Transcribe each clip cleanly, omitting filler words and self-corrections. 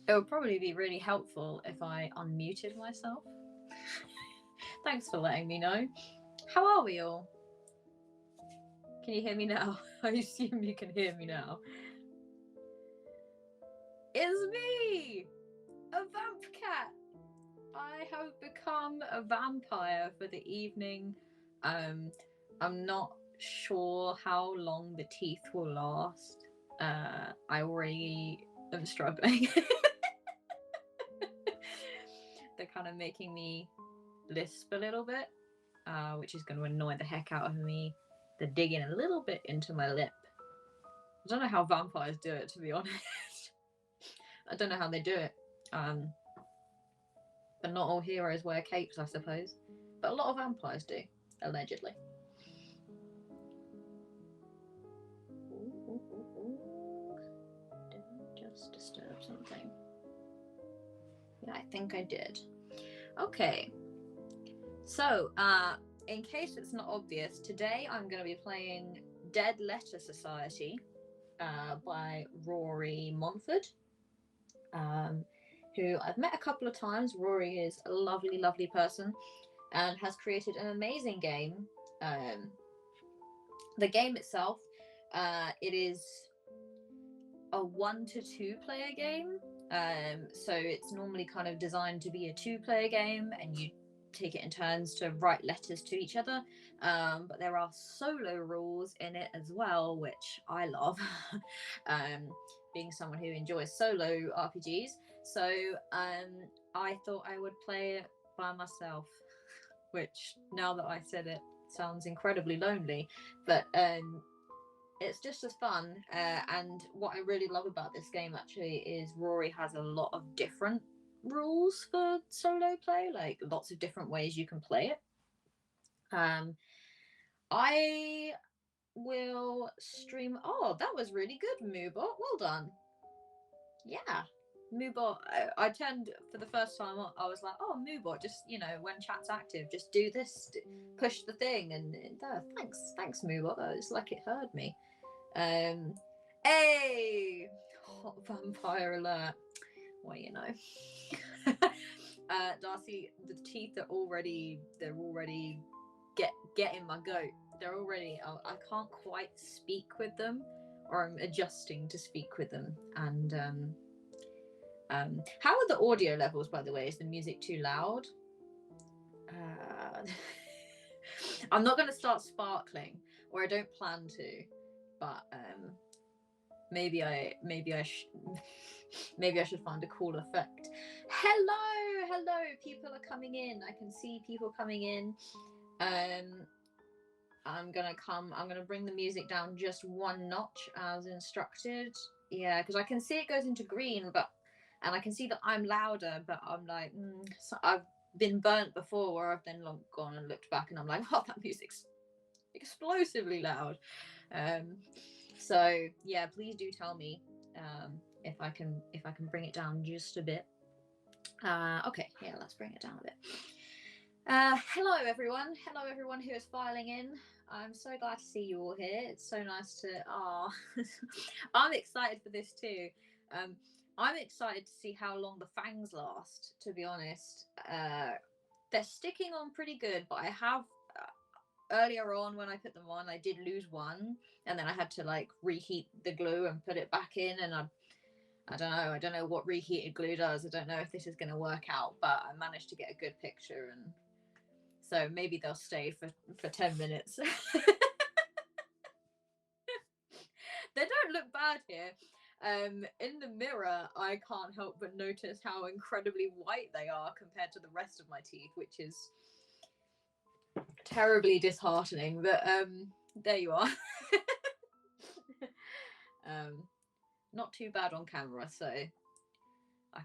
It would probably be really helpful if I unmuted myself. Thanks for letting me know. How are we all? Can you hear me now? I assume you can hear me now. It's me! A vamp cat! I have become a vampire for the evening. I'm not sure how long the teeth will last. I already am struggling. They're kind of making me lisp a little bit, which is going to annoy the heck out of me. They're digging a little bit into my lip. I don't know how vampires do it, to be honest. I don't know how they do it. But not all heroes wear capes, I suppose. But a lot of vampires do, allegedly. Did I just disturb something? Yeah, I think I did. Okay. So, in case it's not obvious, today I'm going to be playing Dead Letter Society by Rory Montford, who I've met a couple of times. Rory is a lovely, lovely person and has created an amazing game. The game itself, it is a 1 to 2 player game. So it's normally kind of designed to be a 2-player game, and you take it in turns to write letters to each other. But there are solo rules in it as well, which I love. Being someone who enjoys solo RPGs. So I thought I would play it by myself, which now that I said it sounds incredibly lonely, but it's just as fun. And what I really love about this game actually is Rory has a lot of different rules for solo play, like lots of different ways you can play it. I will stream. Oh, that was really good, Moobot. Well done. Yeah. Moobot, I turned for the first time. I was like, oh, Moobot, just, when chat's active, just do this, push the thing, and thanks, Moobot. It's like it heard me. Hey, hot vampire alert. Well, Darcy, the teeth are already getting my goat. They're already, I can't quite speak with them, or I'm adjusting to speak with them. And how are the audio levels, by the way? Is the music too loud? I'm not going to start sparkling, or I don't plan to, but maybe I should find a cool effect. Hello, people are coming in. I can see people coming in. I'm gonna bring the music down just 1 notch as instructed. Yeah, because I can see it goes into green, and I can see that I'm louder, but I'm like, so I've been burnt before where I've then gone and looked back and I'm like, oh, that music's explosively loud. So yeah, please do tell me if I can bring it down just a bit. Okay, yeah, let's bring it down a bit. Hello everyone who is filing in. I'm so glad to see you all here. It's so nice to I'm excited for this too. I'm excited to see how long the fangs last, to be honest. They're sticking on pretty good, but I have earlier on when I put them on, I did lose one, and then I had to like reheat the glue and put it back in, and I don't know what reheated glue does. I don't know if this is going to work out, but I managed to get a good picture, and so maybe they'll stay for 10 minutes. They don't look bad here. In the mirror, I can't help but notice how incredibly white they are compared to the rest of my teeth, which is terribly disheartening. But there you are. Not too bad on camera, so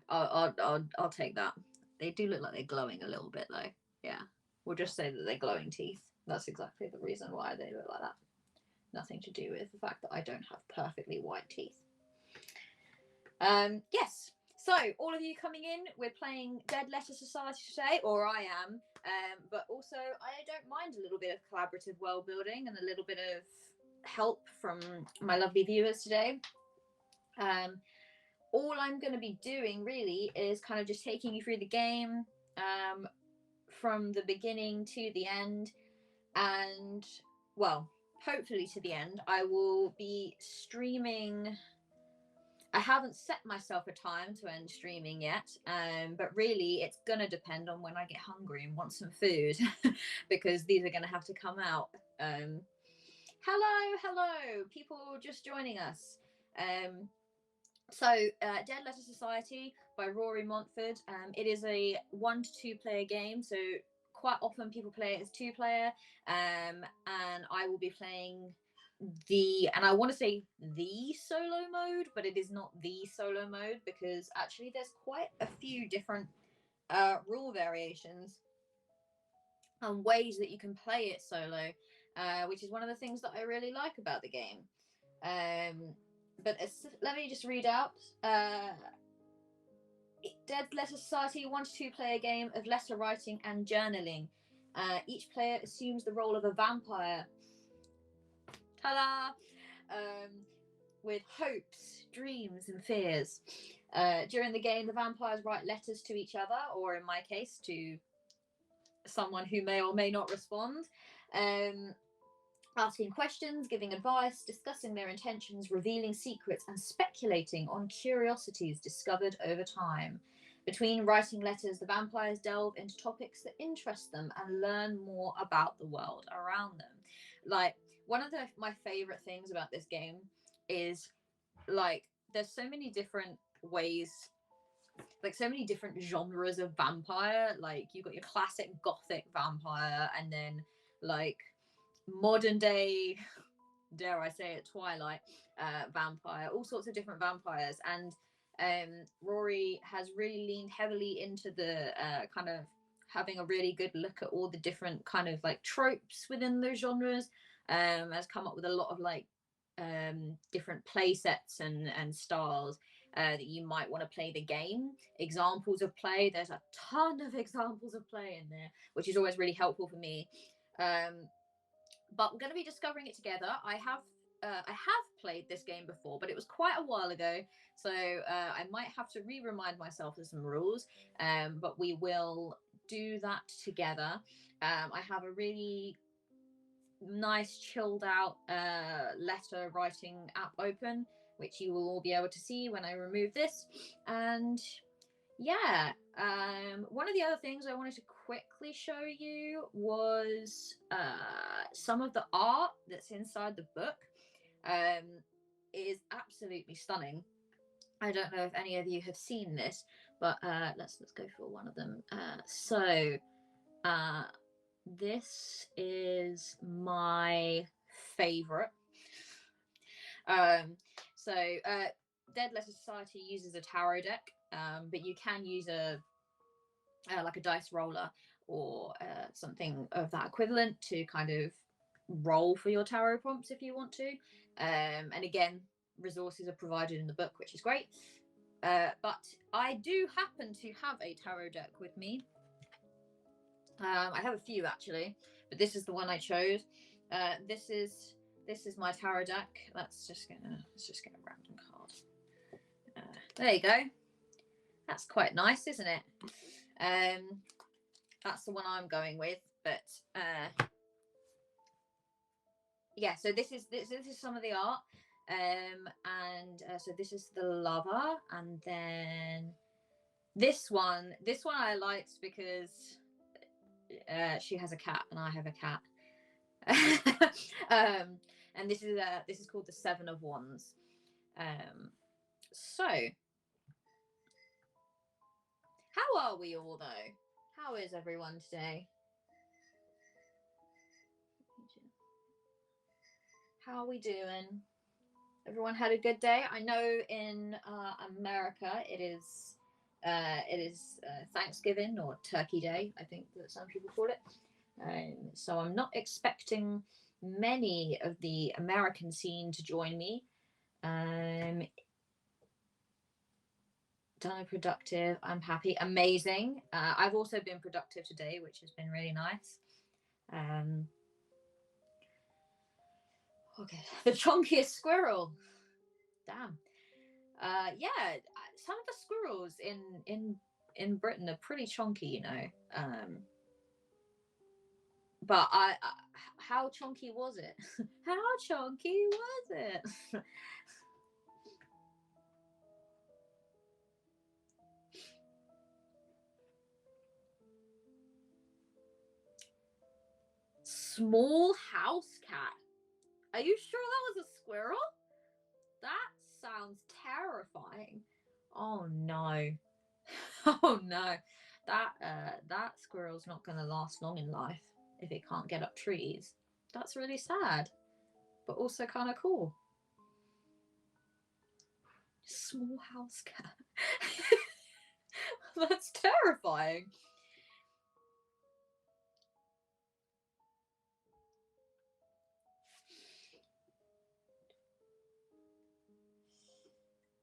I'll take that. They do look like they're glowing a little bit, though. Yeah, we'll just say that they're glowing teeth. That's exactly the reason why they look like that. Nothing to do with the fact that I don't have perfectly white teeth. Yes, so all of you coming in, we're playing Dead Letter Society today, or I am, but also I don't mind a little bit of collaborative world building and a little bit of help from my lovely viewers today. All I'm going to be doing really is kind of just taking you through the game from the beginning to the end, and well, hopefully to the end. I will be streaming. I haven't set myself a time to end streaming yet, but really it's going to depend on when I get hungry and want some food, because these are going to have to come out. Hello, people just joining us. So, Dead Letter Society by Rory Montford. It is a 1 to 2 player game, so quite often people play it as 2-player, and I will be playing and I want to say the solo mode, but it is not the solo mode, because actually there's quite a few different rule variations and ways that you can play it solo, which is one of the things that I really like about the game. But let me just read out. Dead Letter Society 1 to 2 player game of letter writing and journaling. Each player assumes the role of a vampire. Ta-da! With hopes, dreams, and fears. During the game, the vampires write letters to each other, or in my case, to someone who may or may not respond, asking questions, giving advice, discussing their intentions, revealing secrets, and speculating on curiosities discovered over time. Between writing letters, the vampires delve into topics that interest them and learn more about the world around them. Like, one of my favorite things about this game is, like, there's so many different ways, like so many different genres of vampire. Like, you've got your classic gothic vampire, and then like modern day, dare I say it, Twilight vampire, all sorts of different vampires. And Rory has really leaned heavily into the kind of having a really good look at all the different kind of like tropes within those genres. Has come up with a lot of like different play sets and styles that you might want to play the game. Examples of play, there's a ton of examples of play in there, which is always really helpful for me. But we're going to be discovering it together. I have played this game before, but it was quite a while ago, so I might have to remind myself of some rules, but we will do that together. I have a really nice chilled out letter writing app open, which you will all be able to see when I remove this. And yeah, one of the other things I wanted to quickly show you was some of the art that's inside the book. It is absolutely stunning. I don't know if any of you have seen this, but let's go for one of them. So this is my favorite. Dead Letter Society uses a tarot deck, but you can use like a dice roller or something of that equivalent to kind of roll for your tarot prompts if you want to. And again, resources are provided in the book, which is great. But I do happen to have a tarot deck with me. I have a few actually, but this is the one I chose. This is my tarot deck. Let's just get a random card. There you go. That's quite nice, isn't it? That's the one I'm going with, but yeah, so this is some of the art. And so this is the lover, and then this one I liked because she has a cat and I have a cat. And this is called the Seven of Wands. So how are we all though? How is everyone today? How are we doing? Everyone had a good day? I know in America it is Thanksgiving or Turkey Day, I think that some people call it. So I'm not expecting many of the American scene to join me. Done productive. I'm happy. Amazing. I've also been productive today, which has been really nice. Okay, the chunkiest squirrel. Damn. Yeah, some of the squirrels in Britain are pretty chunky, you know. But how chunky was it? How chunky was it? Small house cat. Are you sure that was a squirrel? That sounds terrifying. Oh no. Oh no. That squirrel's not gonna last long in life if it can't get up trees. That's really sad, but also kind of cool. Small house cat. That's terrifying.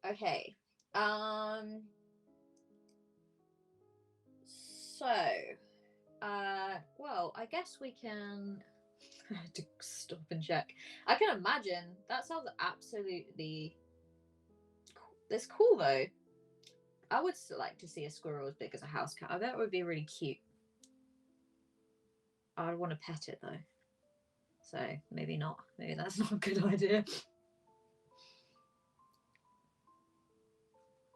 Okay. So, well, I guess we can to stop and check. I can imagine that sounds absolutely cool. That's cool though. I would still like to see a squirrel as big as a house cat. I bet it would be really cute. I would want to pet it though. So maybe not. Maybe that's not a good idea.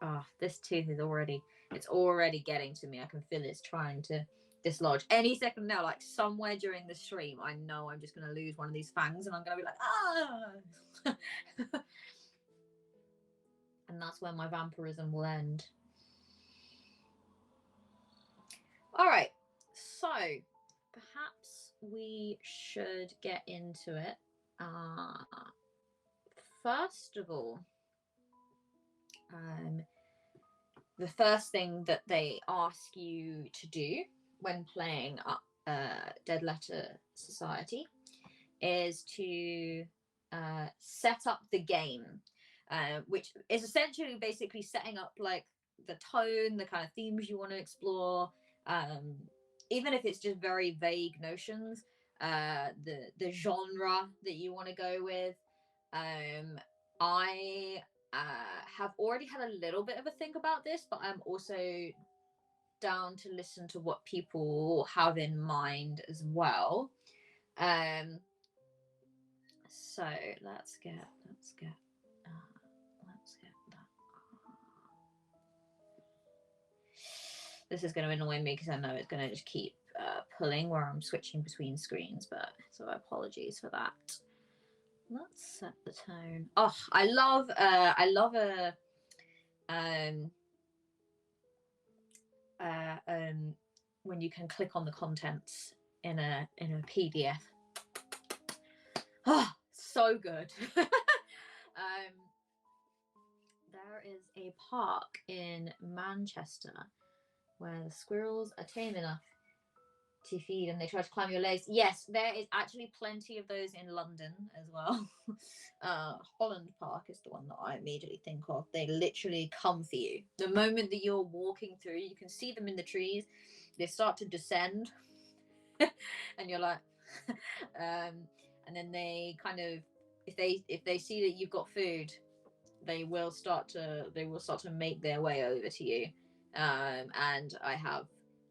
Ah, this tooth is it's already getting to me. I can feel it's trying to dislodge any second now. Like somewhere during the stream, I know I'm just going to lose one of these fangs and I'm going to be like, ah. And that's when my vampirism will end. All right, so perhaps we should get into it. First of all, the first thing that they ask you to do when playing Dead Letter Society is to set up the game, which is essentially basically setting up like the tone, the kind of themes you want to explore, even if it's just very vague notions, the genre that you want to go with. I have already had a little bit of a think about this, but I'm also down to listen to what people have in mind as well. So let's get that. This is going to annoy me because I know it's going to just keep pulling where I'm switching between screens, but so apologies for that. Let's set the tone. Oh, I love when you can click on the contents in a PDF. Oh, so good. There is a park in Manchester where the squirrels are tame enough to feed and they try to climb your legs. Yes, there is actually plenty of those in London as well. Holland Park is the one that I immediately think of. They literally come for you. The moment that you're walking through, you can see them in the trees. They start to descend and you're like and then they kind of if they see that you've got food, they will start to make their way over to you. And I have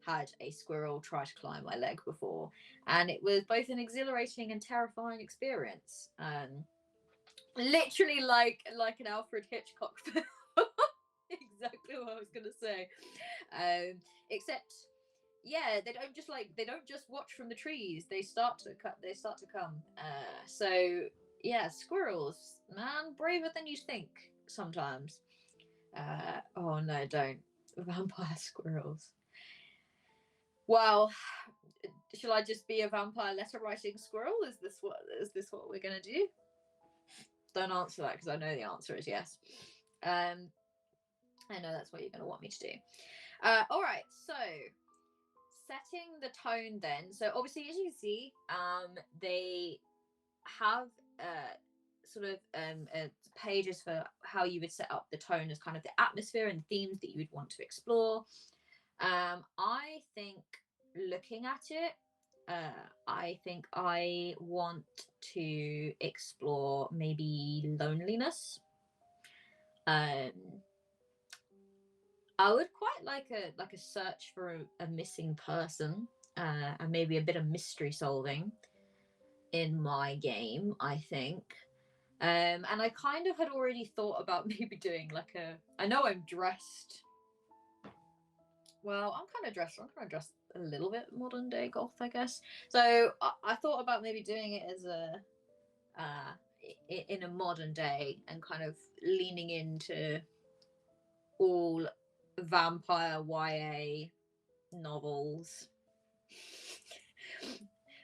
had a squirrel try to climb my leg before, and it was both an exhilarating and terrifying experience. Literally like an Alfred Hitchcock film. Exactly what I was gonna say. Except, yeah, they don't just watch from the trees. They start to come. So yeah, squirrels, man, braver than you think sometimes. Oh no, don't. Vampire squirrels. Well, shall I just be a vampire letter writing squirrel? Is this what we're gonna do? Don't answer that because I know the answer is yes. I know that's what you're gonna want me to do. All right, so setting the tone then. So obviously, as you can see, they have sort of pages for how you would set up the tone as kind of the atmosphere and themes that you would want to explore. I think looking at it, I think I want to explore maybe loneliness. I would quite like a search for a missing person, and maybe a bit of mystery solving in my game, I think. And I kind of had already thought about maybe doing like I know I'm dressed. Well, I'm kind of dressed a little bit modern day goth, I guess. So I thought about maybe doing it as in a modern day and kind of leaning into all vampire YA novels,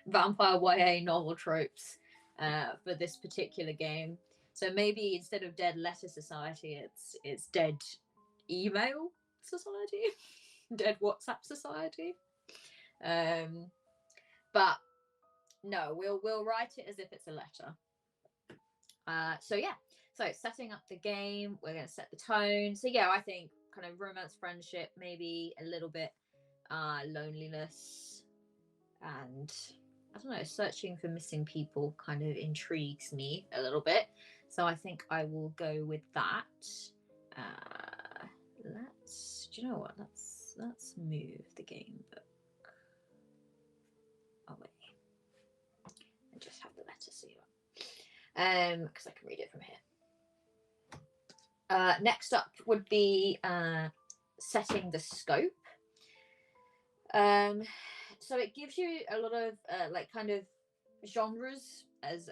vampire YA novel tropes for this particular game. So maybe instead of Dead Letter Society, it's Dead Email Society, Dead WhatsApp Society. But no, we'll write it as if it's a letter. So yeah, so setting up the game, we're gonna set the tone. So yeah, I think kind of romance, friendship, maybe a little bit loneliness, and I don't know, searching for missing people kind of intrigues me a little bit. So I think I will go with that. Do you know what? Let's move the game book away and just have the letter see what. Because I can read it from here. Next up would be setting the scope. So it gives you a lot of like kind of genres as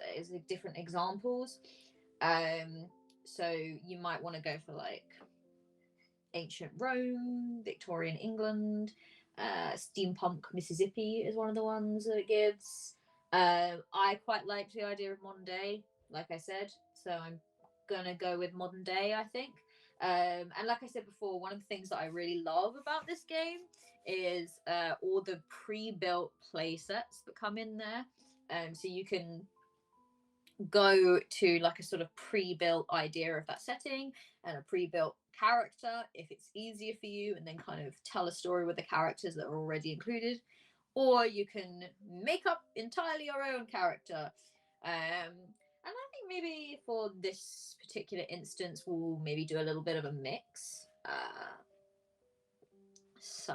different examples. So you might want to go for like ancient Rome, Victorian England, steampunk Mississippi is one of the ones that it gives. I quite like the idea of modern day, like I said, so I'm gonna go with modern day, I think. And like I said before, one of the things that I really love about this game is all the pre-built play sets that come in there. So you can go to like a sort of pre-built idea of that setting and a pre-built character if it's easier for you, and then kind of tell a story with the characters that are already included, or you can make up entirely your own character. And I think maybe for this particular instance we'll maybe do a little bit of a mix. So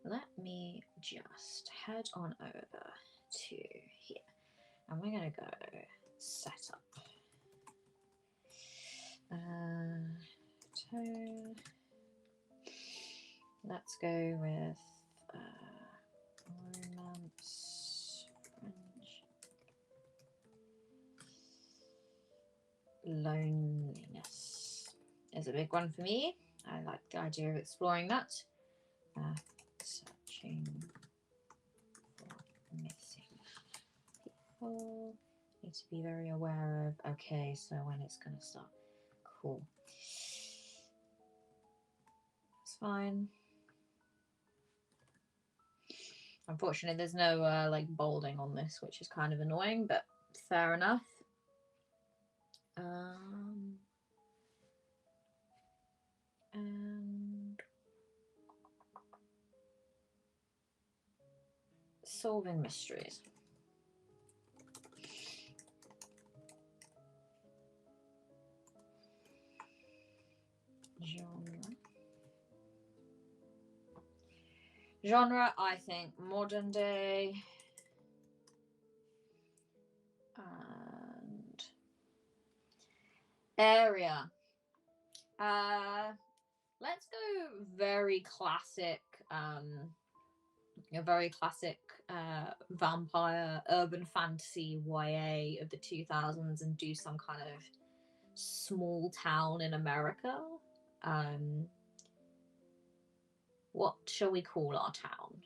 let me just head on over to here, and we're gonna go set up. Let's go with romance, loneliness is a big one for me. I like the idea of exploring that. Searching for missing people. Need to be very aware of, okay, so when it's going to start. Cool. That's fine. Unfortunately, there's no like bolding on this, which is kind of annoying, but fair enough. And solving mysteries. Genre. Genre, I think modern day. And area. Let's go very classic. A very classic vampire urban fantasy YA of the 2000s, and do some kind of small town in America. What shall we call our town?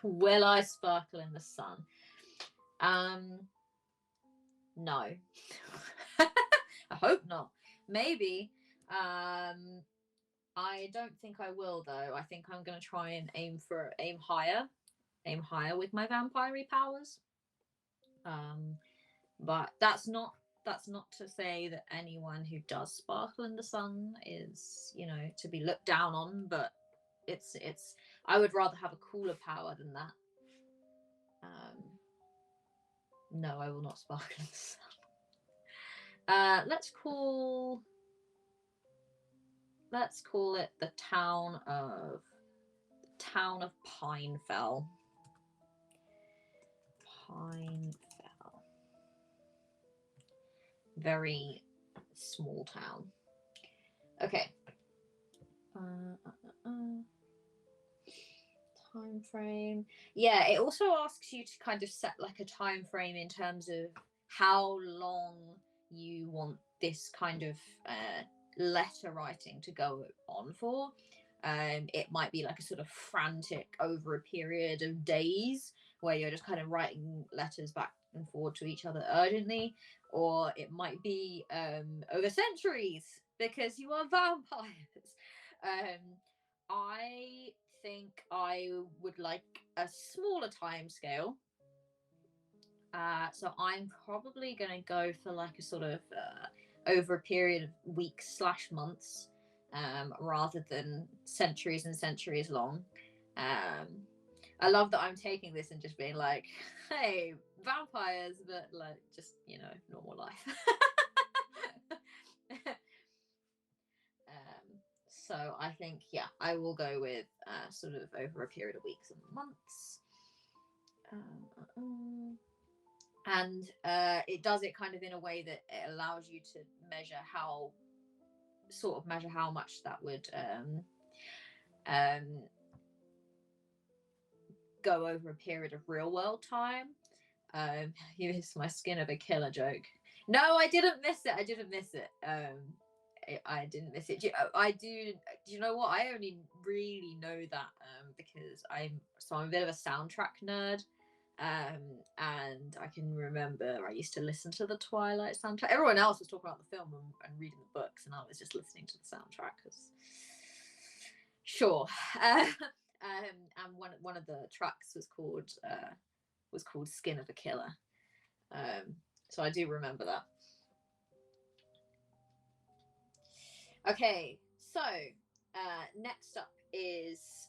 Will I sparkle in the sun? No. I hope not. Maybe. I don't think I will though. I think I'm gonna try and aim higher with my vampire powers. But that's not to say that anyone who does sparkle in the sun is, you know, to be looked down on, but it's I would rather have a cooler power than that. No, I will not sparkle in the sun. Let's call it the town of Pinefell. Pinefell. Very small town. Okay. Time frame. Yeah, it also asks you to kind of set like a time frame in terms of how long you want this kind of letter writing to go on for. It might be like a sort of frantic over a period of days where you're just kind of writing letters back and forward to each other urgently, or it might be over centuries because you are vampires. I think I would like a smaller time scale. So I'm probably going to go for like a sort of over a period of weeks / months, rather than centuries and centuries long. I love that I'm taking this and just being like, hey, vampires, but like just, you know, normal life. So I think, yeah, I will go with sort of over a period of weeks and months. And it does it kind of in a way that it allows you to measure how much that would go over a period of real world time. You missed my skin of a killer joke. No, I didn't miss it. I didn't miss it. I didn't miss it. Do you know what? I only really know that because I'm a bit of a soundtrack nerd. And I can remember I used to listen to the Twilight soundtrack. Everyone else was talking about the film and reading the books, and I was just listening to the soundtrack because, sure. And one of the tracks was called "Skin of a Killer." So I do remember that. Okay, so next up is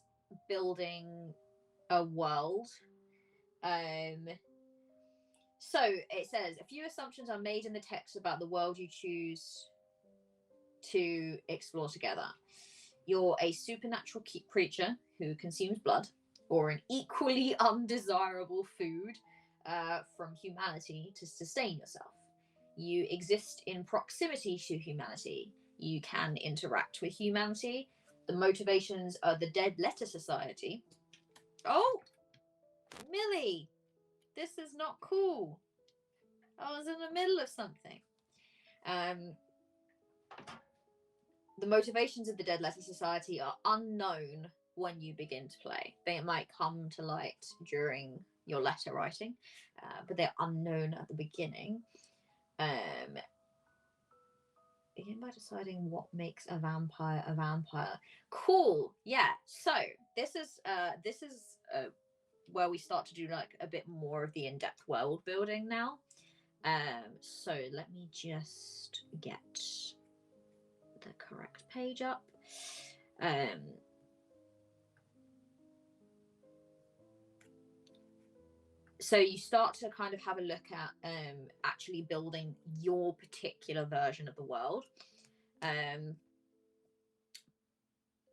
building a world. So it says a few assumptions are made in the text about the world you choose to explore together. You're a supernatural creature who consumes blood, or an equally undesirable food from humanity to sustain yourself. You exist in proximity to humanity. You can interact with humanity. The motivations are the Dead Letter Society. Oh, Millie, this is not cool. I was in the middle of something. The motivations of the Dead Letter Society are unknown when you begin to play. They might come to light during your letter writing, but they're unknown at the beginning. Begin by deciding what makes a vampire a vampire. Cool. Yeah. So this is where we start to do like a bit more of the in-depth world building now. So let me just get the correct page up. So you start to kind of have a look at actually building your particular version of the world.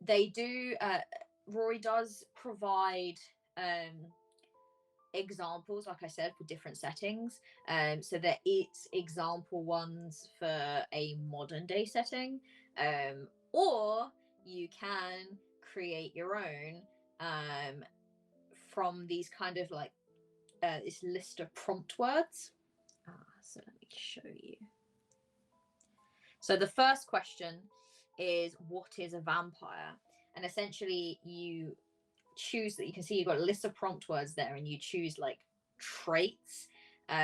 They do, Rory does provide examples, like I said, for different settings. So there is example ones for a modern day setting, or you can create your own from these kind of like this list of prompt words. So let me show you. So the first question is, what is a vampire? And essentially you choose that. You can see you've got a list of prompt words there, and you choose like traits, 2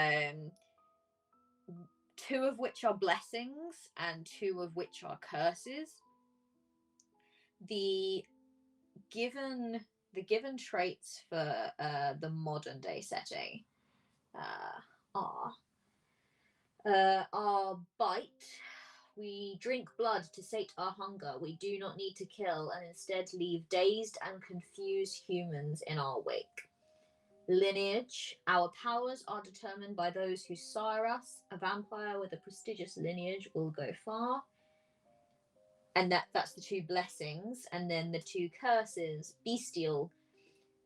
of which are blessings and 2 of which are curses. The given traits for the modern day setting are bite. We drink blood to sate our hunger. We do not need to kill, and instead leave dazed and confused humans in our wake. Lineage. Our powers are determined by those who sire us. A vampire with a prestigious lineage will go far. And that's the 2 blessings. And then the 2 curses. Bestial.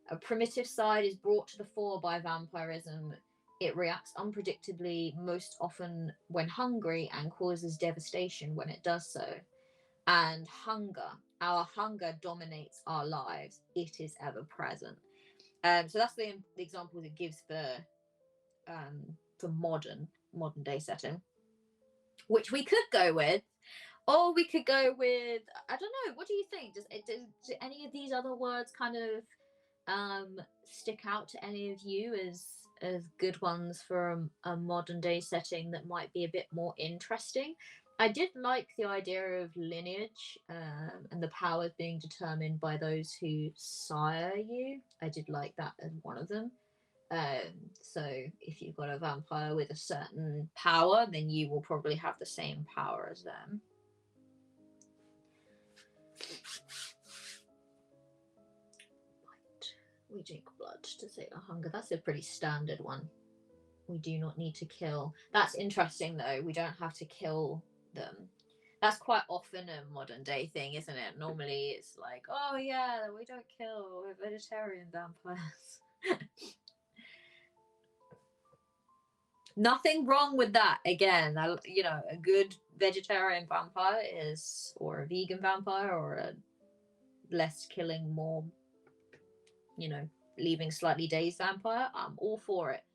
A primitive side is brought to the fore by vampirism. It reacts unpredictably, most often when hungry, and causes devastation when it does so. And hunger. Our hunger dominates our lives. It is ever present. So that's the example it gives for modern day setting, which we could go with, or we could go with, I don't know. What do you think? Do any of these other words kind of stick out to any of you as good ones for a modern day setting that might be a bit more interesting? I did like the idea of lineage and the powers being determined by those who sire you. I did like that as one of them. So if you've got a vampire with a certain power, then you will probably have the same power as them. We drink blood to sate our hunger. That's a pretty standard one. We do not need to kill. That's interesting, though. We don't have to kill them. That's quite often a modern day thing, isn't it? Normally it's like, oh yeah, we don't kill, we're vegetarian vampires. Nothing wrong with that. Again, you know, a good vegetarian vampire is, or a vegan vampire, or a less killing, more, you know, leaving slightly dazed vampire. I'm all for it.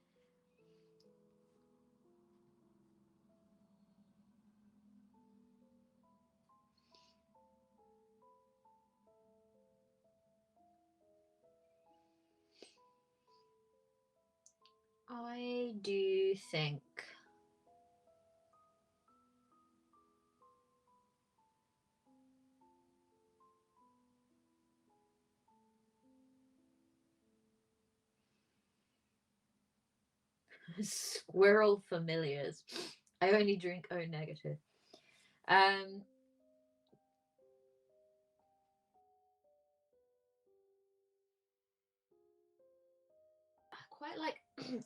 I do think squirrel familiars. I only drink O negative.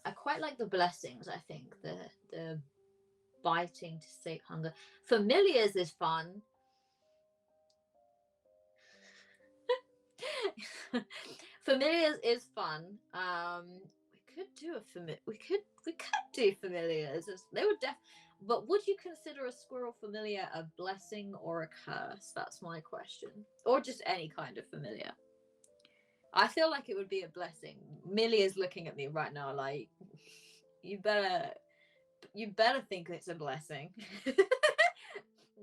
I quite like the blessings. I think the biting to sate hunger. Familiars is fun. Familiars is fun. We could do familiars. They would but would you consider a squirrel familiar a blessing or a curse? That's my question. Or just any kind of familiar. I feel like it would be a blessing. Millie is looking at me right now like, you better think it's a blessing.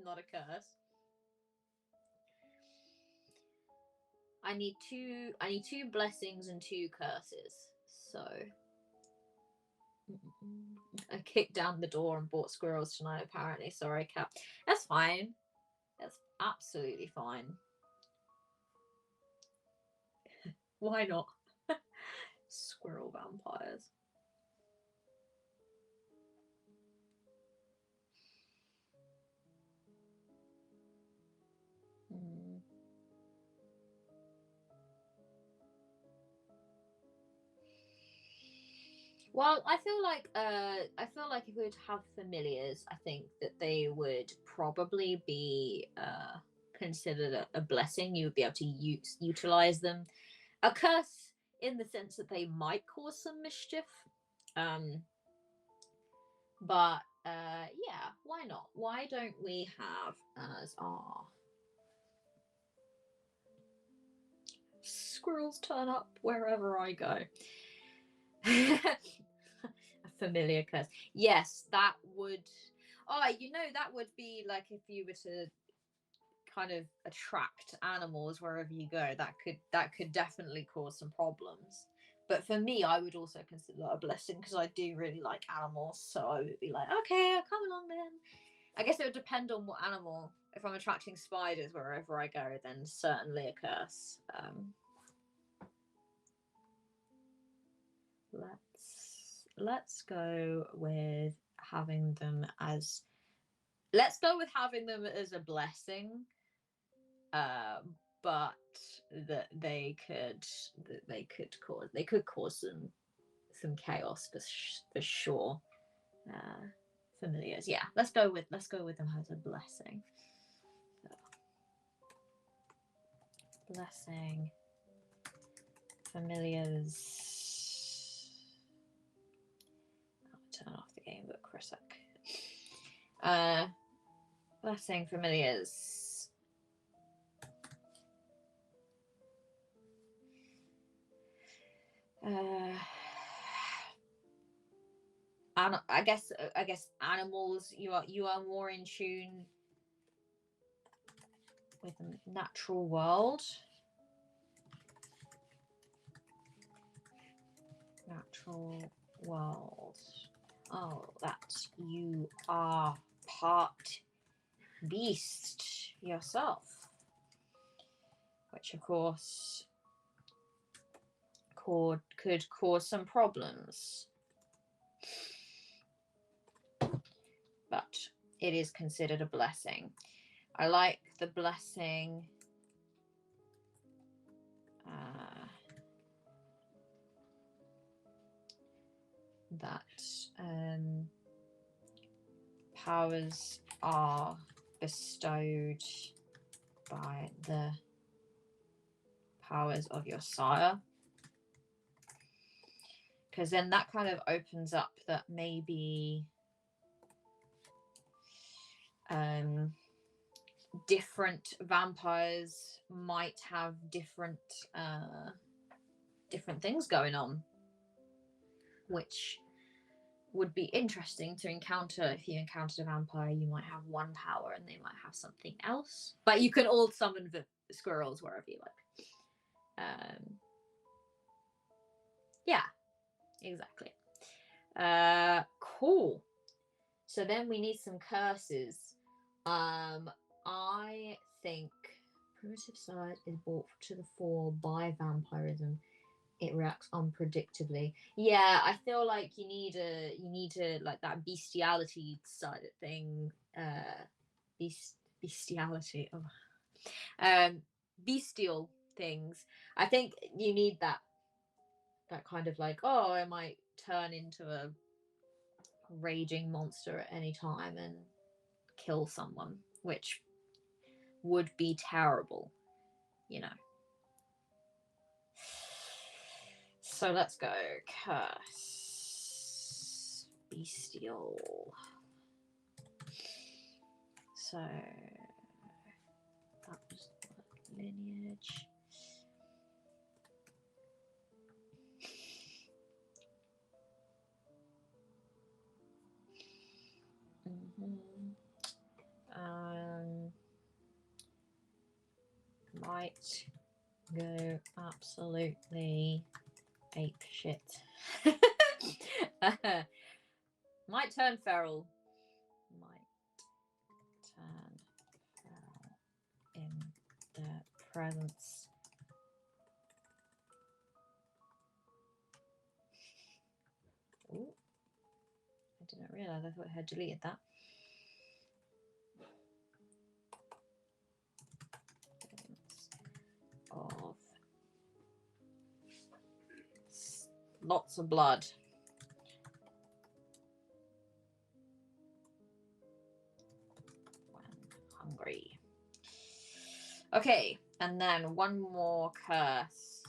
Not a curse. I need two blessings and 2 curses. So I kicked down the door and bought squirrels tonight, apparently. Sorry, cat. That's fine. That's absolutely fine. Why not? Squirrel vampires. Well, I feel like if we were to have familiars, I think that they would probably be considered a blessing. You would be able to utilize them. A curse in the sense that they might cause some mischief. Um, but yeah, why not? Why don't we have as our squirrels turn up wherever I go? A familiar curse. Yes, that would. Oh, that would be like if you were to kind of attract animals wherever you go. That could definitely cause some problems. But for me, I would also consider that a blessing because I do really like animals. So I would be like, okay, I'll come along then. I guess it would depend on what animal. If I'm attracting spiders wherever I go, then certainly a curse. Let's go with having them as. Let's go with having them as a blessing. But that they could cause some chaos for sure. Familiars, yeah. Let's go with them as a blessing. So, blessing familiars. I'll turn off the game book for a sec. Blessing familiars. I guess animals, you are more in tune with the natural world. Natural world. Oh, that you are part beast yourself, which of course could cause some problems, but it is considered a blessing. I like the blessing. That powers are bestowed by the powers of your sire, because then that kind of opens up that maybe different vampires might have different things going on, which would be interesting to encounter. If you encountered a vampire, you might have one power and they might have something else, but you can all summon the squirrels wherever you like. Yeah, exactly. Cool. So then we need some curses. I think primitive side is brought to the fore by vampirism. It reacts unpredictably. Yeah, I feel like you need a like that bestiality side of thing. Bestiality. Oh. Bestial things. I think you need that kind of like, oh, I might turn into a raging monster at any time and kill someone, which would be terrible, you know. So let's go. Curse. Bestial. So that was lineage. Might go absolutely ape shit. Might turn feral. In the presence. Ooh. I didn't realise. I thought I had deleted that. Of lots of blood. Okay, and then one more curse.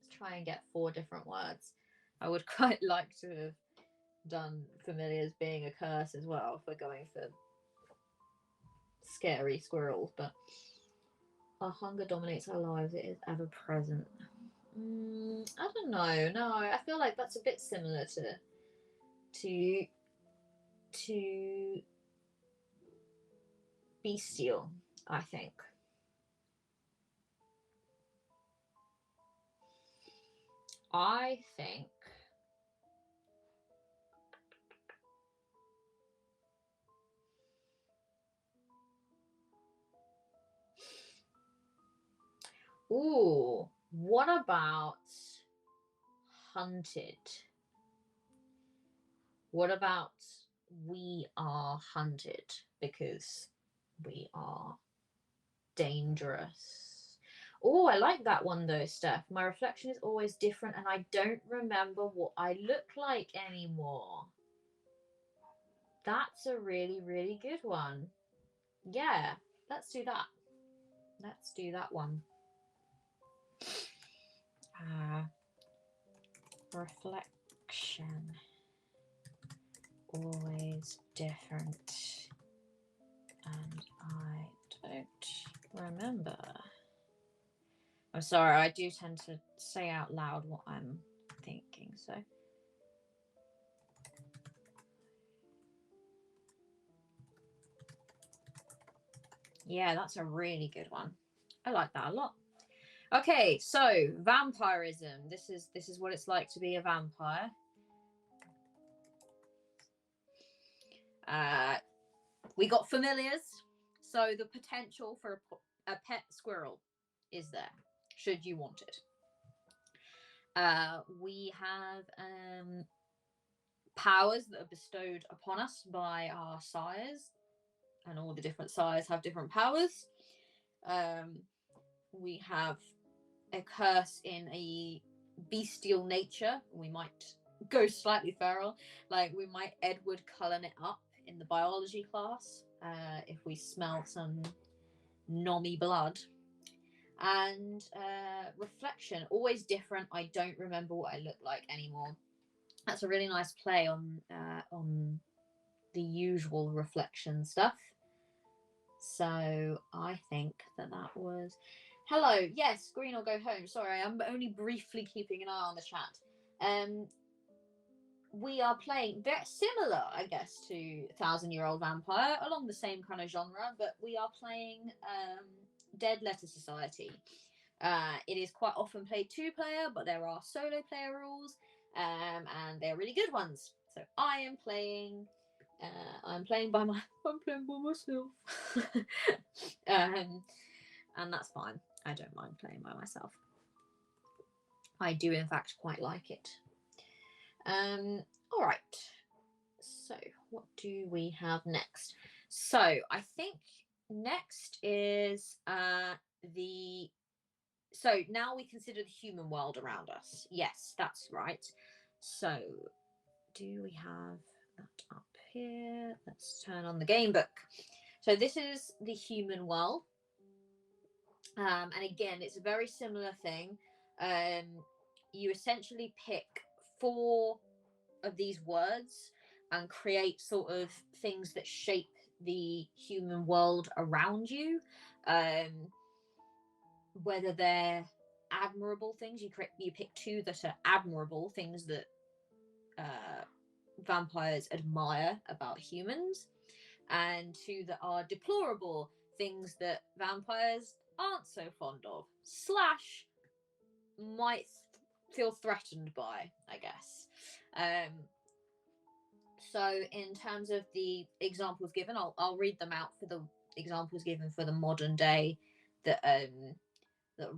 Let's try and get 4 different words. I would quite like to have done familiars being a curse as well for going for scary squirrels, but our hunger dominates our lives. It is ever present. I don't know. No, I feel like that's a bit similar to bestial, I think. I think ooh, what about hunted? What about we are hunted because we are dangerous? Oh, I like that one though, Steph. My reflection is always different and I don't remember what I look like anymore. That's a really, really good one. Yeah, let's do that. Let's do that one. Reflection. Always different. And I don't remember. I'm sorry, I do tend to say out loud what I'm thinking, so. Yeah, that's a really good one. I like that a lot. Okay, so vampirism. This is what it's like to be a vampire. We got familiars, so the potential for a pet squirrel is there, should you want it. We have powers that are bestowed upon us by our sires, and all the different sires have different powers. We have a curse in a bestial nature. We might go slightly feral, like we might Edward Cullen it up in the biology class if we smell some nommy blood. And reflection, always different. I don't remember what I look like anymore. That's a really nice play on the usual reflection stuff. So I think that was hello. Yes, green or go home. Sorry, I'm only briefly keeping an eye on the chat. We are playing very similar, I guess, to 1,000-Year-Old Vampire, along the same kind of genre, but we are playing Dead Letter Society. It is quite often played 2-player, but there are solo player rules, and they're really good ones. So I am playing. I'm playing by myself, and that's fine. I don't mind playing by myself. I do, in fact, quite like it. All right. So, what do we have next? So, I think next is the. So now we consider the human world around us. Yes, that's right. So, do we have that up here? Let's turn on the game book. So this is the human world. And again, it's a very similar thing. You essentially pick 4 of these words and create sort of things that shape the human world around you. Whether they're admirable things, you pick 2 that are admirable things that vampires admire about humans, and 2 that are deplorable things that vampires aren't so fond of slash might feel threatened by, I guess. So in terms of the examples given, I'll read them out for the examples given for the modern day that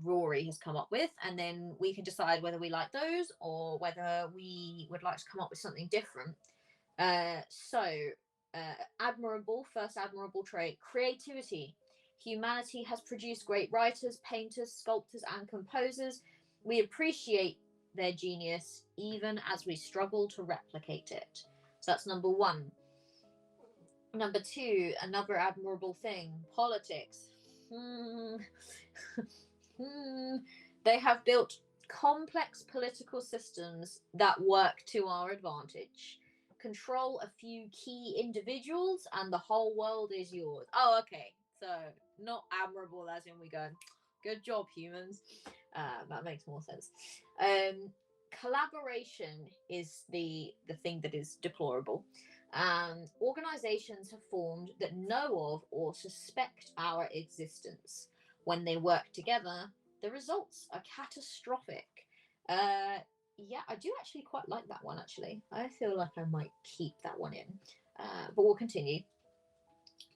Rory has come up with, and then we can decide whether we like those or whether we would like to come up with something different. Admirable, first admirable trait, creativity. Humanity has produced great writers, painters, sculptors, and composers. We appreciate their genius even as we struggle to replicate it. So that's number 1. Number 2, another admirable thing, politics. They have built complex political systems that work to our advantage. Control a few key individuals, and the whole world is yours. Oh, okay. So not admirable, as in we go, good job, humans. That makes more sense. Collaboration is the thing that is deplorable. Organizations have formed that know of or suspect our existence. When they work together, the results are catastrophic. Yeah, I do actually quite like that one, actually. I feel like I might keep that one in. But we'll continue.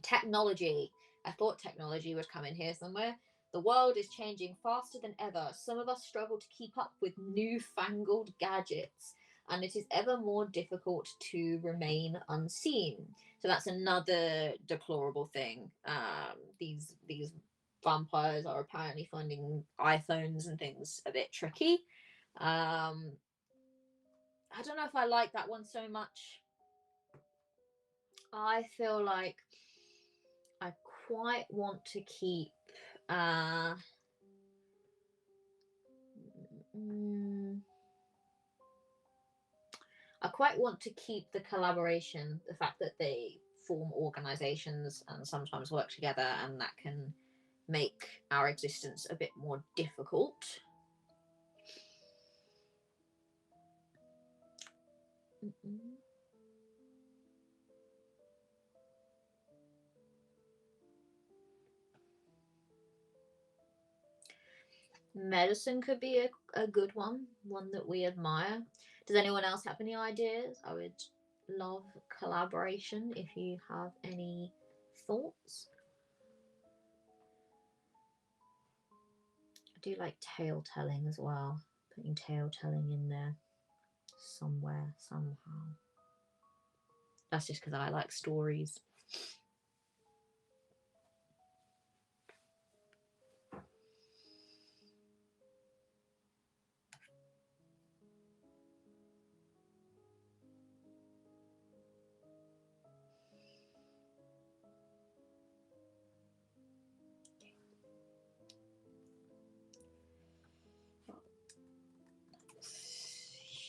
Technology. I thought technology would come in here somewhere. The world is changing faster than ever. Some of us struggle to keep up with newfangled gadgets, and it is ever more difficult to remain unseen. So that's another deplorable thing. These vampires are apparently finding iPhones and things a bit tricky. I don't know if I like that one so much. I feel like I quite want to keep I quite want to keep the collaboration, the fact that they form organizations and sometimes work together, and that can make our existence a bit more difficult. Medicine could be a good one that we admire. Does anyone else have any ideas? I would love collaboration if you have any thoughts. I do like tale telling as well. Putting tale telling in there somewhere, somehow. That's just because I like stories.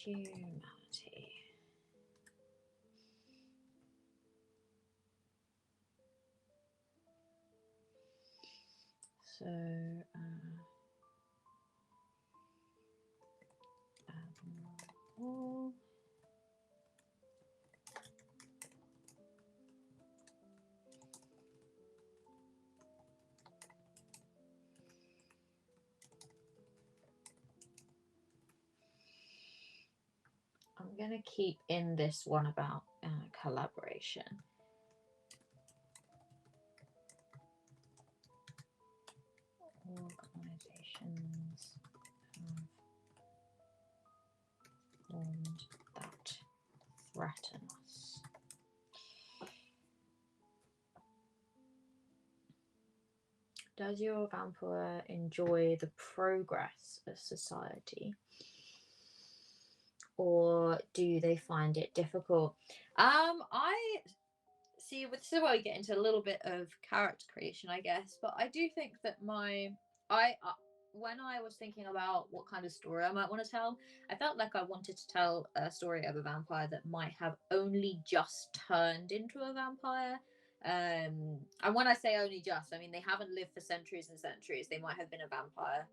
Humanity. So, admirable. I'm going to keep in this one about collaboration. Organizations have formed that threaten us. Does your vampire enjoy the progress of society, or do they find it difficult? I see. This is where we get into a little bit of character creation, I guess. But I do think that when I was thinking about what kind of story I might want to tell, I felt like I wanted to tell a story of a vampire that might have only just turned into a vampire. And when I say only just, I mean they haven't lived for centuries and centuries. They might have been a vampire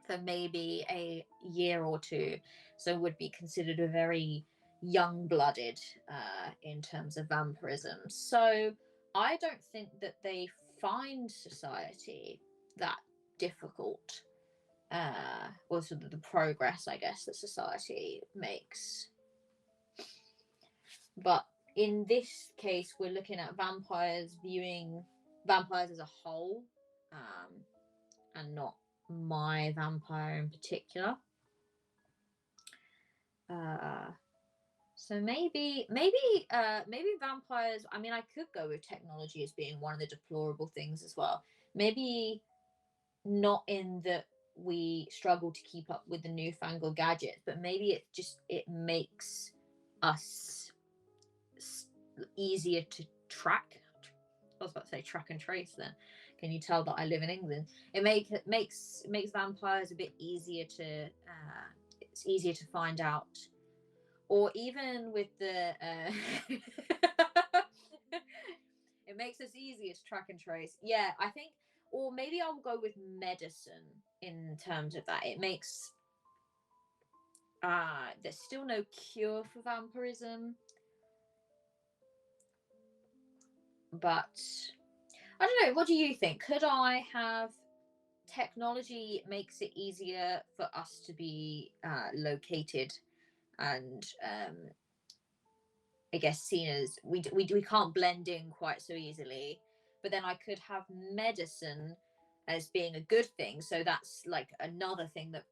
for maybe a year or two, so would be considered a very young-blooded in terms of vampirism. So I don't think that they find society that difficult, or sort of the progress, I guess, that society makes. But in this case, we're looking at vampires, viewing vampires as a whole, and not my vampire in particular. So maybe vampires. I mean, I could go with technology as being one of the deplorable things as well. Maybe not in that we struggle to keep up with the newfangled gadgets, but maybe it makes us easier to track. I was about to say track and trace then. Can you tell that I live in England? It makes vampires a bit easier to it's easier to find out, or even with the it makes us easier to track and trace. Yeah, I think, or maybe I'll go with medicine in terms of that. It makes there's still no cure for vampirism, but I don't know. What do you think? Could I have technology makes it easier for us to be located and I guess seen as we can't blend in quite so easily. But then I could have medicine as being a good thing. So that's like another thing that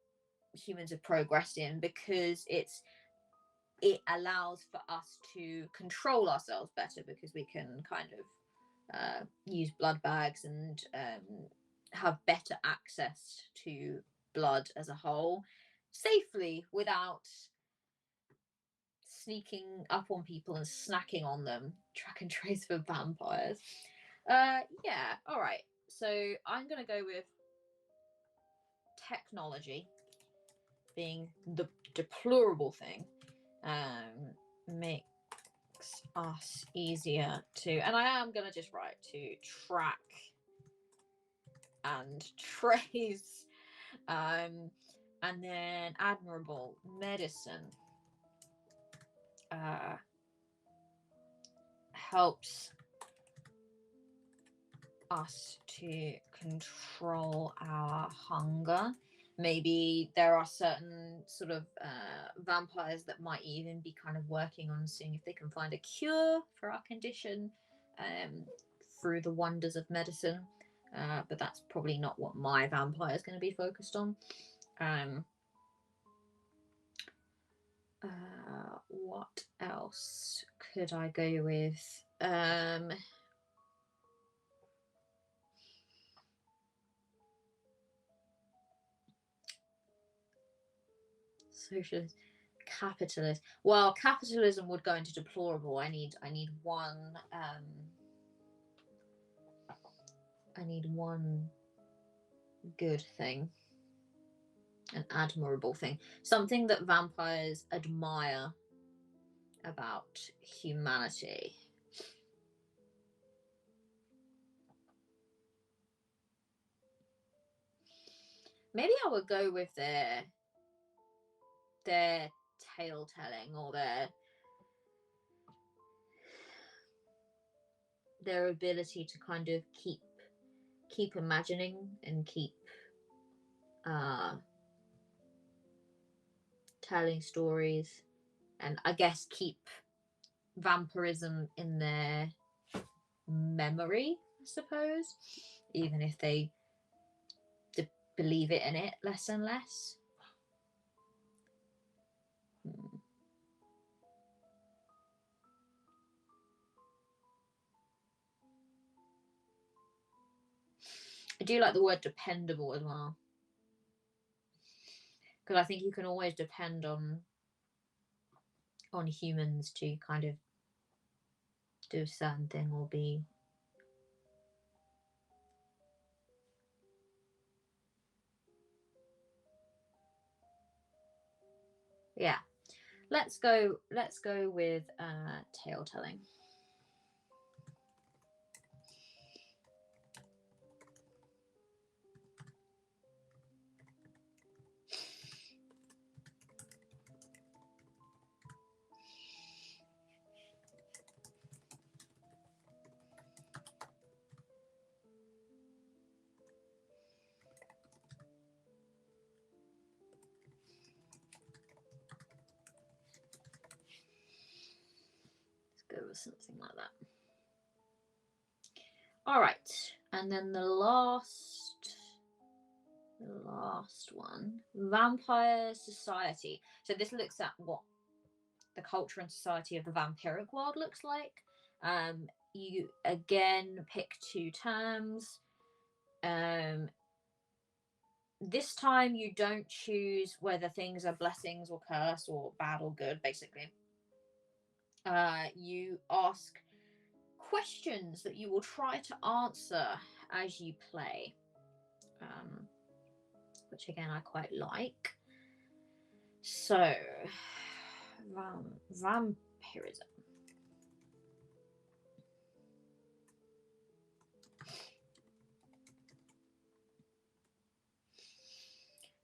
humans have progressed in, because it allows for us to control ourselves better, because we can kind of use blood bags and have better access to blood as a whole safely without sneaking up on people and snacking on them. Track and trace for vampires. Yeah, all right. So I'm gonna go with technology being the deplorable thing. Makes us easier to, and I am gonna just write to track and trace, and then admirable medicine helps us to control our hunger. Maybe there are certain sort of vampires that might even be kind of working on seeing if they can find a cure for our condition through the wonders of medicine. But that's probably not what my vampire is going to be focused on. What else could I go with? Socialist, capitalist. Well, capitalism would go into deplorable. I need one. I need one good thing, an admirable thing, something that vampires admire about humanity. Maybe I would go with their tale telling, or their ability to kind of keep imagining and keep telling stories, and I guess keep vampirism in their memory, I suppose, even if they believe it in it less and less. I do like the word dependable as well, because I think you can always depend on humans to kind of do a certain thing or be. Yeah, let's go with tale telling. Go with something like that. All right, and then the last one, vampire society. So this looks at what the culture and society of the vampiric world looks like. You again pick two terms. This time you don't choose whether things are blessings or curse or bad or good, basically. You ask questions that you will try to answer as you play, which again I quite like. So, vampirism.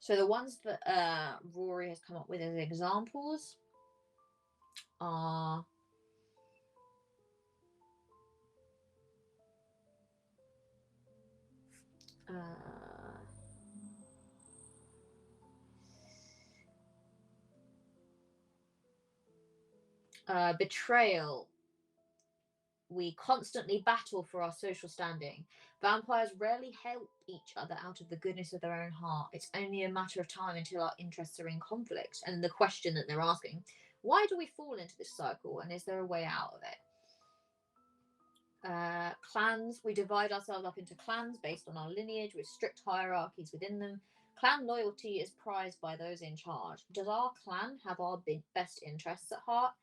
So the ones that Rory has come up with as examples are betrayal. We constantly battle for our social standing. Vampires rarely help each other out of the goodness of their own heart. It's only a matter of time until our interests are in conflict. And the question that they're asking, why do we fall into this cycle, and is there a way out of it? Clans, we divide ourselves up into clans based on our lineage with strict hierarchies within them. Clan loyalty is prized by those in charge. Does our clan have our best interests at heart?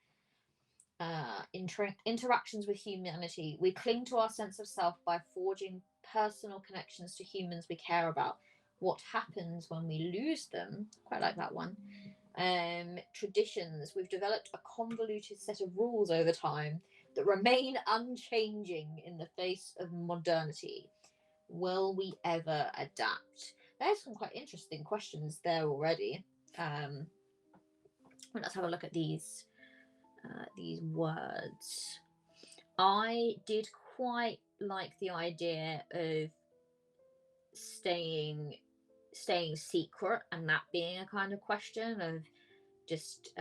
Interactions with humanity. We cling to our sense of self by forging personal connections to humans we care about. What happens when we lose them? Quite like that one. Traditions. We've developed a convoluted set of rules over time that remain unchanging in the face of modernity. Will we ever adapt? There's some quite interesting questions there already. Let's have a look at these words. I did quite like the idea of staying secret, and that being a kind of question of just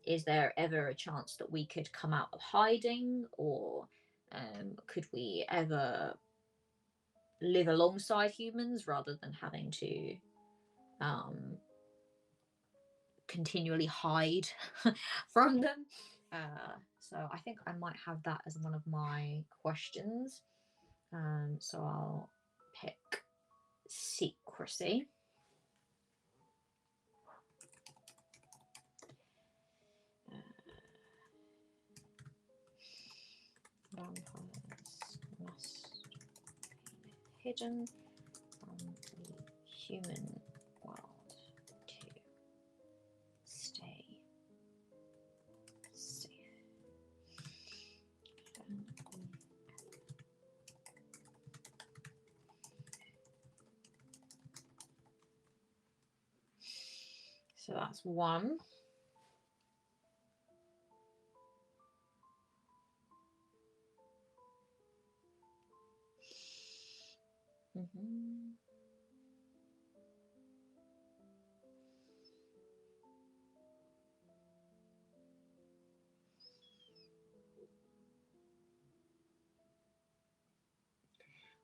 is there ever a chance that we could come out of hiding, or could we ever live alongside humans rather than having to continually hide from them? So I think I might have that as one of my questions. So I'll pick secrecy. Vampires must be hidden from the human world to stay safe. So that's one.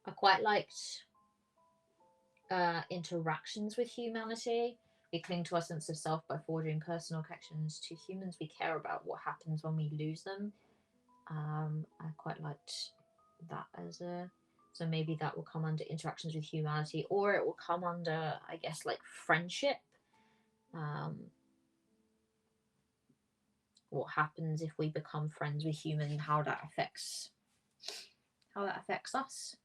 I quite liked interactions with humanity. We cling to our sense of self by forging personal connections to humans we care about. What happens when we lose them? I quite liked that as a... So maybe that will come under interactions with humanity, or it will come under, I guess, like friendship. What happens if we become friends with humans? How that affects us.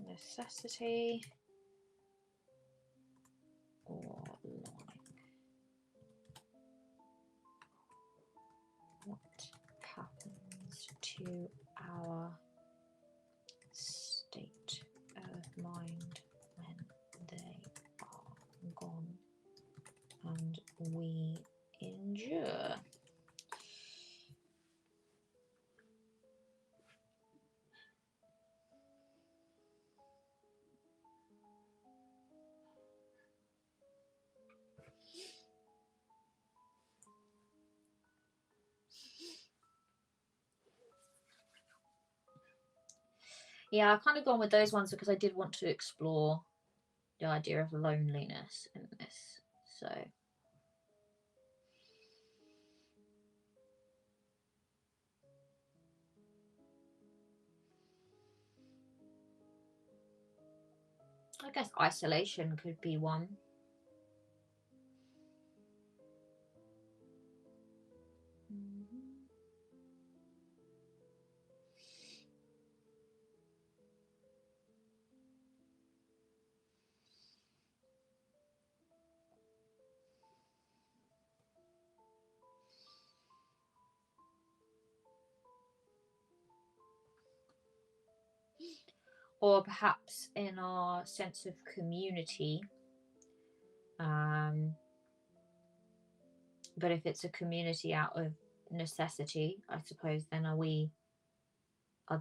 Necessity or lying. What happens to our state of mind when they are gone and we endure? Yeah, I've kind of gone with those ones because I did want to explore the idea of loneliness in this. So guess isolation could be one. Or perhaps in our sense of community. But if it's a community out of necessity, I suppose, then are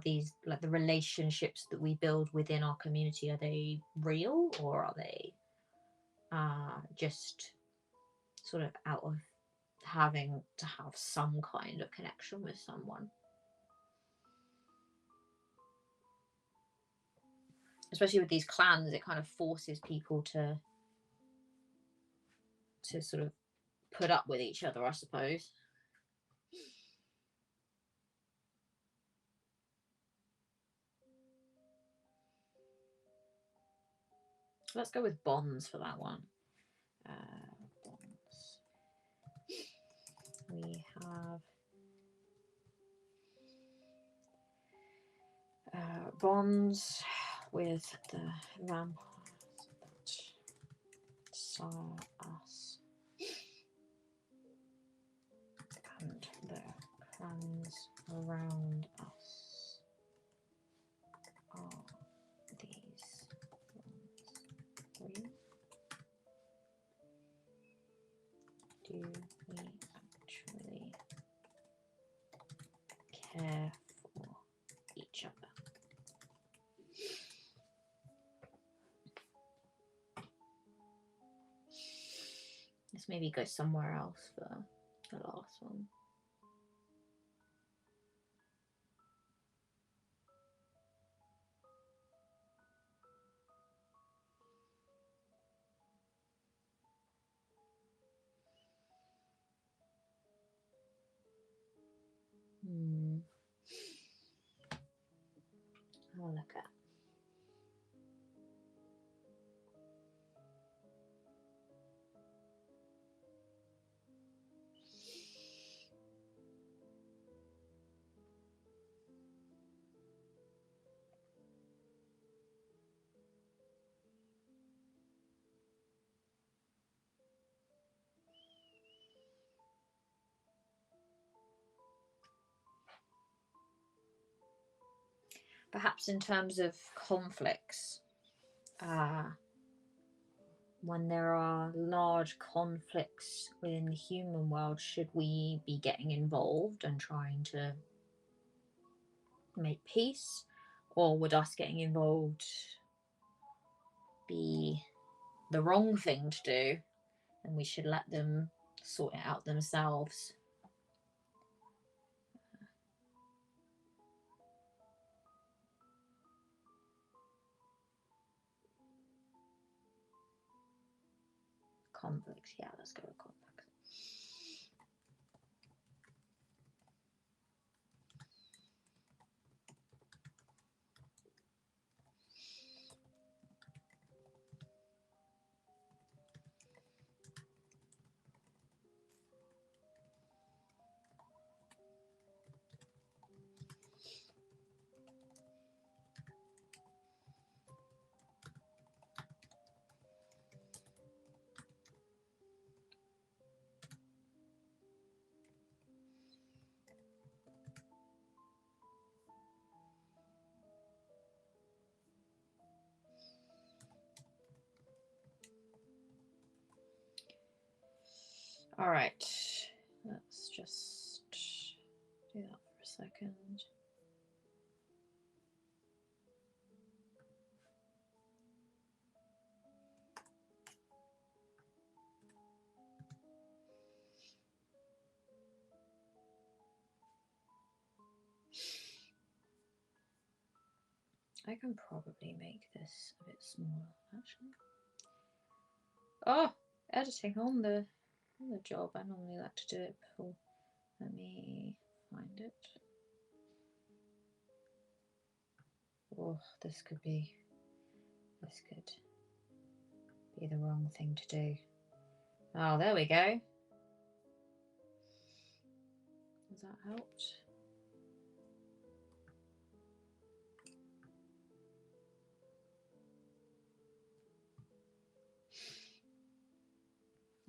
these, like, the relationships that we build within our community, are they real, or are they just sort of out of having to have some kind of connection with someone? Especially with these clans, it kind of forces people to sort of put up with each other, I suppose. Let's go with bonds for that one. Bonds. We have bonds with the vampires that sire us, and the clans around us are these bonds real? Do we actually care for each other? Let's maybe go somewhere else for the last one. I'll look at. Perhaps in terms of conflicts, when there are large conflicts within the human world, should we be getting involved and trying to make peace? Or would us getting involved be the wrong thing to do, and we should let them sort it out themselves? Conflicts, yeah, let's go with conflicts. All right, let's just do that for a second. I can probably make this a bit smaller, actually. Oh, editing on the job. I normally like to do it before. Let me find it. Oh, this could. be the wrong thing to do. Oh, there we go. Has that helped?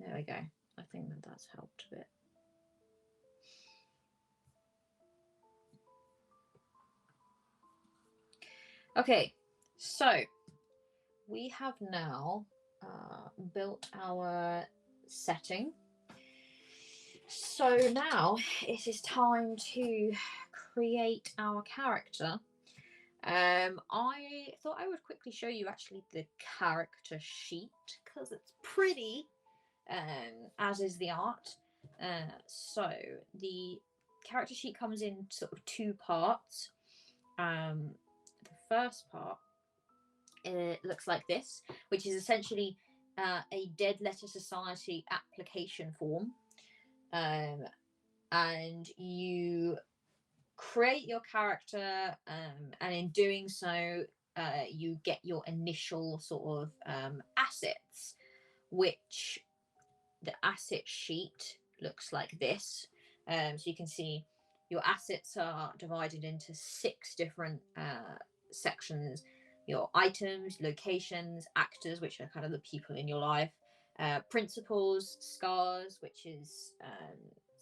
There we go. I think that that's helped a bit. Okay, so we have now built our setting. So now it is time to create our character. I thought I would quickly show you actually the character sheet because it's pretty, as is the art. So the character sheet comes in sort of two parts. The first part, it looks like this, which is essentially a Dead Letter Society application form. And you create your character, and in doing so, you get your initial sort of assets, which the asset sheet looks like this. So you can see your assets are divided into 6 different sections: your items, locations, actors, which are kind of the people in your life, principles, scars, which is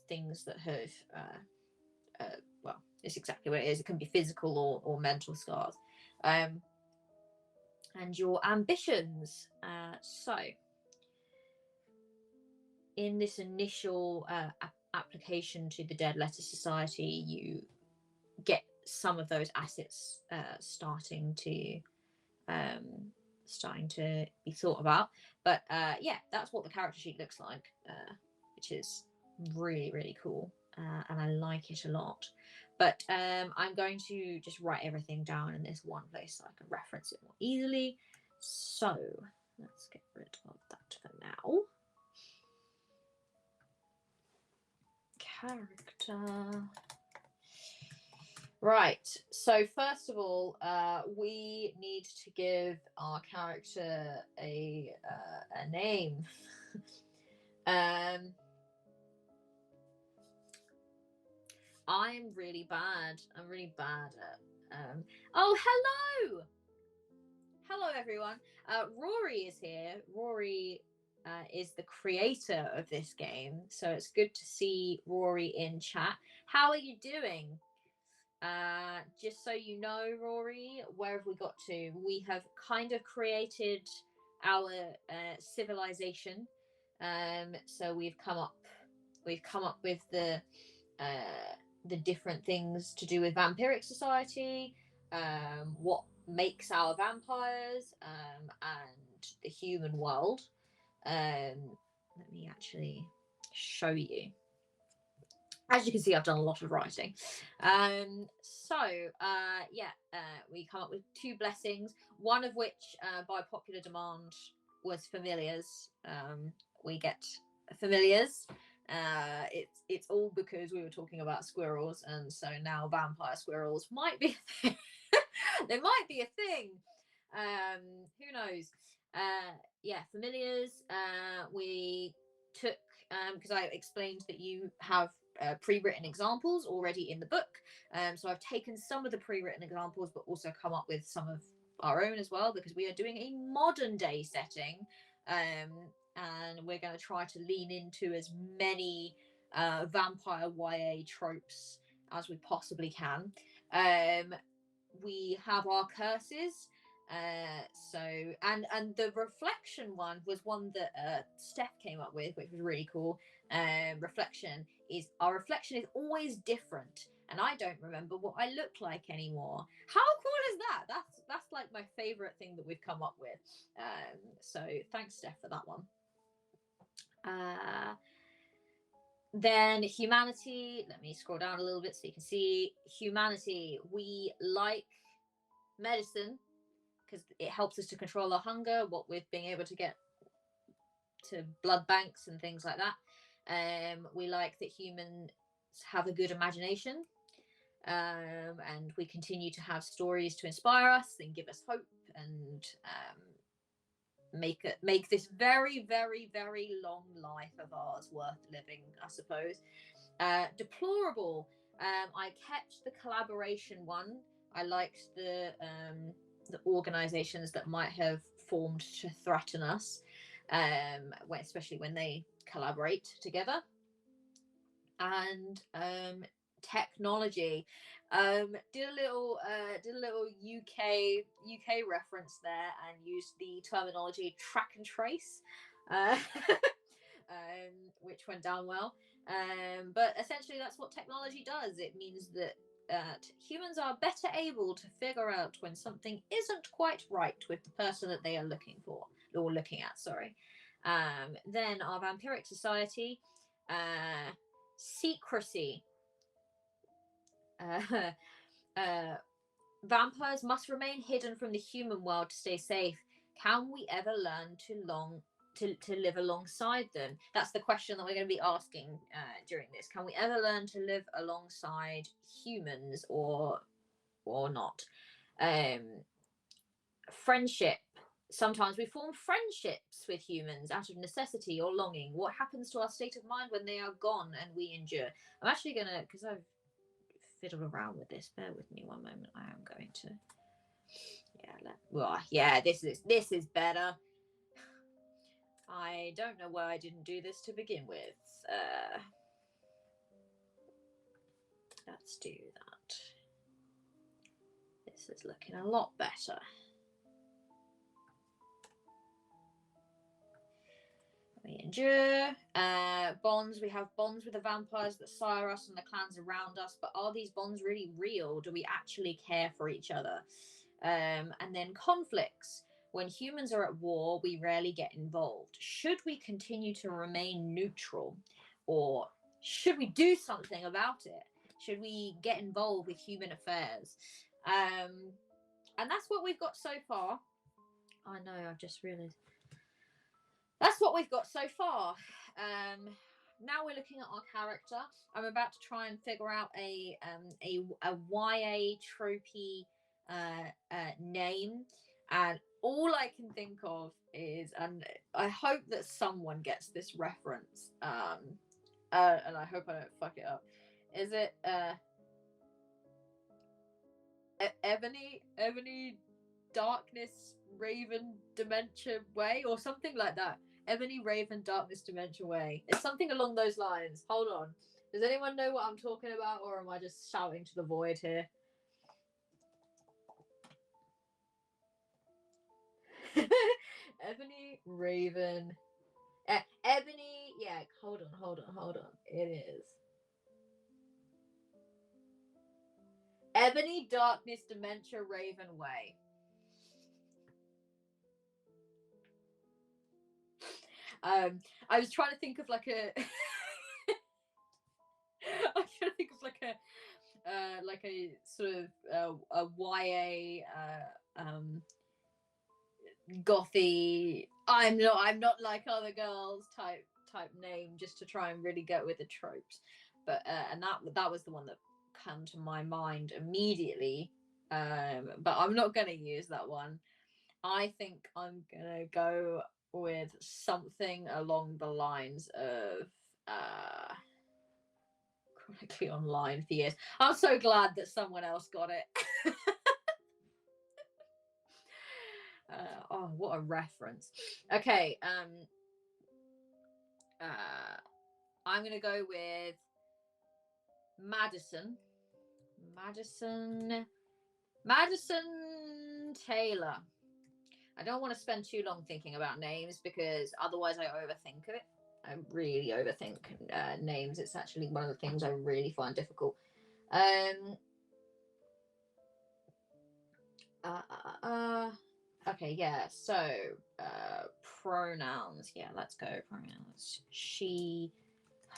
things that have well, it's exactly what it is. It can be physical or mental scars, and your ambitions. So in this initial application to the Dead Letter Society, you get some of those assets starting to be thought about. But yeah, that's what the character sheet looks like, which is really, really cool, and I like it a lot. But I'm going to just write everything down in this one place so I can reference it more easily. So let's get rid of that for now. Character. Right, so first of all, we need to give our character a name. I'm really bad. I'm really bad at. Oh, hello! Hello, everyone. Rory is here. Rory is the creator of this game, so it's good to see Rory in chat. How are you doing? Just so you know, Rory, where have we got to? We have kind of created our civilization. So we've come up with the different things to do with vampiric society, what makes our vampires, and the human world. Let me actually show you. As you can see, I've done a lot of writing. We come up with 2 blessings, one of which, by popular demand, was familiars. We get familiars. It's all because we were talking about squirrels, and so now vampire squirrels might be a thing. They might be a thing. Who knows? Familiars. We took, because I explained that you have pre-written examples already in the book. So I've taken some of the pre-written examples, but also come up with some of our own as well, because we are doing a modern day setting, and we're going to try to lean into as many vampire YA tropes as we possibly can. We have our curses. And the reflection one was one that Steph came up with, which was really cool. Our reflection is always different, and I don't remember what I look like anymore. How cool is that? That's like my favorite thing that we've come up with. So thanks, Steph, for that one. Then humanity. Let me scroll down a little bit so you can see humanity. We like medicine because it helps us to control our hunger, what with being able to get to blood banks and things like that. We like that humans have a good imagination, and we continue to have stories to inspire us and give us hope, and make this very, very, very long life of ours worth living, I suppose. Deplorable. I kept the collaboration one. I liked the organizations that might have formed to threaten us, especially when they collaborate together. And technology. Did a little UK reference there and used the terminology track and trace, which went down well. But essentially, that's what technology does. It means that humans are better able to figure out when something isn't quite right with the person that they are looking for or looking at. Sorry. Then our vampiric society, secrecy. Vampires must remain hidden from the human world to stay safe. Can we ever learn to live alongside them? That's the question that we're going to be asking during this. Can we ever learn to live alongside humans or not? Friendship. Sometimes we form friendships with humans out of necessity or longing. What happens to our state of mind when they are gone and we endure? I'm actually going to, because I've fiddled around with this, bear with me one moment. I am going to, this is better. I don't know why I didn't do this to begin with. Let's do that. This is looking a lot better. We endure. Bonds. We have bonds with the vampires that sire us and the clans around us. But are these bonds really real? Do we actually care for each other? And then conflicts. When humans are at war, we rarely get involved. Should we continue to remain neutral? Or should we do something about it? Should we get involved with human affairs? And that's what we've got so far. I know, I've just realised. That's what we've got so far. Now we're looking at our character. I'm about to try and figure out a YA tropey name, and all I can think of is, and I hope that someone gets this reference, and I hope I don't fuck it up. Is it Ebony Darkness Raven Dementia Way or something like that? Ebony Raven Darkness Dementia Way. It's something along those lines. Hold on. Does anyone know what I'm talking about, or am I just shouting to the void here? Ebony Raven. Ebony. Yeah. Hold on. It is Ebony Darkness Dementia Raven Way. I was trying to think of like a I'm trying to think of like a sort of a YA gothy, I'm not like other girls type name, just to try and really go with the tropes. But and that was the one that came to my mind immediately. But I'm not going to use that one. I think I'm going to go with something along the lines of chronically online for years. I'm so glad that someone else got it. Oh, what a reference. Okay, I'm gonna go with Madison Taylor. I don't want to spend too long thinking about names because otherwise I overthink it. I really overthink names. It's actually one of the things I really find difficult. Okay, yeah, so pronouns. Yeah, let's go. Pronouns. She,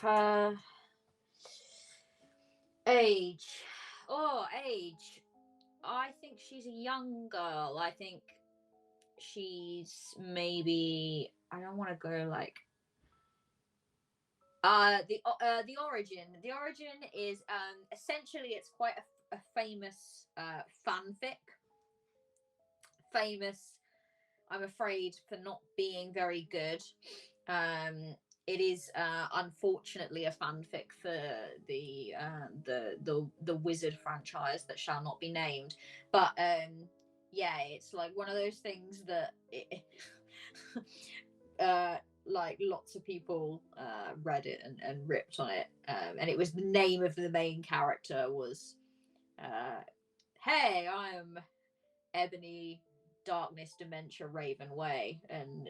her. Age. Age. I think she's a young girl. I think she's maybe, I don't want to go like the origin is essentially it's quite a famous fanfic, famous I'm afraid, for not being very good. It is unfortunately a fanfic for the Wizard franchise that shall not be named. But yeah, it's like one of those things that like lots of people read it and ripped on it, and it was the name of the main character was hey, I'm Ebony Darkness Dementia Raven Way, and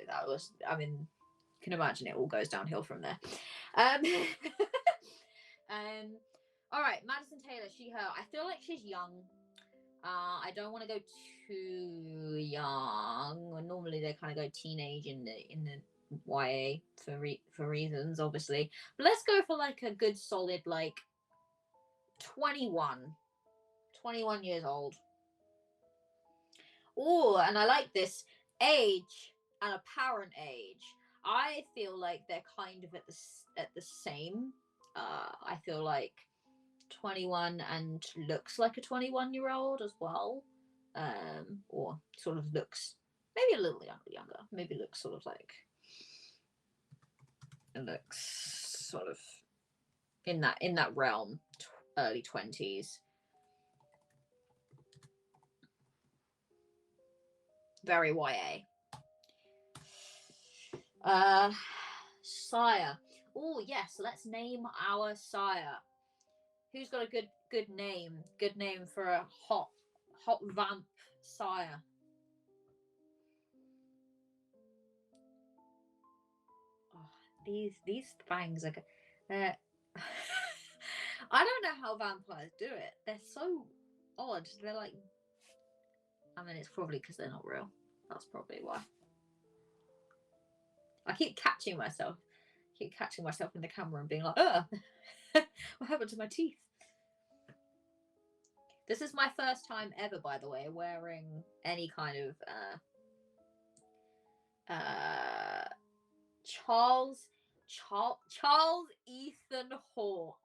that was, I mean, you can imagine it all goes downhill from there. um, all right, Madison Taylor, she, her. I feel like she's young. I don't want to go too young. Normally they kind of go teenage in the YA for reasons, obviously. But let's go for like a good solid like 21 years old. Oh, and I like this age and apparent age. I feel like they're kind of at the same. I feel like 21 and looks like a 21-year-old as well, or sort of looks maybe a little younger. Maybe looks sort of like it looks sort of in that realm, early 20s. Very YA. Sire. Oh yes, let's name our sire. Who's got a good name? Good name for a hot vamp sire. Oh, these fangs are. I don't know how vampires do it. They're so odd. They're like. I mean, it's probably because they're not real. That's probably why. I keep catching myself in the camera and being like, "Oh, what happened to my teeth?" This is my first time ever, by the way, wearing any kind of Charles Ethan Hawke.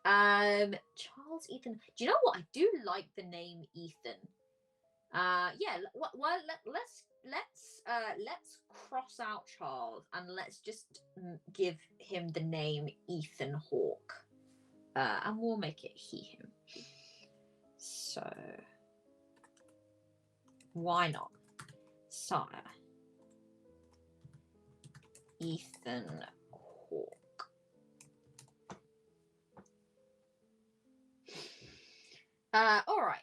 Charles Ethan. Do you know what? I do like the name Ethan. Yeah. Well, let's cross out Charles and let's just give him the name Ethan Hawke, and we'll make it he him. So why not, sire Ethan Hawke. All right.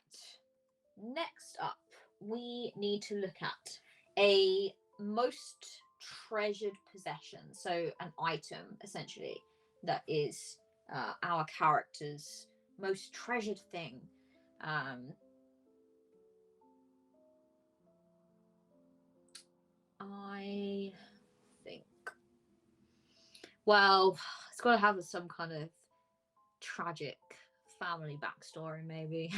Next up, we need to look at a most treasured possession. So an item, essentially, that is our character's most treasured thing. I think, well, it's got to have some kind of tragic family backstory, maybe.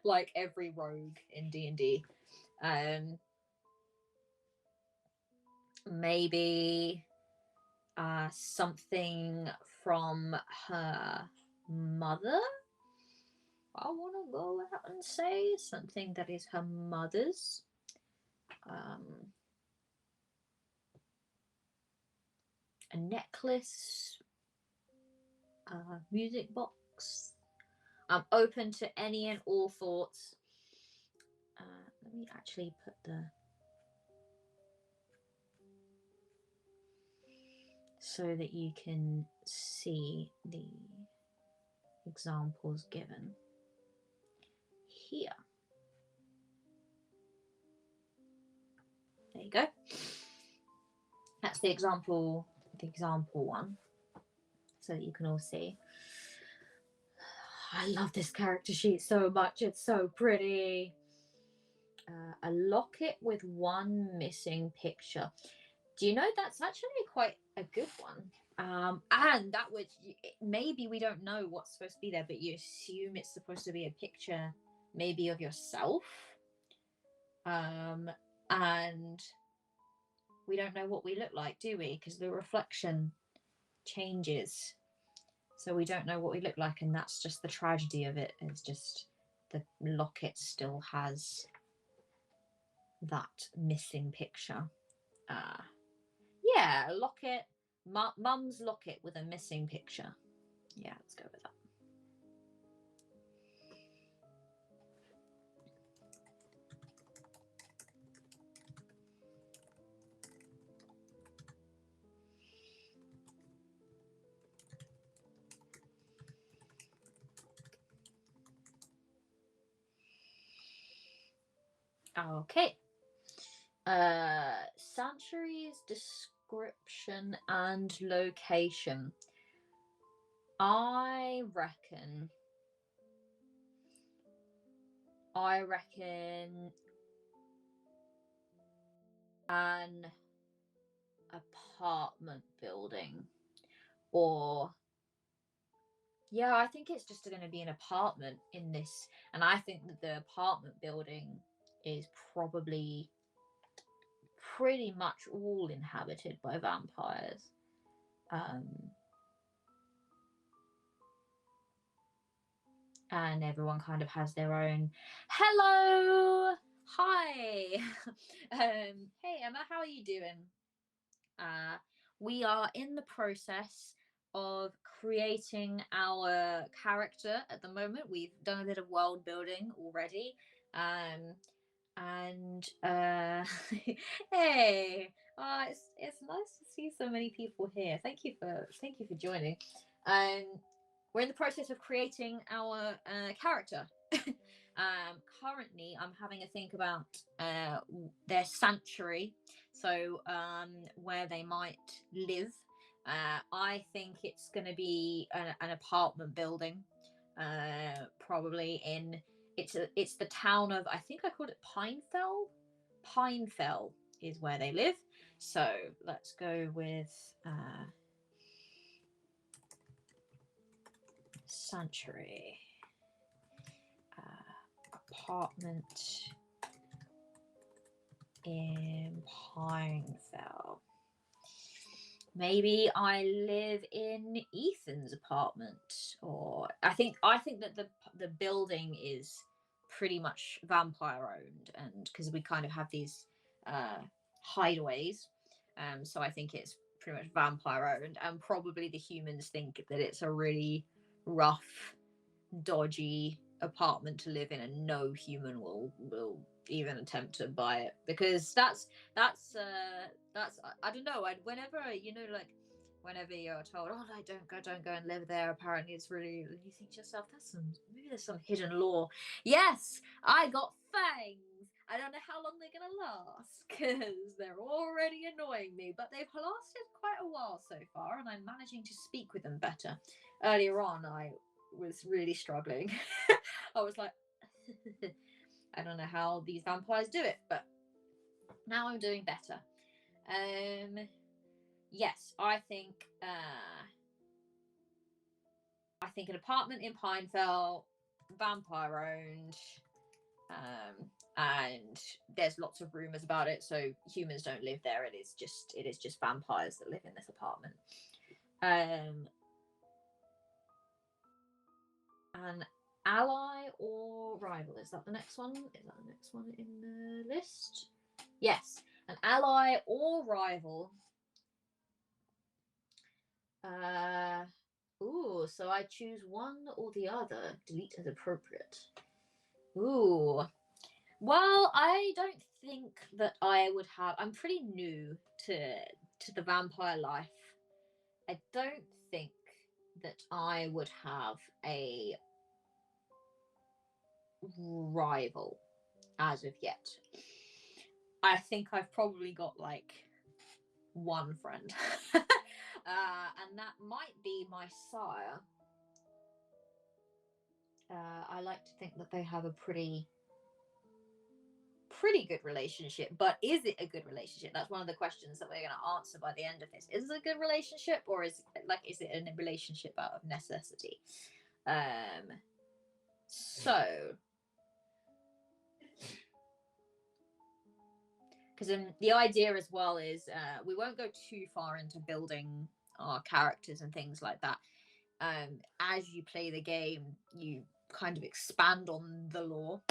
Like every rogue in D&D. Maybe something from her mother. I want to go out and say something that is her mother's. A necklace, a music box. I'm open to any and all thoughts. Let me actually put the... so that you can see the examples given here. There you go. That's the example one, so that you can all see. I love this character sheet so much. It's so pretty. A locket with one missing picture. Do you know that's actually quite a good one? And that would, maybe we don't know what's supposed to be there, but you assume it's supposed to be a picture maybe of yourself. And we don't know what we look like, do we? Because the reflection changes. So we don't know what we look like, and that's just the tragedy of it. It's just the locket still has that missing picture. Yeah, locket, mum's locket with a missing picture. Yeah, let's go with that. Okay. Sanctuary's description and location. I reckon an apartment building, or yeah, I think it's just going to be an apartment in this, and I think that the apartment building is probably pretty much all inhabited by vampires. And everyone kind of has their own hello, hi. Hey Emma, how are you doing? We are in the process of creating our character at the moment. We've done a bit of world building already. And hey, it's nice to see so many people here. Thank you for joining. We're in the process of creating our character. Currently, I'm having a think about their sanctuary, so where they might live. I think it's going to be an apartment building, probably in it's the town of, I think I called it Pinefell. Pinefell is where they live. So let's go with sanctuary. Apartment in Pinefell. Maybe I live in Ethan's apartment, or I think that the building is pretty much vampire owned, and because we kind of have these hideaways, so I think it's pretty much vampire owned, and probably the humans think that it's a really rough, dodgy apartment to live in, and no human will even attempt to buy it, because that's I don't know. Whenever like whenever you're told, oh, like, don't go and live there, apparently it's really, you think to yourself, maybe there's some hidden law. Yes, I got fangs. I don't know how long they're gonna last, because they're already annoying me, but they've lasted quite a while so far, and I'm managing to speak with them better. Earlier on, I was really struggling. I was like, I don't know how these vampires do it, but now I'm doing better. Yes, I think an apartment in Pinefell, vampire owned, and there's lots of rumors about it, so humans don't live there. It is just vampires that live in this apartment. An ally or rival, is that the next one? Is that the next one in the list? Yes, an ally or rival. Ooh, so I choose one or the other. Delete as appropriate. Ooh. Well, I don't think that I would have. I'm pretty new to the vampire life. I don't think that I would have a rival as of yet. I think I've probably got like one friend. And that might be my sire. I like to think that they have a pretty good relationship, but is it a good relationship? That's one of the questions that we're going to answer by the end of this. Is it a good relationship, or is it a relationship out of necessity? So because the idea as well is we won't go too far into building our characters and things like that. As you play the game, you kind of expand on the lore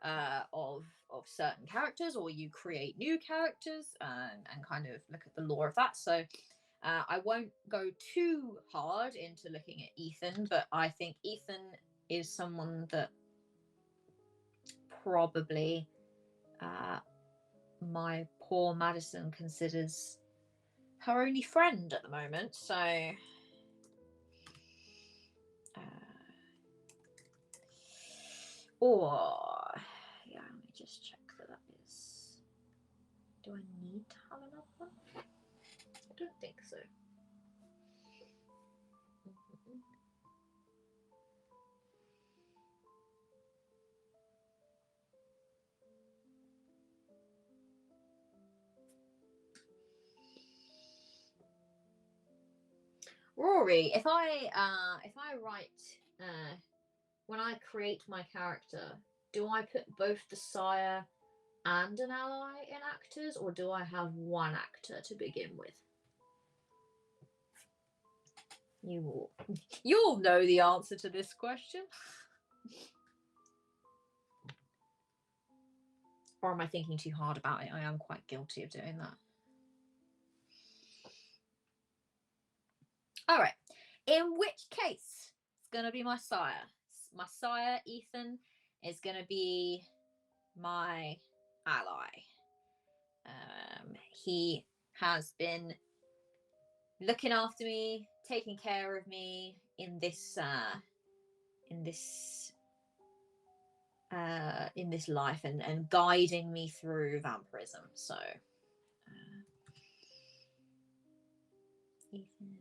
of certain characters, or you create new characters and kind of look at the lore of that. So I won't go too hard into looking at Ethan, but I think Ethan is someone that probably my poor Madison considers her only friend at the moment. So or yeah, let me just check that is. Do I need to have another one? I don't think so. Rory, if I write when I create my character, do I put both the sire and an ally in actors, or do I have one actor to begin with? You'll know the answer to this question. Or am I thinking too hard about it? I am quite guilty of doing that. All right. In which case, it's going to be my sire. My sire, Ethan, is going to be my ally. He has been looking after me, taking care of me in this life and guiding me through vampirism. So Ethan.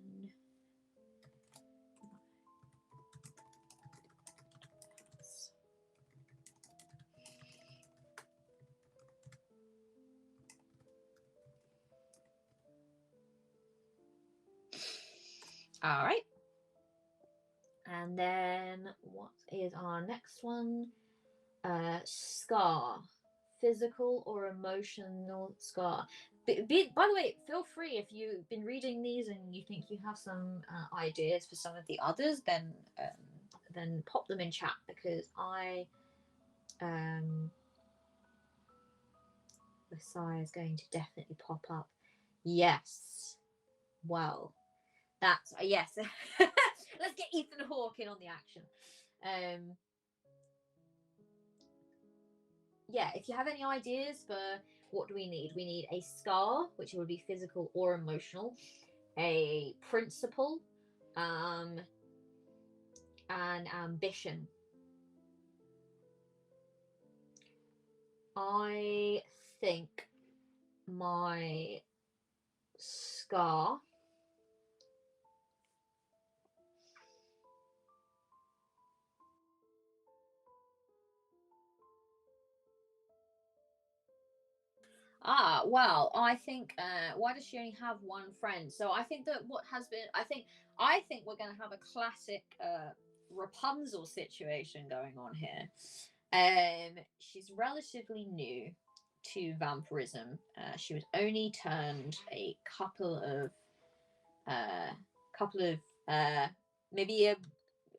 All right. And then what is our next one? Scar. Physical or emotional scar. By the way, feel free if you've been reading these and you think you have some ideas for some of the others, then pop them in chat, because the sire is going to definitely pop up. Yes. Well, that's yes. Let's get Ethan Hawke in on the action. Yeah, if you have any ideas for what do we need? We need a scar, which would be physical or emotional, a principle, an ambition. I think my scar well, I think why does she only have one friend? So I think that I think we're going to have a classic Rapunzel situation going on here. She's relatively new to vampirism. She was only turned a couple of maybe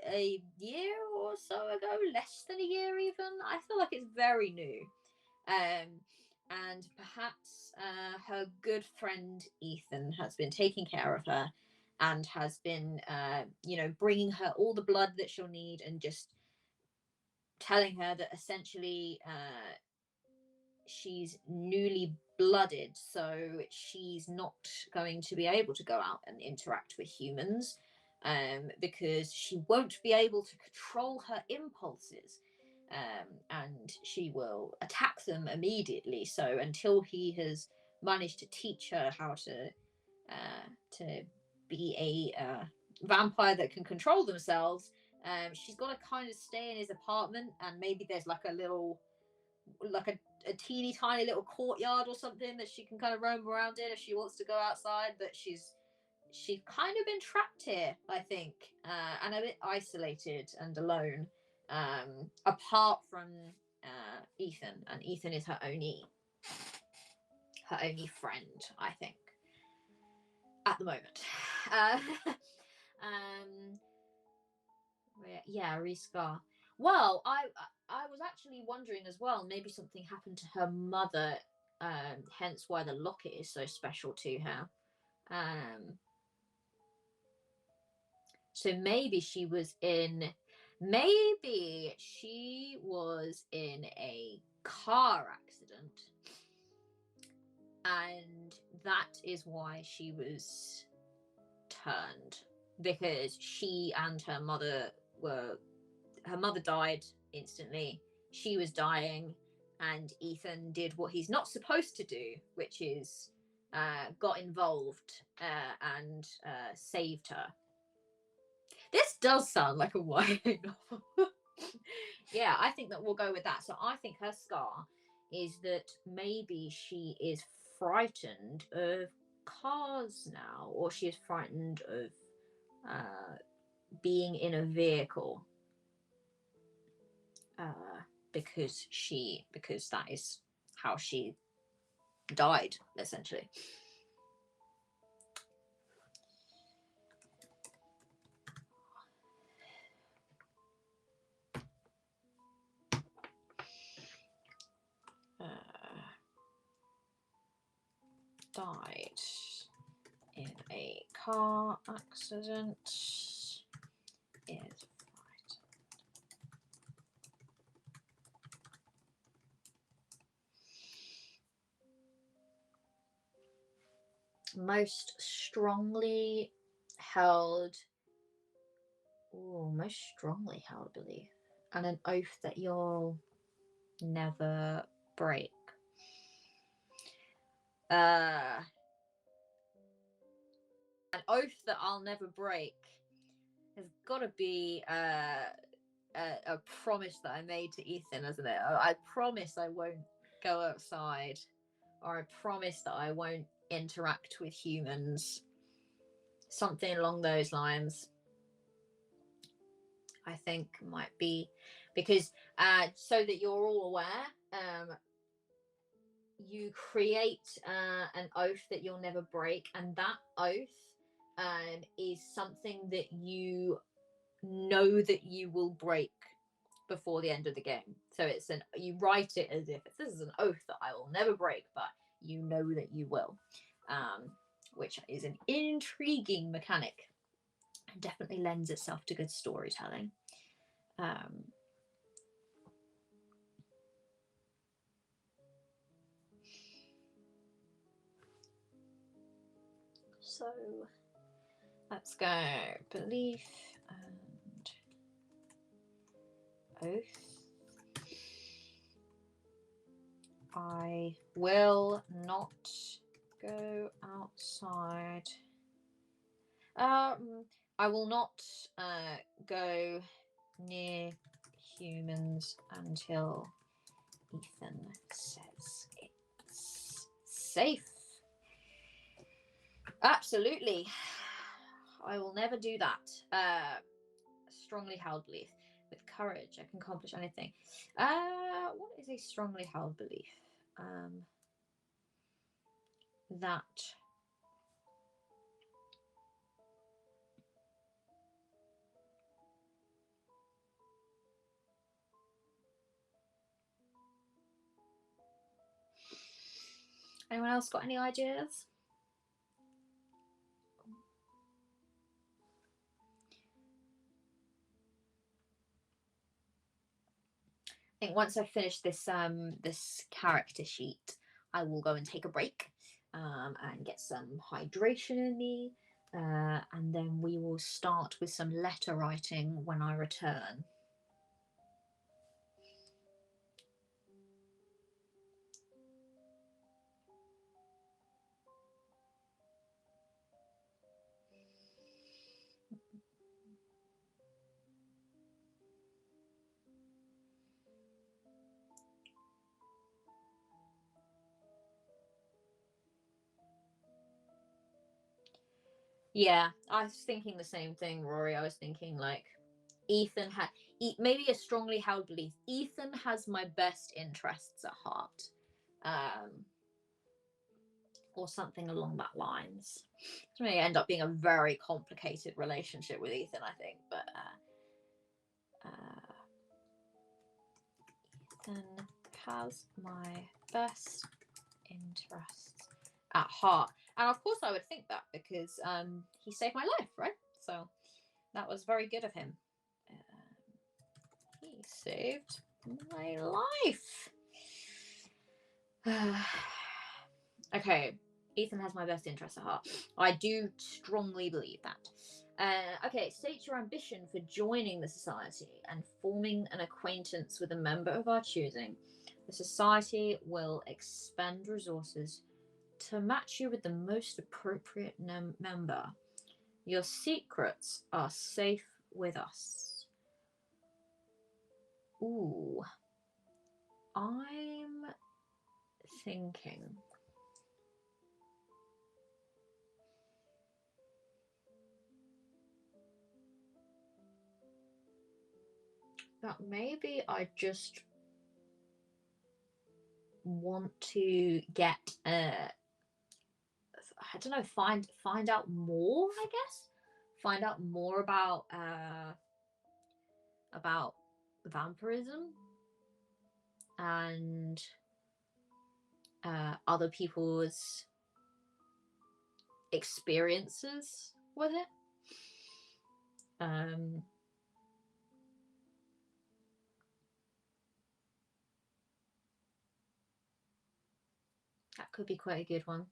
a year or so ago, less than a year even. I feel like it's very new. And perhaps her good friend Ethan has been taking care of her and has been, bringing her all the blood that she'll need, and just telling her that essentially she's newly blooded, so she's not going to be able to go out and interact with humans, because she won't be able to control her impulses. And she will attack them immediately. So until he has managed to teach her how to be a vampire that can control themselves, she's got to kind of stay in his apartment, and maybe there's like a teeny tiny little courtyard or something that she can kind of roam around in if she wants to go outside. But she's kind of been trapped here, I think, and a bit isolated and alone, apart from Ethan, and Ethan is her only friend, I think, at the moment. Yeah, Rescar. Well, I was actually wondering as well, maybe something happened to her mother, hence why the locket is so special to her. So maybe she was in a car accident, and that is why she was turned, because she and her mother died instantly. She was dying, and Ethan did what he's not supposed to do, which is got involved and saved her. This does sound like a YA novel. Yeah, I think that we'll go with that. So I think her scar is that maybe she is frightened of cars now, or she is frightened of being in a vehicle, because that is how she died, essentially. Died in a car accident. Is right. Most strongly held belief, and an oath that you'll never break. An oath that I'll never break has got to be a promise that I made to Ethan, isn't it? I promise I won't go outside, or I promise that I won't interact with humans. Something along those lines, I think, might be, because so that you're all aware, you create an oath that you'll never break, and that oath is something that you know that you will break before the end of the game. So you write it as if this is an oath that I will never break, but you know that you will, which is an intriguing mechanic and definitely lends itself to good storytelling. So let's go belief and oath. I will not go outside. I will not go near humans until Ethan says it's safe. Absolutely. I will never do that. Strongly held belief. With courage, I can accomplish anything. What is a strongly held belief? That anyone else got any ideas? I think once I've finished this character sheet, I will go and take a break and get some hydration in me, and then we will start with some letter writing when I return. Yeah, I was thinking the same thing, Rory. I was thinking like Ethan had maybe a strongly held belief. Ethan has my best interests at heart, or something along that lines. It's going to end up being a very complicated relationship with Ethan, I think. But Ethan has my best interests at heart. And of course I would think that because he saved my life, right? So that was very good of him. He saved my life. Okay, Ethan has my best interests at heart. I do strongly believe that. Okay, state your ambition for joining the society and forming an acquaintance with a member of our choosing. The society will expend resources to match you with the most appropriate member. Your secrets are safe with us. Ooh. I'm thinking that maybe I just want to get I don't know, find out more, I guess. Find out more about vampirism and other people's experiences with it. That could be quite a good one.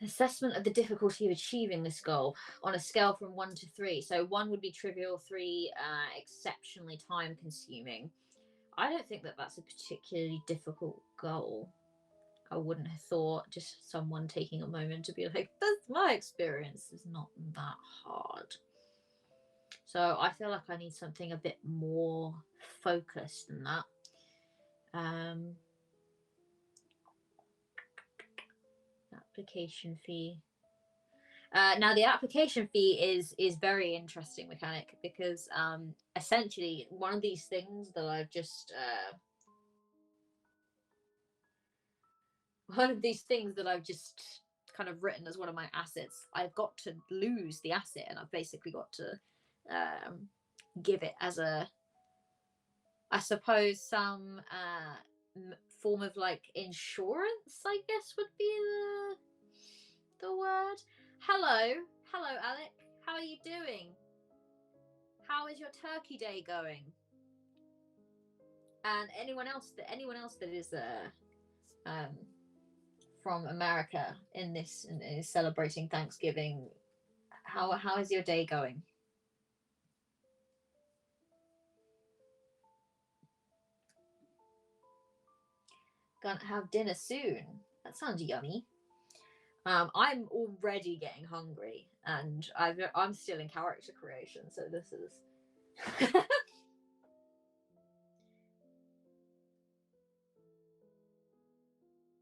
Assessment of the difficulty of achieving this goal on a scale from 1 to 3. So 1 would be trivial, 3 exceptionally time consuming. I don't think that that's a particularly difficult goal. I wouldn't have thought just someone taking a moment to be like, that's my experience is not that hard. So I feel like I need something a bit more focused than that. Application fee. Now the application fee is very interesting mechanic because essentially one of these things that I've just kind of written as one of my assets, I've got to lose the asset and I've basically got to give it as a, I suppose, some form of like insurance, I guess would be the word. Hello, Alec. How are you doing? How is your Turkey Day going? And anyone else that is from America in this and is celebrating Thanksgiving, how is your day going? Gonna have dinner soon. That sounds yummy. I'm already getting hungry, and I'm still in character creation, so this is.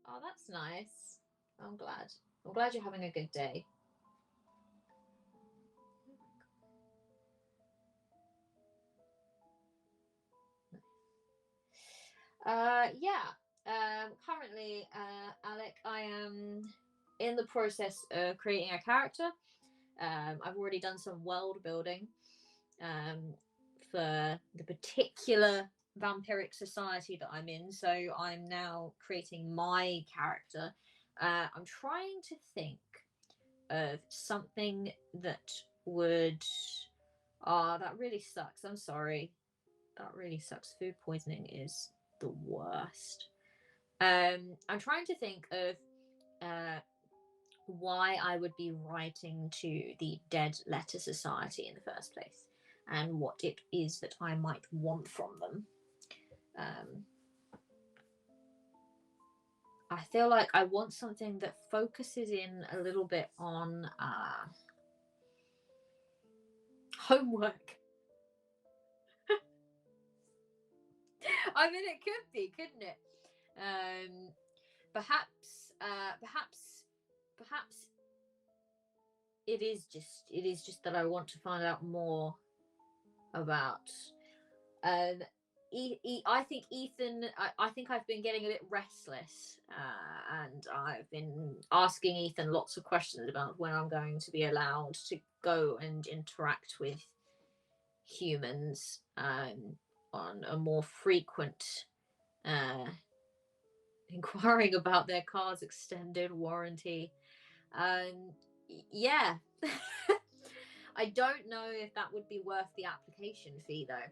Oh, that's nice. I'm glad. I'm glad you're having a good day. Currently, Alec, I am in the process of creating a character. I've already done some world building for the particular vampiric society that I'm in. So I'm now creating my character. I'm trying to think of something that would. Oh, that really sucks. I'm sorry. That really sucks. Food poisoning is the worst. I'm trying to think of why I would be writing to the Dead Letter Society in the first place and what it is that I might want from them. I feel like I want something that focuses in a little bit on homework. I mean, it could be, couldn't it? Perhaps it is just that I want to find out more about I think Ethan. I think I've been getting a bit restless, and I've been asking Ethan lots of questions about when I'm going to be allowed to go and interact with humans on a more frequent, inquiring about their car's extended warranty. Yeah. I don't know if that would be worth the application fee though.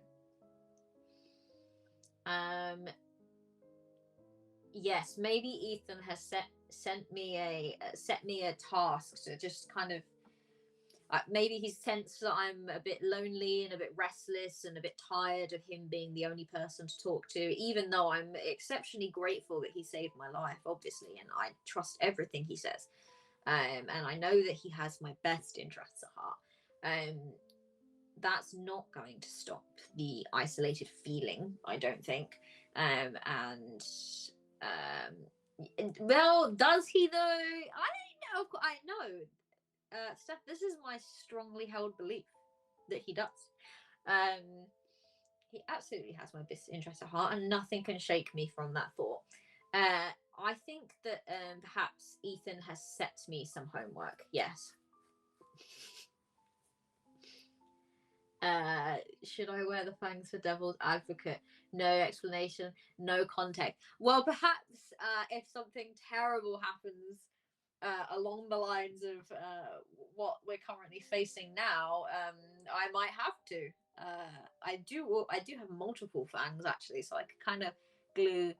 Yes, maybe Ethan has set me a task to just kind of maybe he's sensed that I'm a bit lonely and a bit restless and a bit tired of him being the only person to talk to, even though I'm exceptionally grateful that he saved my life, obviously, and I trust everything he says. And I know that he has my best interests at heart. That's not going to stop the isolated feeling, I don't think. Well, does he though? I don't know. I know. Steph, this is my strongly held belief that he does. He absolutely has my best interest at heart, and nothing can shake me from that thought. I think that perhaps Ethan has set me some homework. Yes. Should I wear the fangs for devil's advocate? No explanation, no context. Well, perhaps if something terrible happens along the lines of what we're currently facing now, I might have to. I do have multiple fangs actually, so I could kind of glue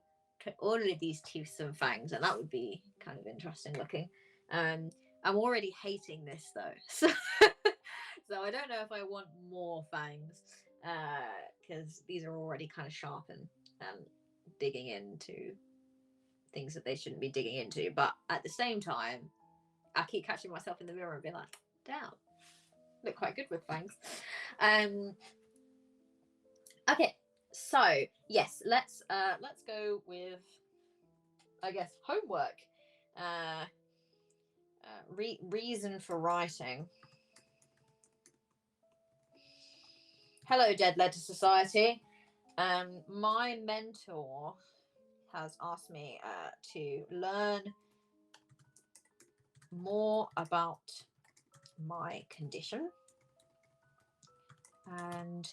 all of these teeth and fangs, and that would be kind of interesting looking. I'm already hating this though, so so I don't know if I want more fangs because these are already kind of sharp and digging into things that they shouldn't be digging into. But at the same time, I keep catching myself in the mirror and being like, damn, look quite good with fangs. Okay, so yes, let's go with, I guess, homework. Reason for writing. Hello, Dead Letter Society. My mentor has asked me to learn more about my condition, and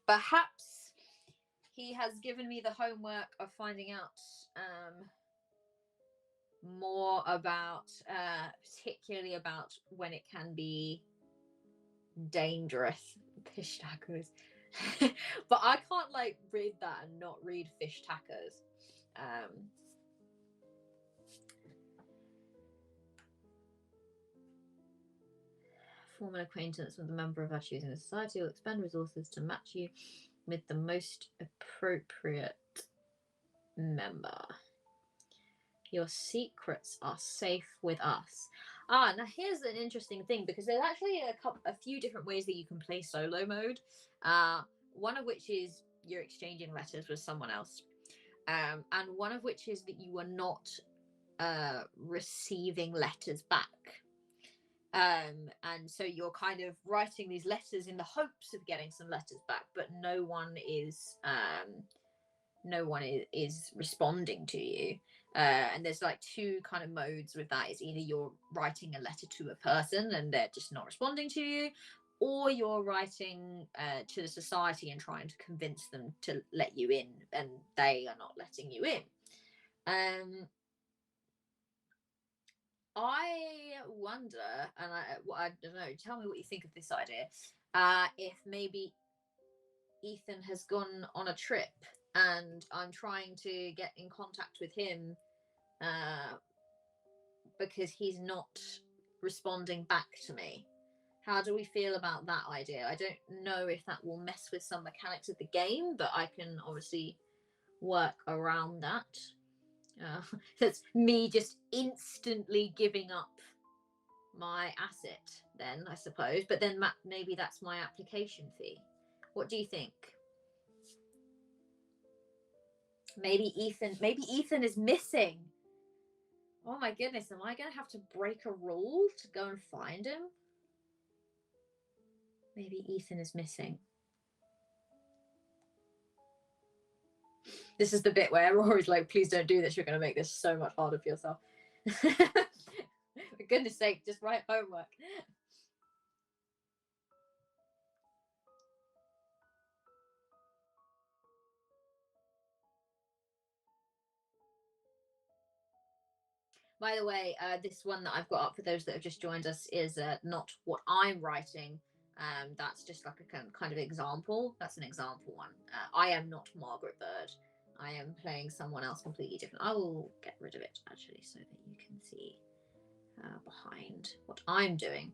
perhaps he has given me the homework of finding out more about particularly about when it can be dangerous. Fish tacos. But I can't like read that and not read fish tacos. Form an acquaintance with a member of our choosing. The society will expend resources to match you with the most appropriate member. Your secrets are safe with us. Now here's an interesting thing, because there's actually a few different ways that you can play solo mode. One of which is you're exchanging letters with someone else, and one of which is that you are not receiving letters back. And so you're kind of writing these letters in the hopes of getting some letters back, but no one is responding to you. And there's like two kind of modes with that. It's either you're writing a letter to a person and they're just not responding to you, or you're writing to the society and trying to convince them to let you in, and they are not letting you in. I wonder, and I don't know, tell me what you think of this idea. If maybe Ethan has gone on a trip and I'm trying to get in contact with him because he's not responding back to me. How do we feel about that idea? I don't know if that will mess with some mechanics of the game, but I can obviously work around that. That's me just instantly giving up my asset then, I suppose. But then maybe that's my application fee. What do you think? Maybe Ethan is missing. Oh my goodness, am I going to have to break a rule to go and find him? Maybe Ethan is missing. This is the bit where Rory's like, please don't do this. You're going to make this so much harder for yourself. For goodness sake, just write homework. By the way, this one that I've got up for those that have just joined us is not what I'm writing. That's just like a kind of example. That's an example one. I am not Margaret Bird. I am playing someone else completely different. I will get rid of it actually so that you can see behind what I'm doing.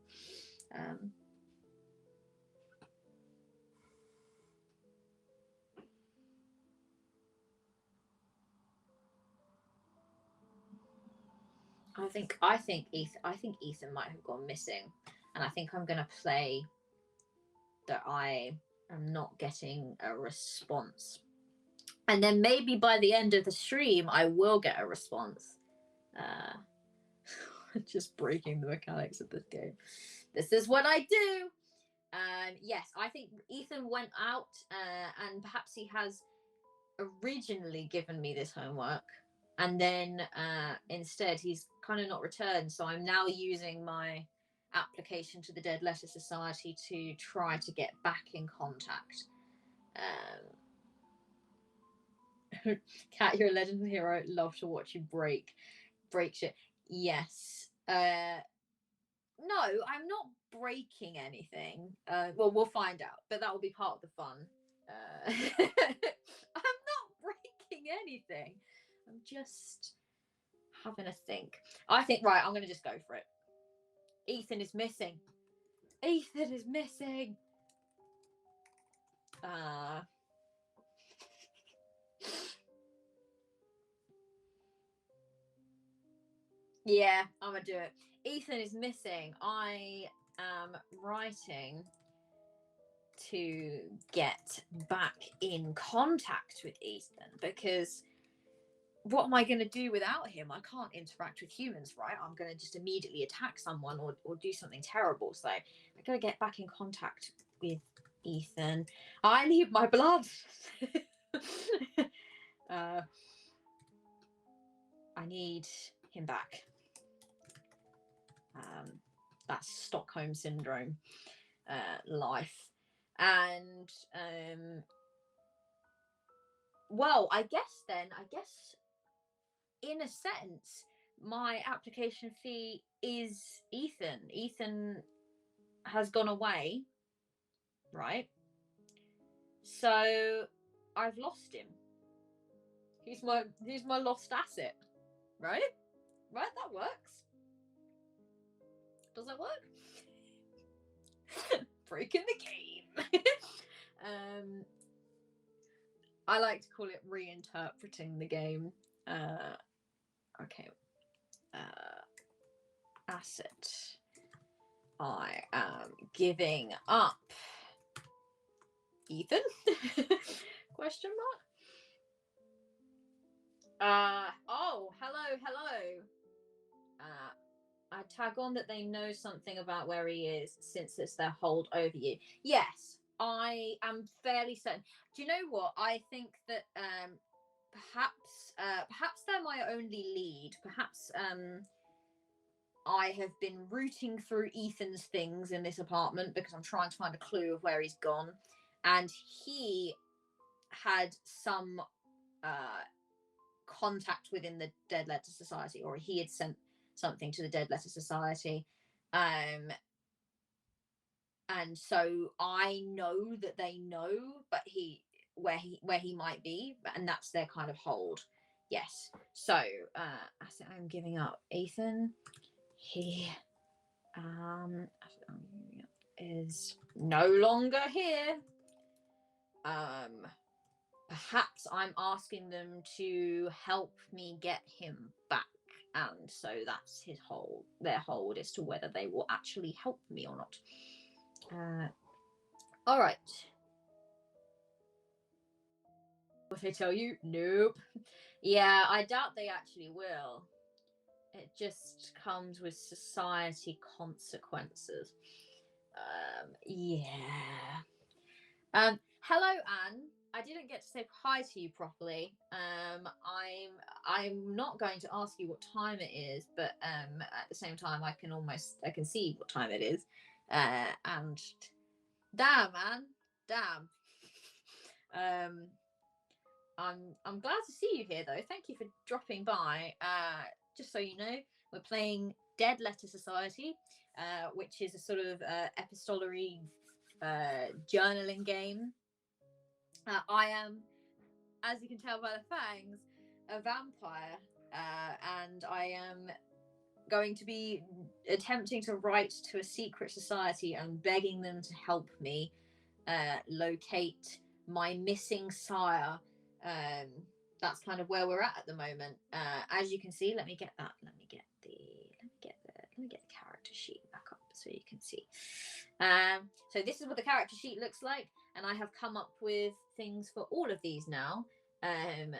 I think Ethan might have gone missing, and I think I'm going to play that I am not getting a response, and then maybe by the end of the stream I will get a response. Just breaking the mechanics of this game. This is what I do. Yes, I think Ethan went out, and perhaps he has originally given me this homework, and then instead he's kind of not returned. So I'm now using my application to the Dead Letter Society to try to get back in contact. Kat, you're a legend hero. Love to watch you break shit. Yes. No, I'm not breaking anything. Well, we'll find out, but that will be part of the fun. I'm not breaking anything. I'm just having a think. I think, right, I'm going to just go for it. Ethan is missing. Ethan is missing. Yeah, I'm going to do it. Ethan is missing. I am writing to get back in contact with Ethan, because what am I going to do without him? I can't interact with humans, right? I'm going to just immediately attack someone or do something terrible. So I got to get back in contact with Ethan. I need my blood. I need him back. That's Stockholm Syndrome life. And well, I guess in a sense, my application fee is Ethan. Ethan has gone away, right? So I've lost him. He's my lost asset, right? Right, that works. Does that work? Breaking the game. I like to call it reinterpreting the game. Okay. Asset. I am giving up. Ethan? Question mark? Oh, hello. I tag on that they know something about where he is since it's their hold over you. Yes, I am fairly certain. Do you know what? I think that perhaps they're my only lead. Perhaps I have been rooting through Ethan's things in this apartment because I'm trying to find a clue of where he's gone, and he had some contact within the Dead Letter Society, or he had sent something to the Dead Letter Society, and so I know that they know, but where he might be, and that's their kind of hold. Yes. So I'm giving up. Ethan, he is no longer here. Perhaps I'm asking them to help me get him back, and so that's his hold. Their hold as to whether they will actually help me or not. All right. Will they tell you? Nope. Yeah, I doubt they actually will. It just comes with society consequences. Yeah. Hello, Anne. I didn't get to say hi to you properly. I'm not going to ask you what time it is, but at the same time, I can see what time it is, and damn, man, damn. I'm glad to see you here, though. Thank you for dropping by. Just so you know, we're playing Dead Letter Society, which is a sort of epistolary journaling game. I am, as you can tell by the fangs, a vampire, and I am going to be attempting to write to a secret society and begging them to help me locate my missing sire. That's kind of where we're at the moment. As you can see, let me get the character sheet back up so you can see. So this is what the character sheet looks like, and I have come up with things for all of these now. And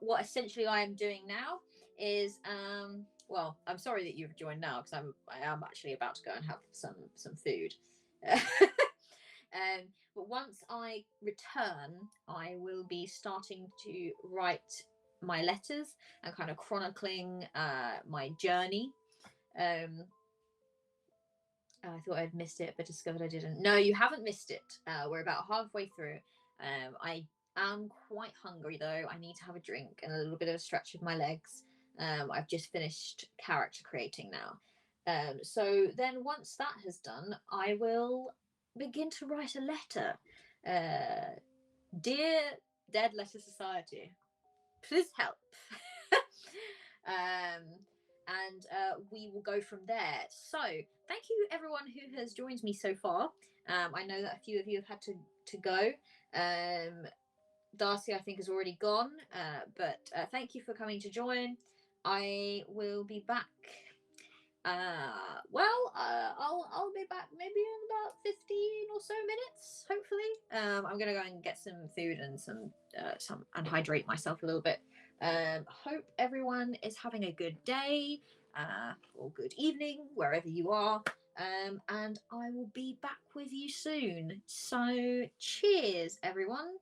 what essentially I am doing now is well, I'm sorry that you've joined now because I am actually about to go and have some food. But once I return, I will be starting to write my letters and kind of chronicling my journey. I thought I'd missed it, but discovered I didn't. No, you haven't missed it. We're about halfway through. I am quite hungry though. I need to have a drink and a little bit of a stretch of my legs. I've just finished character creating now. So then once that has done, I will begin to write a letter. Dear Dead Letter Society, please help. And we will go from there. So thank you everyone who has joined me so far. I know that a few of you have had to go. Darcy, I think, has already gone, but thank you for coming to join. I will be back. I'll be back maybe in about 15 or so minutes, hopefully. I'm gonna go and get some food and some and hydrate myself a little bit. Hope everyone is having a good day or good evening wherever you are. And I will be back with you soon. So cheers, everyone.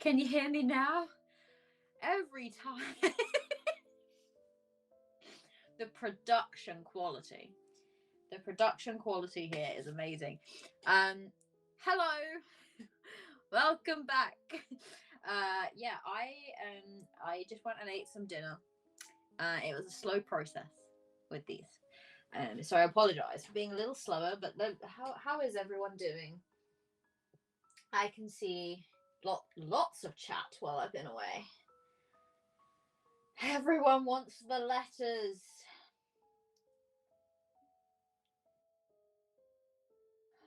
Can you hear me now? Every time. The production quality. The production quality here is amazing. Hello. Welcome back. Yeah, I just went and ate some dinner. It was a slow process with these. So I apologize for being a little slower, but how is everyone doing? I can see lots of chat while I've been away. Everyone wants the letters.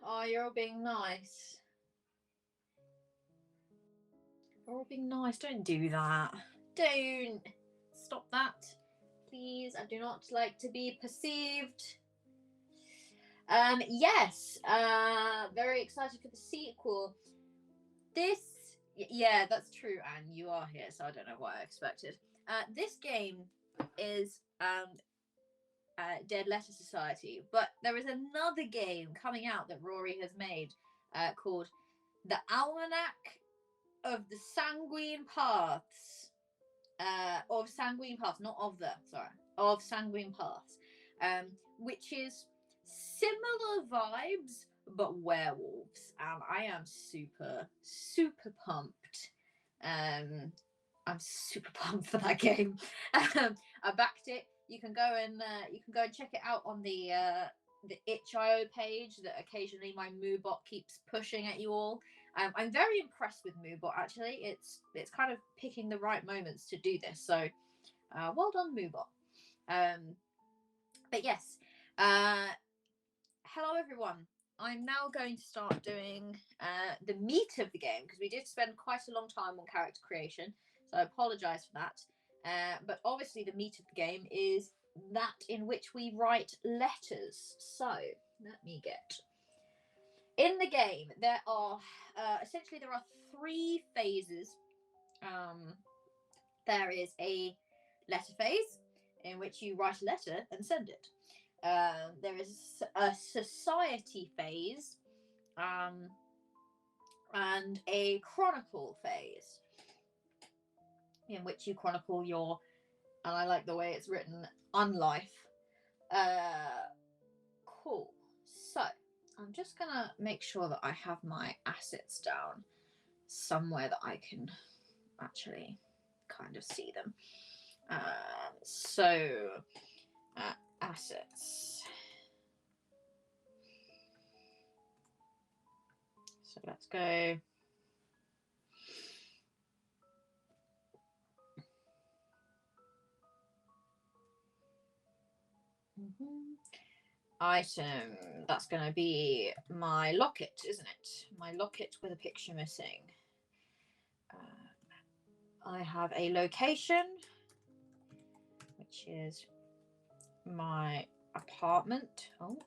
Oh, you're all being nice. You're all being nice. Don't do that. Don't. Stop that. Please, I do not like to be perceived. Yes. Very excited for the sequel. Yeah, that's true, Anne. You are here, so I don't know what I expected. This game is Dead Letter Society, but there is another game coming out that Rory has made called The Almanac of the Sanguine Paths. Of Sanguine Paths, not of the, sorry, of Sanguine Paths, which is similar vibes but werewolves, and I am super pumped. I'm super pumped for that game. I backed it. You can go and check it out on the itch.io page that occasionally my Moobot keeps pushing at you all. I'm very impressed with Moobot, actually. It's kind of picking the right moments to do this, so well done, Moobot. But yes, hello everyone. I'm now going to start doing the meat of the game, because we did spend quite a long time on character creation, so I apologise for that. But obviously the meat of the game is that in which we write letters. So let me get... In the game, there are essentially there are 3 phases. There is a letter phase, in which you write a letter and send it. There is a society phase, and a chronicle phase, in which you chronicle your, and I like the way it's written, unlife. Cool. So I'm just gonna make sure that I have my assets down somewhere that I can actually kind of see them. So assets. So let's go. Item, that's going to be my locket, isn't it? My locket with a picture missing. I have a location, which is my apartment. Oh.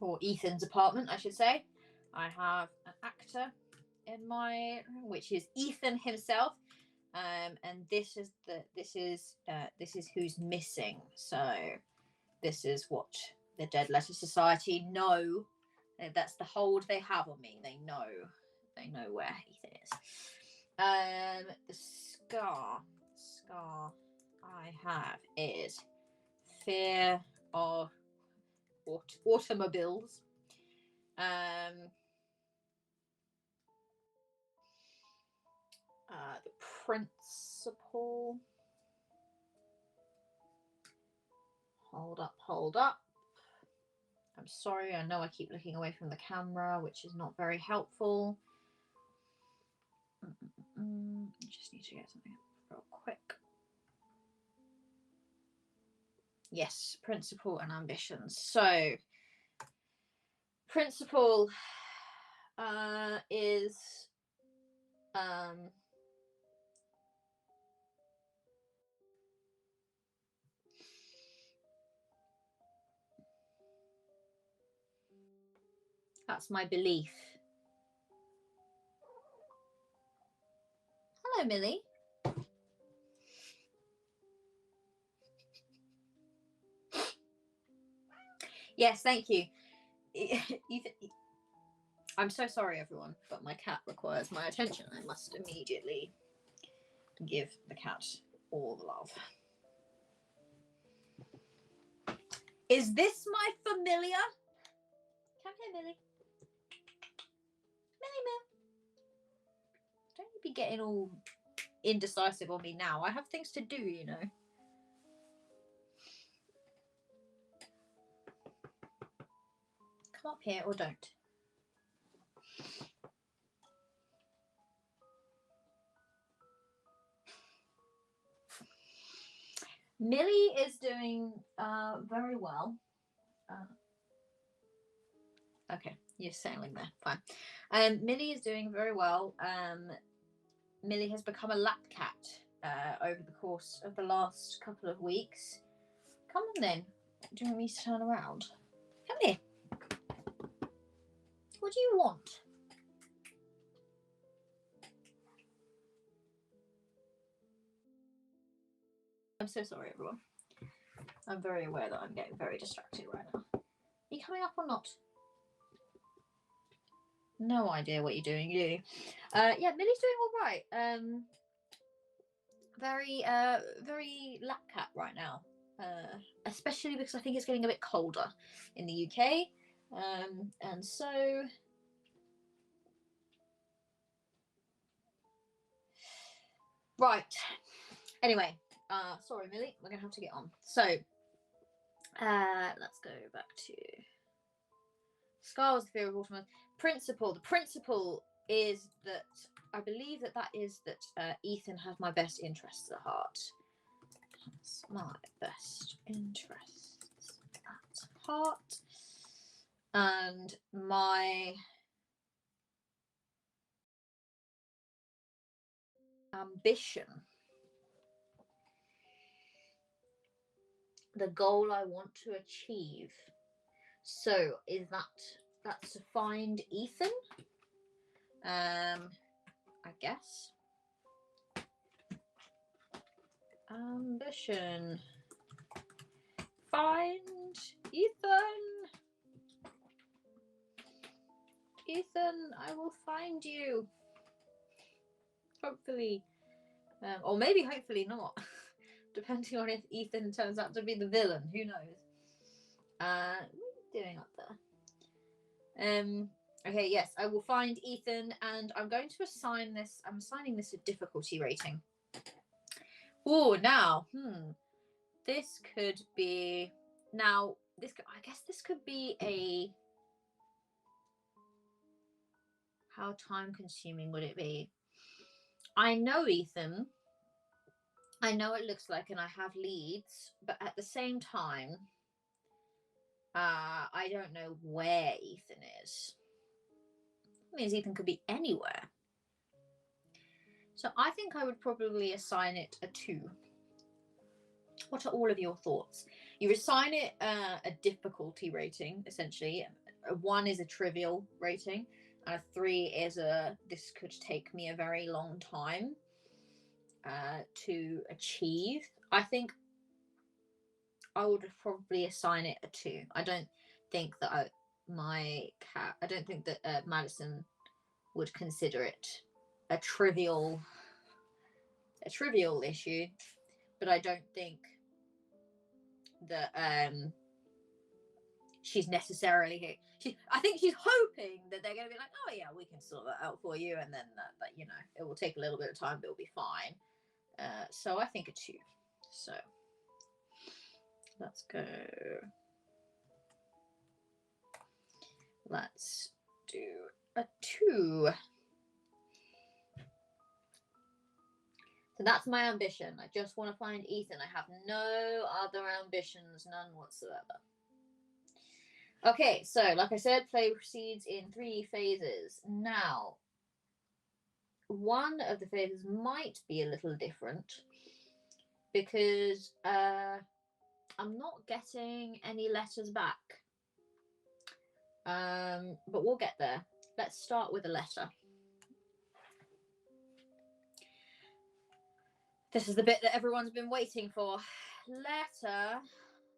Or Ethan's apartment, I should say. I have an actor in my room, which is Ethan himself. And this is who's missing. So this is what the Dead Letter Society know. That's the hold they have on me. They know where Ethan is. The scar I have is fear of automobiles. The principal. Hold up. I'm sorry, I know I keep looking away from the camera, which is not very helpful. Just need to get something real quick. Yes, principle and ambitions. So, principle is that's my belief. Hello, Millie. Yes, thank you. I'm so sorry, everyone, but my cat requires my attention. I must immediately give the cat all the love. Is this my familiar? Come here, Millie. Millie, Mill. Don't you be getting all indecisive on me now. I have things to do, you know. Come up here or don't. Millie is doing very well. Okay, you're sailing there. Fine. Millie is doing very well. Millie has become a lap cat over the course of the last couple of weeks. Come on then. Do you want me to turn around? Come here. What do you want? I'm so sorry, everyone. I'm very aware that I'm getting very distracted right now. Are you coming up or not? No idea what you're doing, you. Yeah, Millie's doing all right. Very lap cat right now. Especially because I think it's getting a bit colder in the UK. And so right. Anyway, sorry, Millie, we're gonna have to get on. So let's go back to Scar was the fear of Watermelon. Principle. The principle is that I believe that is that Ethan has my best interests at heart. Has my best interests at heart. And my ambition, the goal I want to achieve. So is that's to find Ethan? I guess. Ambition. Find Ethan. Ethan, I will find you. Hopefully. Or maybe hopefully not. Depending on if Ethan turns out to be the villain. Who knows? What are you doing up there? Okay, yes, I will find Ethan, and I'm going to assign this. I'm assigning this a difficulty rating. Oh, now, this could be. Now, I guess this could be a. How time-consuming would it be? I know Ethan. I know it looks like, and I have leads, but at the same time, I don't know where Ethan is. That means Ethan could be anywhere. So I think I would probably assign it a 2. What are all of your thoughts? You assign it a difficulty rating, essentially. A 1 is a trivial rating, and a 3 is this could take me a very long time to achieve. I think I would probably assign it a 2. I don't think that I don't think that Madison would consider it a trivial issue, but I don't think that she's necessarily I think she's hoping that they're going to be like, oh yeah, we can sort that out for you, and then that you know, it will take a little bit of time, but it'll be fine. So I think a 2. So let's go. Let's do a 2. So that's my ambition. I just want to find Ethan. I have no other ambitions, none whatsoever. Okay, so like I said, play proceeds in 3 phases. Now, one of the phases might be a little different because I'm not getting any letters back. But we'll get there. Let's start with a letter. This is the bit that everyone's been waiting for. Letter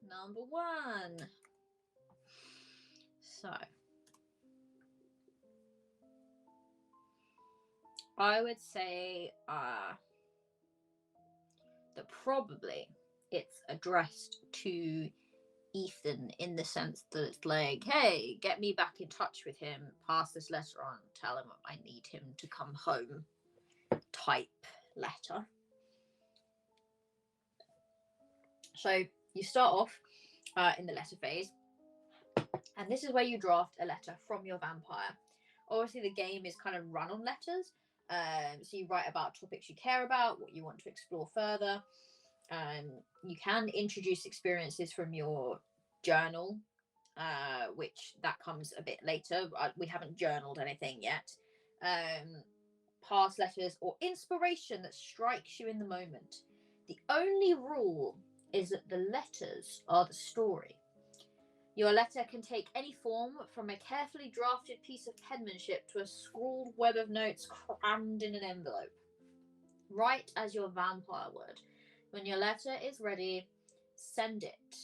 number 1. So, I would say that probably it's addressed to Ethan in the sense that it's like, hey, get me back in touch with him, pass this letter on, tell him I need him to come home type letter. So you start off in the letter phase, and this is where you draft a letter from your vampire. Obviously the game is kind of run on letters, so you write about topics you care about, what you want to explore further. You can introduce experiences from your journal, which that comes a bit later. We haven't journaled anything yet. Past letters or inspiration that strikes you in the moment. The only rule is that the letters are the story. Your letter can take any form, from a carefully drafted piece of penmanship to a scrawled web of notes crammed in an envelope. Write as your vampire would. When your letter is ready, send it.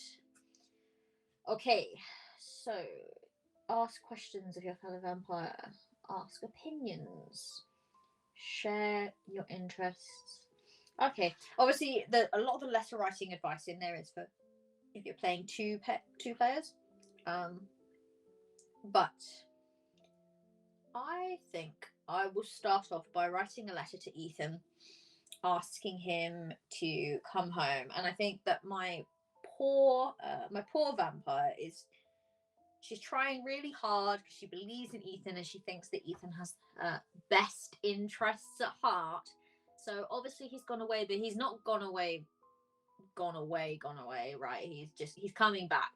Okay, so ask questions of your fellow vampire. Ask opinions. Share your interests. Okay, obviously a lot of the letter writing advice in there is for if you're playing two players. But I think I will start off by writing a letter to Ethan, asking him to come home. And I think that my poor vampire she's trying really hard because she believes in Ethan and she thinks that Ethan has best interests at heart. So obviously he's gone away, but he's not gone away, right? He's coming back.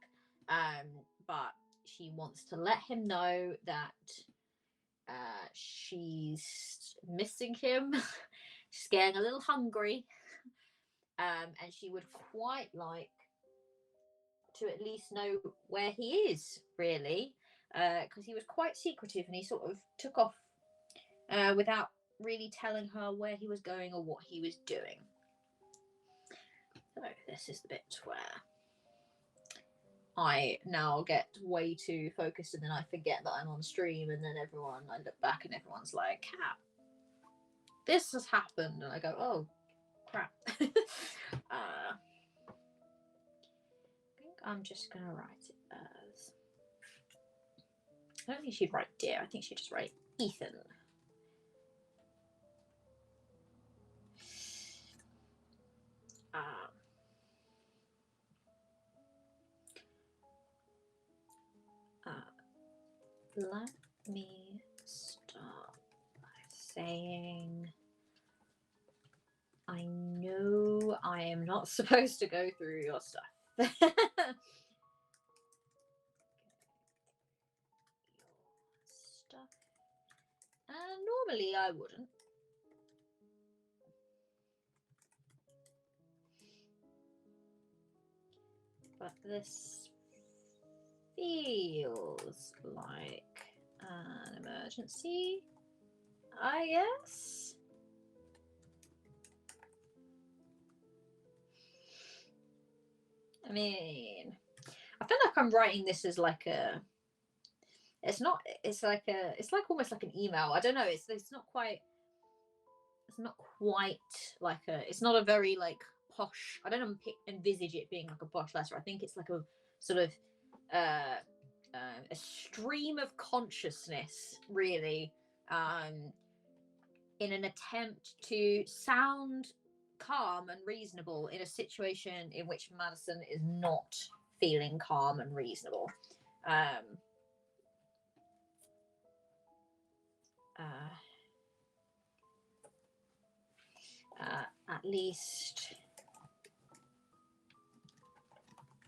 But she wants to let him know that she's missing him. She's getting a little hungry. And she would quite like to at least know where he is, really, because he was quite secretive and he sort of took off without really telling her where he was going or what he was doing. So this is the bit where I now get way too focused and then I forget that I'm on stream, and then I look back and everyone's like, "Cat, this has happened," and I go, "Oh, crap." I think I'm just gonna write it as, I don't think she'd write dear, I think she'd just write Ethan. Let me start by saying I know I am not supposed to go through your stuff. Your stuff. And normally I wouldn't. But this feels like an emergency, I guess. I mean, I feel like I'm writing this as like a, it's like almost like an email. I don't know, it's not quite like it's not a very like posh, I don't envisage it being like a posh letter. I think it's like a sort of a stream of consciousness, really, in an attempt to sound calm and reasonable in a situation in which Madison is not feeling calm and reasonable. At least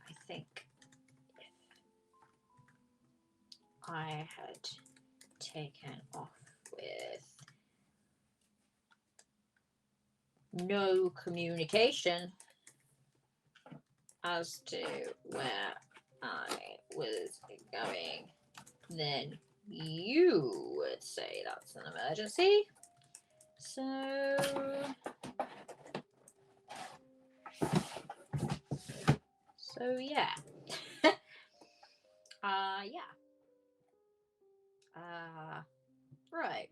I think if I had taken off with no communication as to where I was going, then you would say that's an emergency. So yeah. Yeah. Right.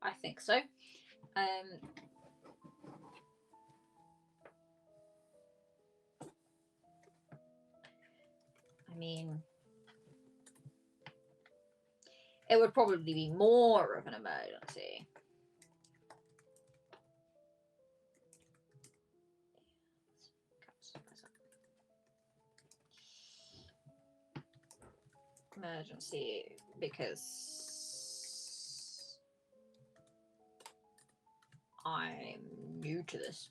I think so. I mean, it would probably be more of an emergency. Emergency because I'm new to this.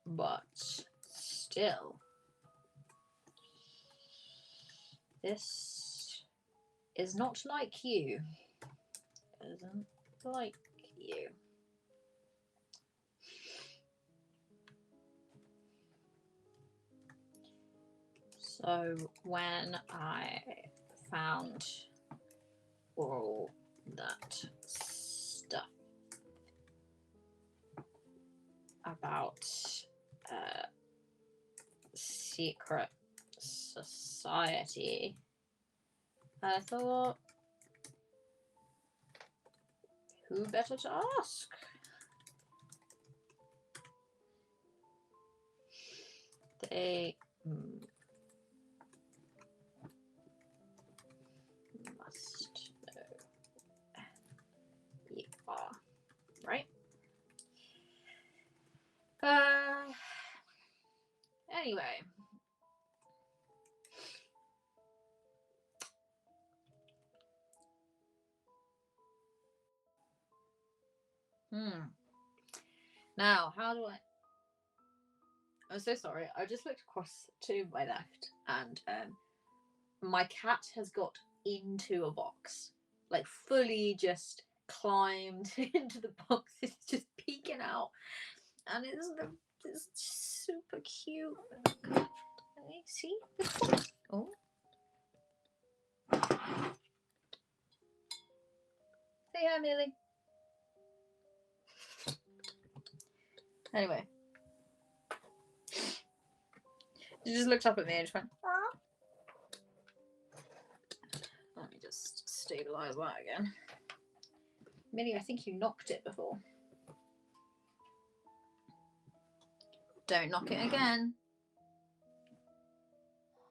But still, this is not like you. Isn't like you. So when I found all that stuff about secret society, I thought, who better to ask? They must know you are, right? Anyway. Now, how do I... I'm so sorry. I just looked across to my left and my cat has got into a box. Like, fully just climbed into the box. It's just peeking out. And it's super cute. See? Oh. Say hi, Millie. Anyway. She just looked up at me and just went, ah. Let me just stabilise that again. Millie, I think you knocked it before. Don't knock it again.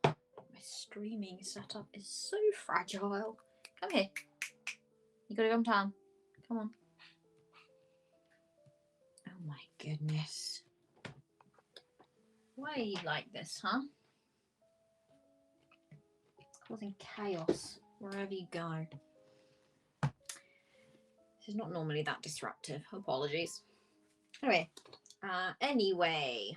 My streaming setup is so fragile. Come here. You gotta come down. Come on. Oh my goodness. Why are you like this, huh? It's causing chaos wherever you go. This is not normally that disruptive. Apologies. Anyway.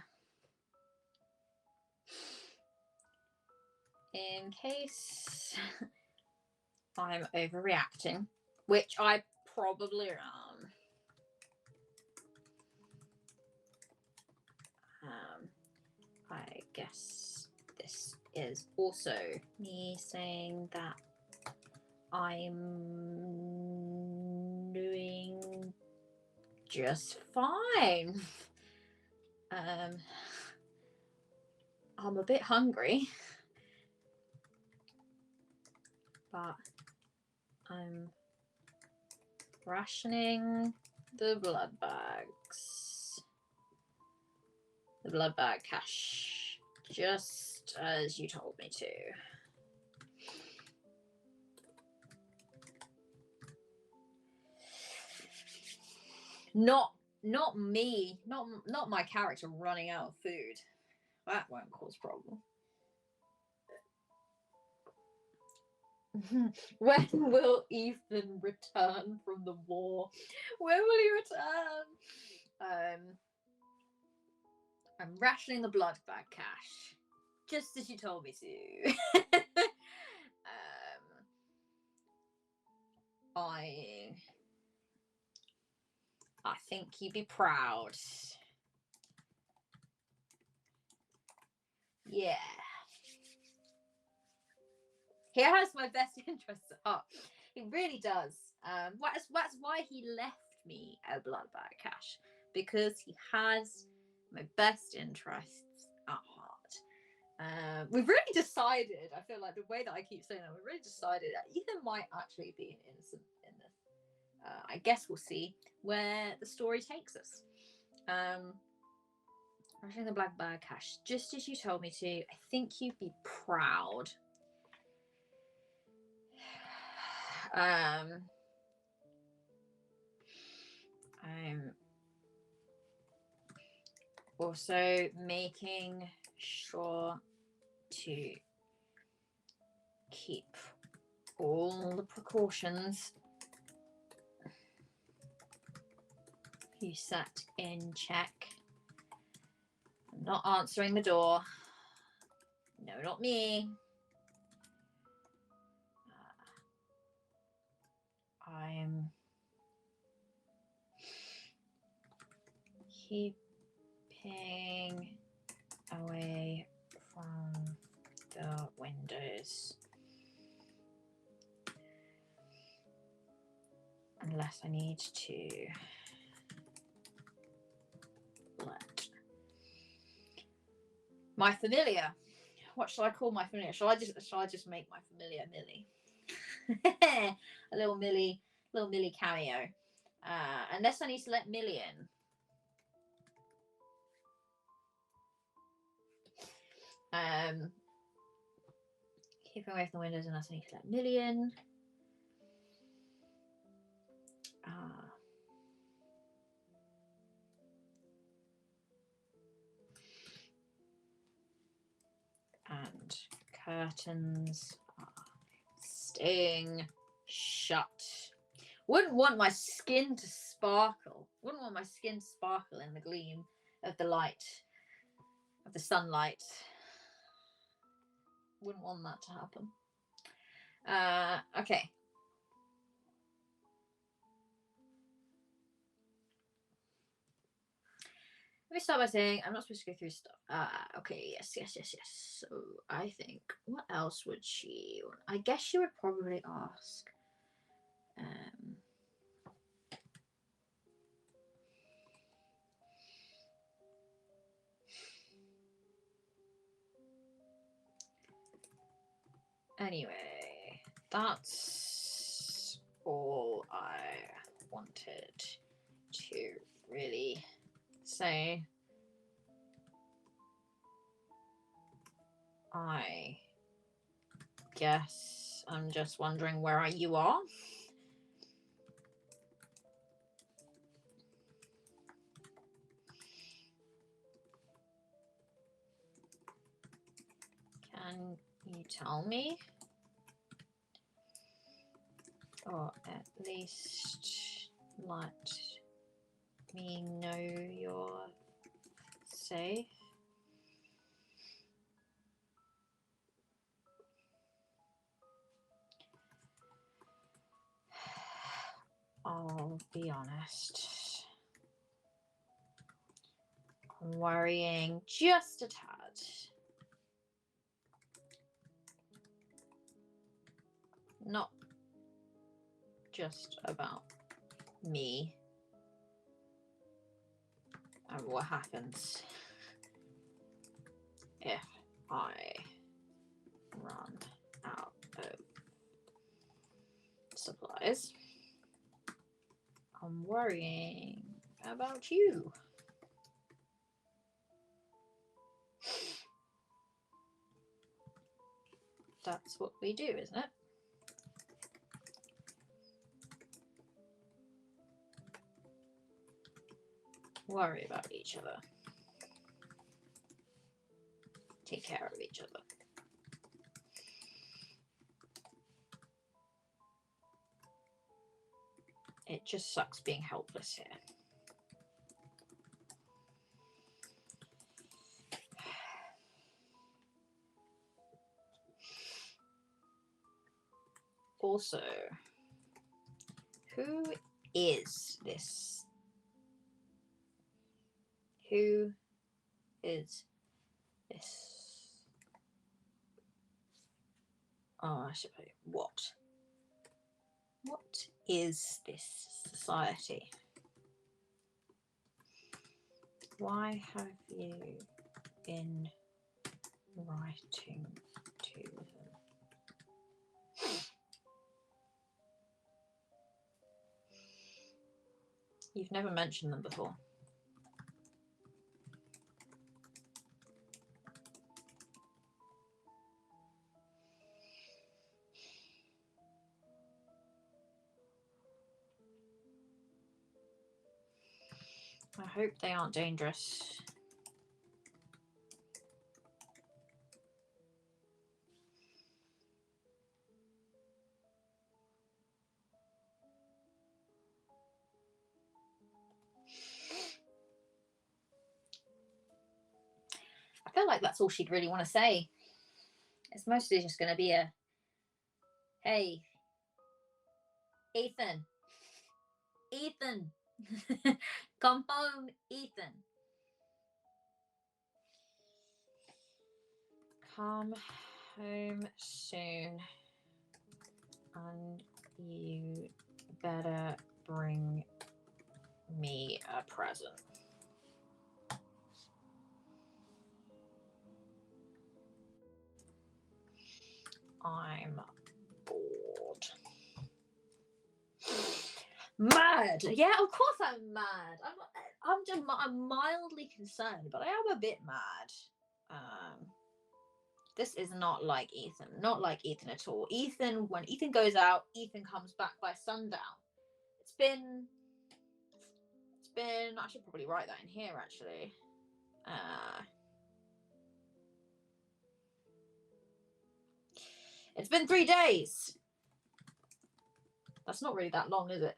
In case I'm overreacting, which I probably am. I guess this is also me saying that I'm doing just fine. I'm a bit hungry, but I'm rationing the blood bags. The blood bag cache, just as you told me to. Not me, not my character running out of food. That won't cause problem. When will Ethan return from the war? When will he return? I'm rationing the blood bag cache, just as you told me to. I think you'd be proud. Yeah. He has my best interests at heart. He really does. That's why he left me a blood bag cache, because he has my best interests at heart. We've really decided, I feel like the way that I keep saying that, we've really decided that Ethan might actually be an innocent in this. I guess we'll see where the story takes us. Rushing the black bag, Cash, just as you told me to. I think you'd be proud. I'm also making sure to keep all the precautions you set in check. I'm not answering the door. No, not me. I'm keeping away from the windows. Unless I need to let my familiar. What shall I call my familiar? Shall I just make my familiar Millie? A little Millie cameo. Unless I need to let Millie in. Keeping away from the windows unless I need to let Millie in. And curtains are staying shut. Wouldn't want my skin to sparkle. Wouldn't want my skin to sparkle in the gleam of the light, of the sunlight. Wouldn't want that to happen. Okay. Let me start by saying I'm not supposed to go through stuff. Okay, yes. So I think, what else would she? I guess she would probably ask. Anyway, that's all I wanted to really say. I guess I'm just wondering where you are. Can you tell me? Or at least let me know you're safe? I'll be honest. I'm worrying just a tad. Not just about me and what happens if I run out of supplies. I'm worrying about you. That's what we do, isn't it? Worry about each other. Take care of each other. It just sucks being helpless here. Also, who is this? Who is this? Oh, I should put what? What is this society? Why have you been writing to them. You've never mentioned them before. I hope they aren't dangerous. I feel like that's all she'd really want to say. It's mostly just going to be a, hey, Ethan, come home, Ethan. Come home soon, and you better bring me a present. I'm bored. Mad. Yeah, of course I'm mad. I'm mildly concerned, but I am a bit mad. This is not like Ethan. Not like Ethan at all. Ethan, when Ethan goes out, Ethan comes back by sundown. It's been I should probably write that in here actually. It's been 3 days. That's not really that long, is it?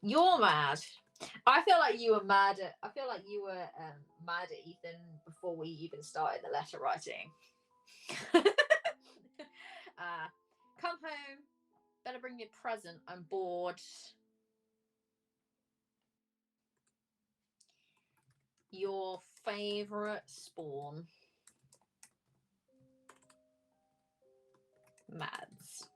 You're mad. I feel like you were mad at Ethan before we even started the letter writing. Come home. Better bring me a present. I'm bored. Your favorite spawn. Mads.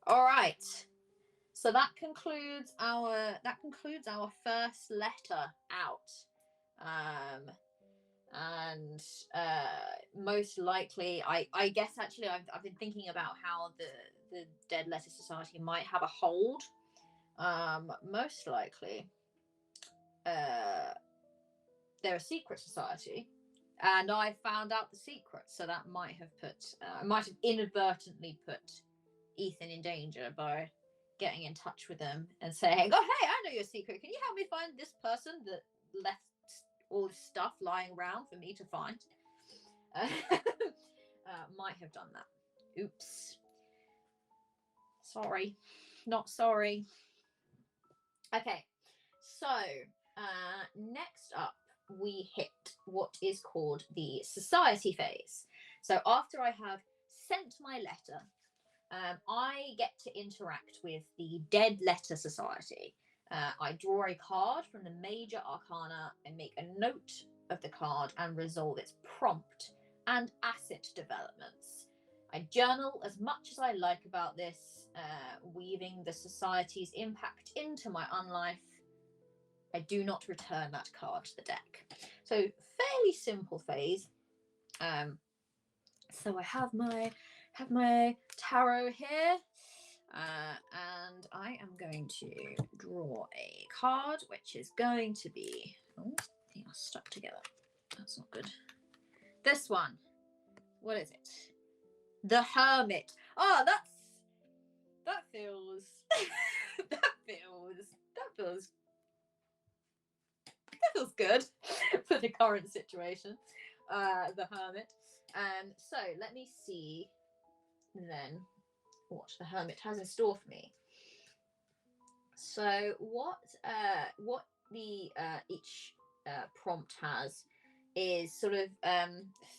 All right. So that concludes our first letter out. And most likely, I guess actually I've been thinking about how the Dead Letter Society might have a hold. Most likely, they're a secret society, and I found out the secret, so that might have inadvertently put Ethan in danger by getting in touch with them and saying, "Oh, hey, I know your secret. Can you help me find this person that left all this stuff lying around for me to find?" Might have done that. Oops. Sorry. Not sorry. Okay. So, next up, we hit what is called the society phase. So after I have sent my letter, I get to interact with the Dead Letter Society. I draw a card from the major arcana and make a note of the card and resolve its prompt and asset developments. I journal as much as I like about this, weaving the society's impact into my unlife. I do not return that card to the deck. So fairly simple phase. So I have my tarot here, and I am going to draw a card, which is going to be, oh, they are stuck together. That's not good. This one. What is it? The Hermit. Oh, that feels good for the current situation. The Hermit. So let me see then what the Hermit has in store for me. So what the each prompt has is sort of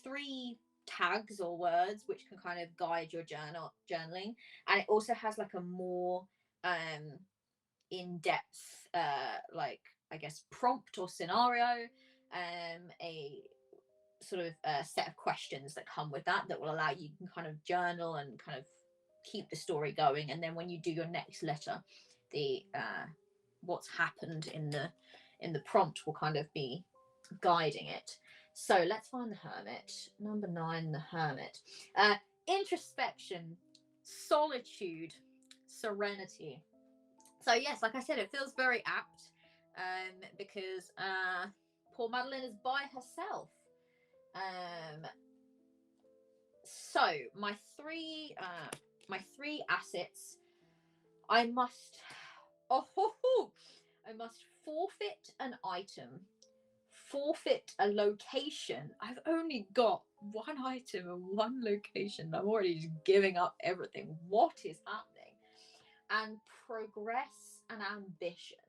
3 tags or words which can kind of guide your journaling, and it also has like a more in-depth like I guess prompt or scenario, a sort of set of questions that come with that will allow you to kind of journal and kind of keep the story going, and then when you do your next letter, the what's happened in the prompt will kind of be guiding it. So let's find the hermit. Number 9, the hermit. Introspection, solitude, serenity. So yes, like I said, it feels very apt, because poor Madeline is by herself. So my three assets, I must forfeit an item, forfeit a location. I've only got one item and one location. I'm already just giving up everything. What is happening? And progress an ambition.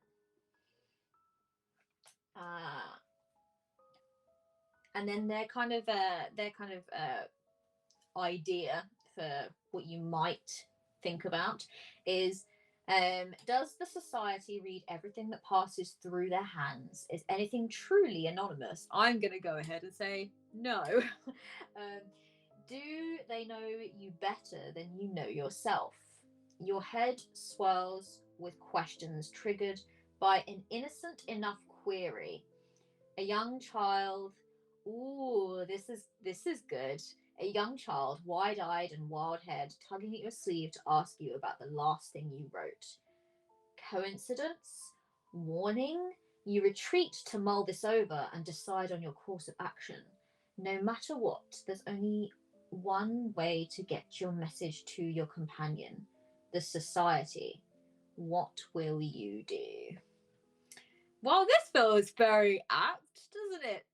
And then their kind of idea for what you might think about is, does the society read everything that passes through their hands? Is anything truly anonymous? I'm going to go ahead and say no. Do they know you better than you know yourself? Your head swirls with questions triggered by an innocent enough query. A young child. Ooh, this is good. A young child, wide-eyed and wild-haired, tugging at your sleeve to ask you about the last thing you wrote. Coincidence? Warning? You retreat to mull this over and decide on your course of action. No matter what, there's only one way to get your message to your companion, the society. What will you do? Well, this feels very apt, doesn't it?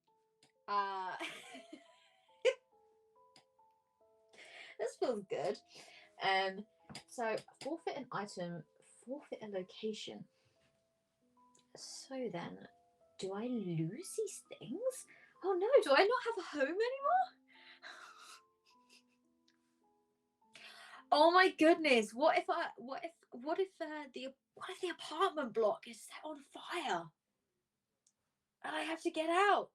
This feels good. So forfeit an item, forfeit a location. So then, do I lose these things? Oh no, do I not have a home anymore? Oh my goodness, what if the apartment block is set on fire and I have to get out?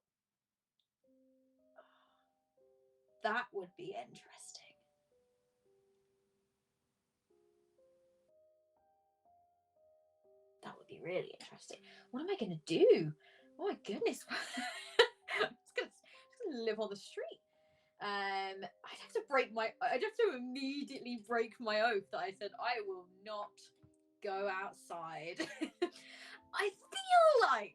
That would be interesting. That would be really interesting. What am I going to do? Oh my goodness. I'm just gonna live on the street. I'd have to immediately break my oath that I said I will not go outside. I feel like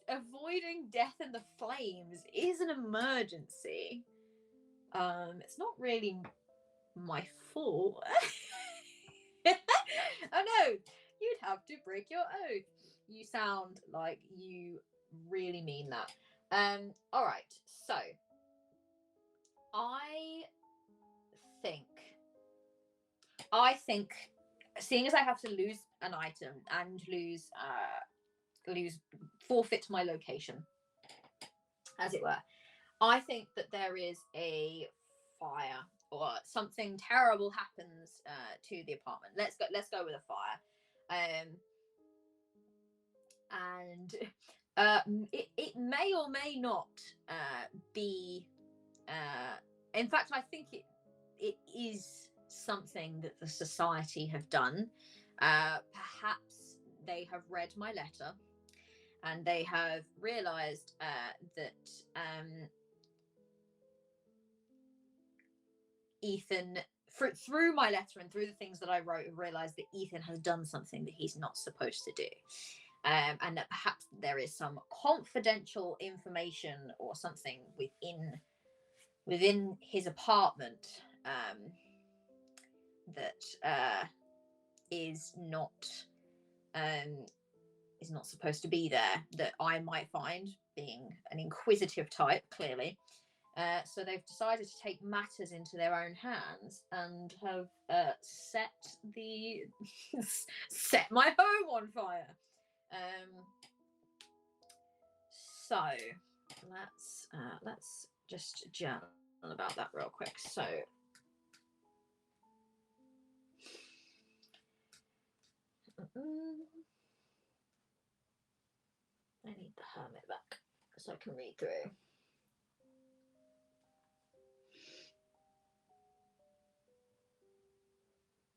avoiding death in the flames is an emergency. It's not really my fault. Oh no, you'd have to break your oath. You sound like you really mean that. All right, so I think seeing as I have to lose an item and lose forfeit my location, as it were, I think that there is a fire or something terrible happens to the apartment. Let's go with a fire. And it may or may not be. In fact, I think it is something that the society have done. Perhaps they have read my letter and they have realized that Ethan, through my letter and through the things that I wrote, have realized that Ethan has done something that he's not supposed to do. And that perhaps there is some confidential information or something within his apartment that is not supposed to be there, that I might find, being an inquisitive type, clearly. So they've decided to take matters into their own hands and have set my home on fire. So let's just journal about that real quick. So I need the hermit back so I can read through.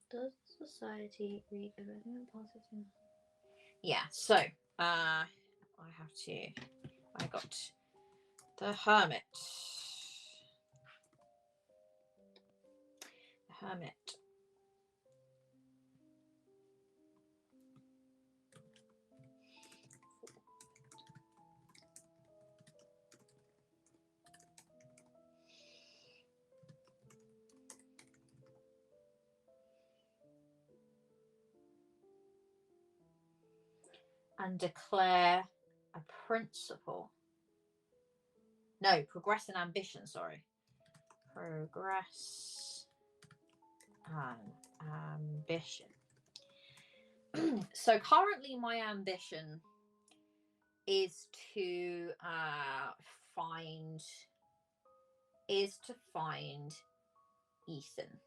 Does society read a resonant positive? Yeah, so I got the Hermit. The Hermit. And declare a principle. No, progress and ambition, sorry. Progress and ambition. So currently my ambition is to find Ethan.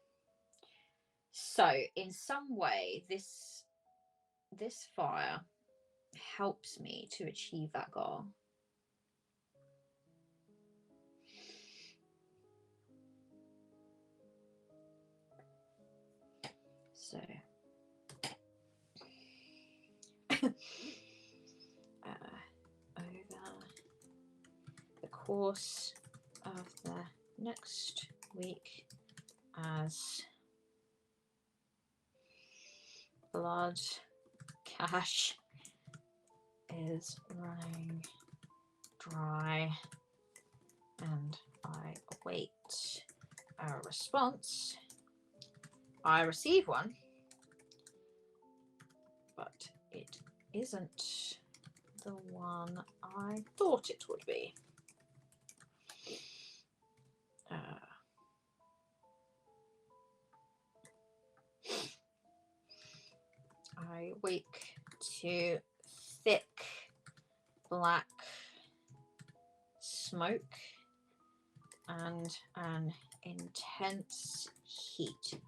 So in some way this fire helps me to achieve that goal. So over the course of the next week, as blood cash is running dry and I await a response, I receive one, but it isn't the one I thought it would be. I wake to thick black smoke and an intense heat.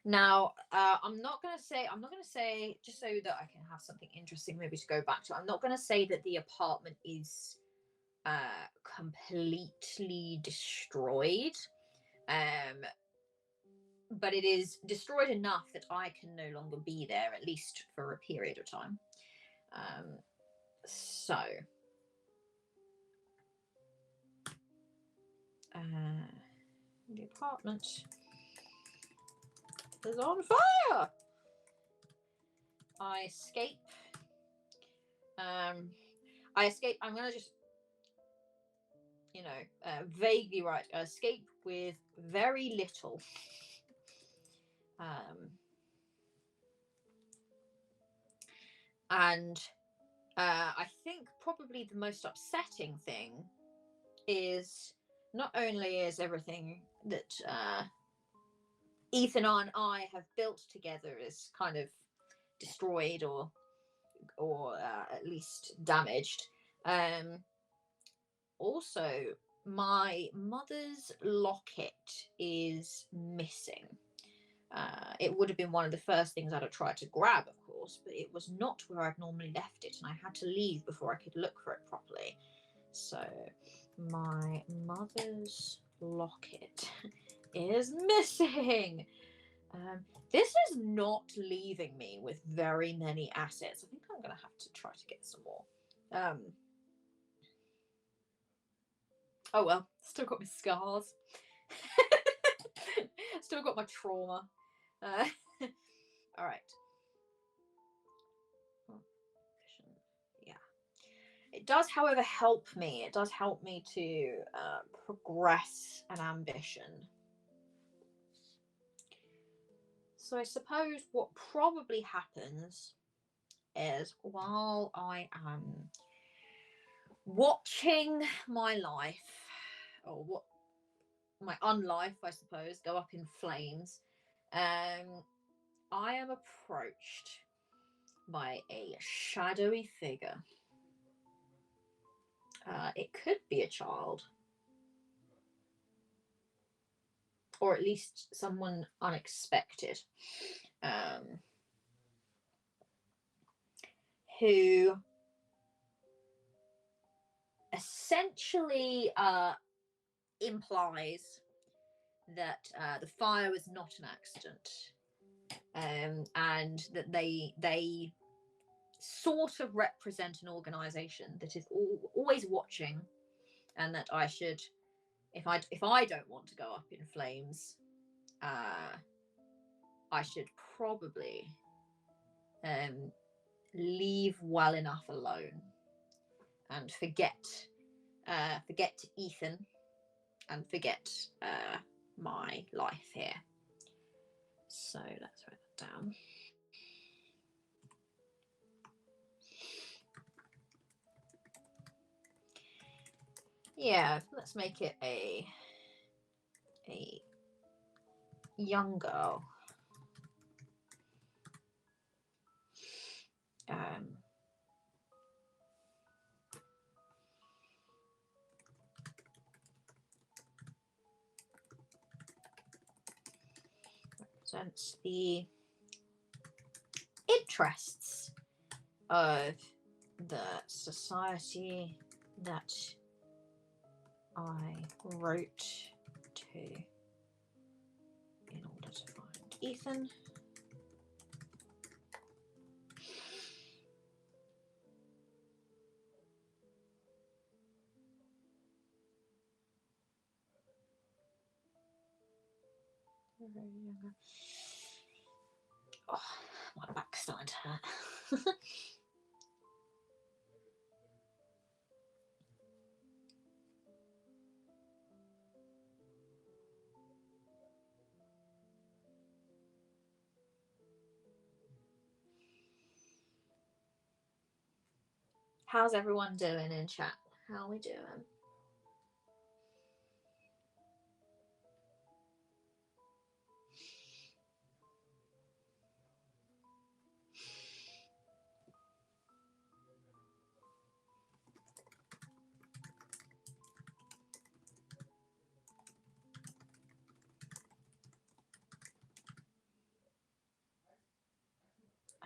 Now, I'm not going to say, just so that I can have something interesting maybe to go back to, I'm not going to say that the apartment is completely destroyed. But it is destroyed enough that I can no longer be there, at least for a period of time. So the apartment is on fire. I escape. I'm gonna just, vaguely write. I escape with very little. And I think probably the most upsetting thing is not only is everything that Ethan and I have built together is kind of destroyed or at least damaged. Also, my mother's locket is missing. It would have been one of the first things I'd have tried to grab, of course, but it was not where I'd normally left it, and I had to leave before I could look for it properly. So my mother's locket is missing. This is not leaving me with very many assets. I think I'm going to have to try to get some more. Oh well, still got my scars. Still got my trauma. All right. Yeah. It does, however, help me. It does help me to progress an ambition. So I suppose what probably happens is while I am watching my life, or what my unlife, I suppose, go up in flames, I am approached by a shadowy figure. It could be a child, or at least someone unexpected, who essentially implies that the fire was not an accident, and that they sort of represent an organization that is always watching, and that I should, if I don't want to go up in flames, I should probably leave well enough alone and forget Ethan and forget my life here. So let's write that down. Yeah, let's make it a young girl. Represents the interests of the society that I wrote to in order to find Ethan. Oh, my back's starting to hurt. How's everyone doing in chat? How are we doing?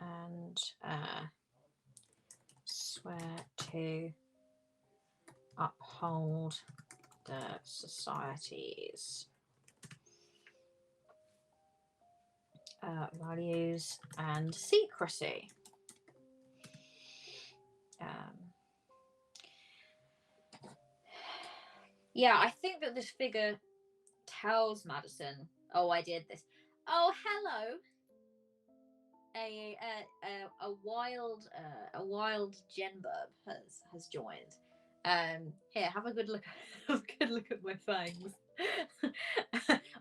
And swear to uphold the society's values and secrecy. Yeah, I think that this figure tells Madison, "Oh, I did this. Oh, hello." A wild genburb has joined. Here, have a good look. Have a good look at my fangs.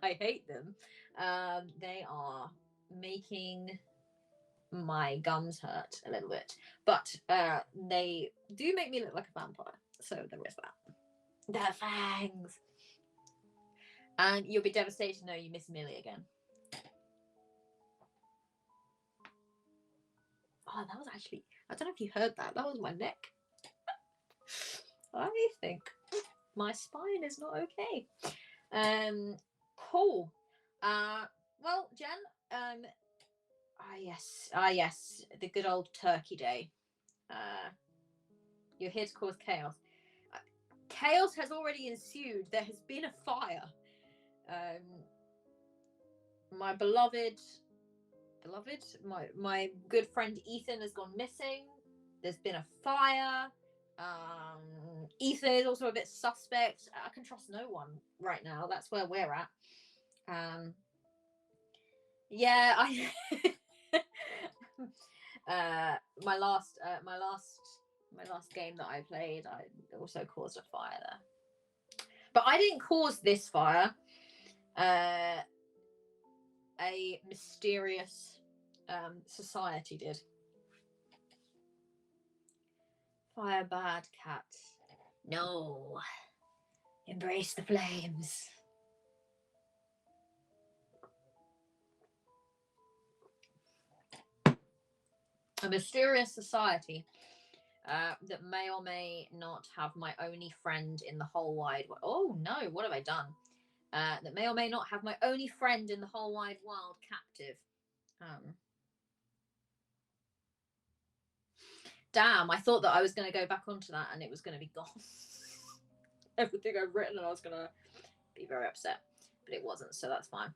I hate them. They are making my gums hurt a little bit, but they do make me look like a vampire. So there is that. Their fangs. And you'll be devastated to know you miss Millie again. Oh, that was actually, I don't know if you heard that. That was my neck. I think my spine is not okay. Cool. Well, Jen, yes, the good old Turkey Day. You're here to cause chaos. Chaos has already ensued. There has been a fire. My beloved, my good friend Ethan has gone missing. There's been a fire. Ethan is also a bit suspect. I can trust no one right now. That's where we're at. Yeah, my last game that I played, I also caused a fire there, but I didn't cause this fire. A mysterious society did. Fire bad, cat. No. Embrace the flames. A mysterious society that may or may not have my only friend in the whole wide world. Oh no, what have I done? That may or may not have my only friend in the whole wide world captive. Damn, I thought that I was going to go back onto that and it was going to be gone. Everything I've written, and I was going to be very upset. But it wasn't, so that's fine.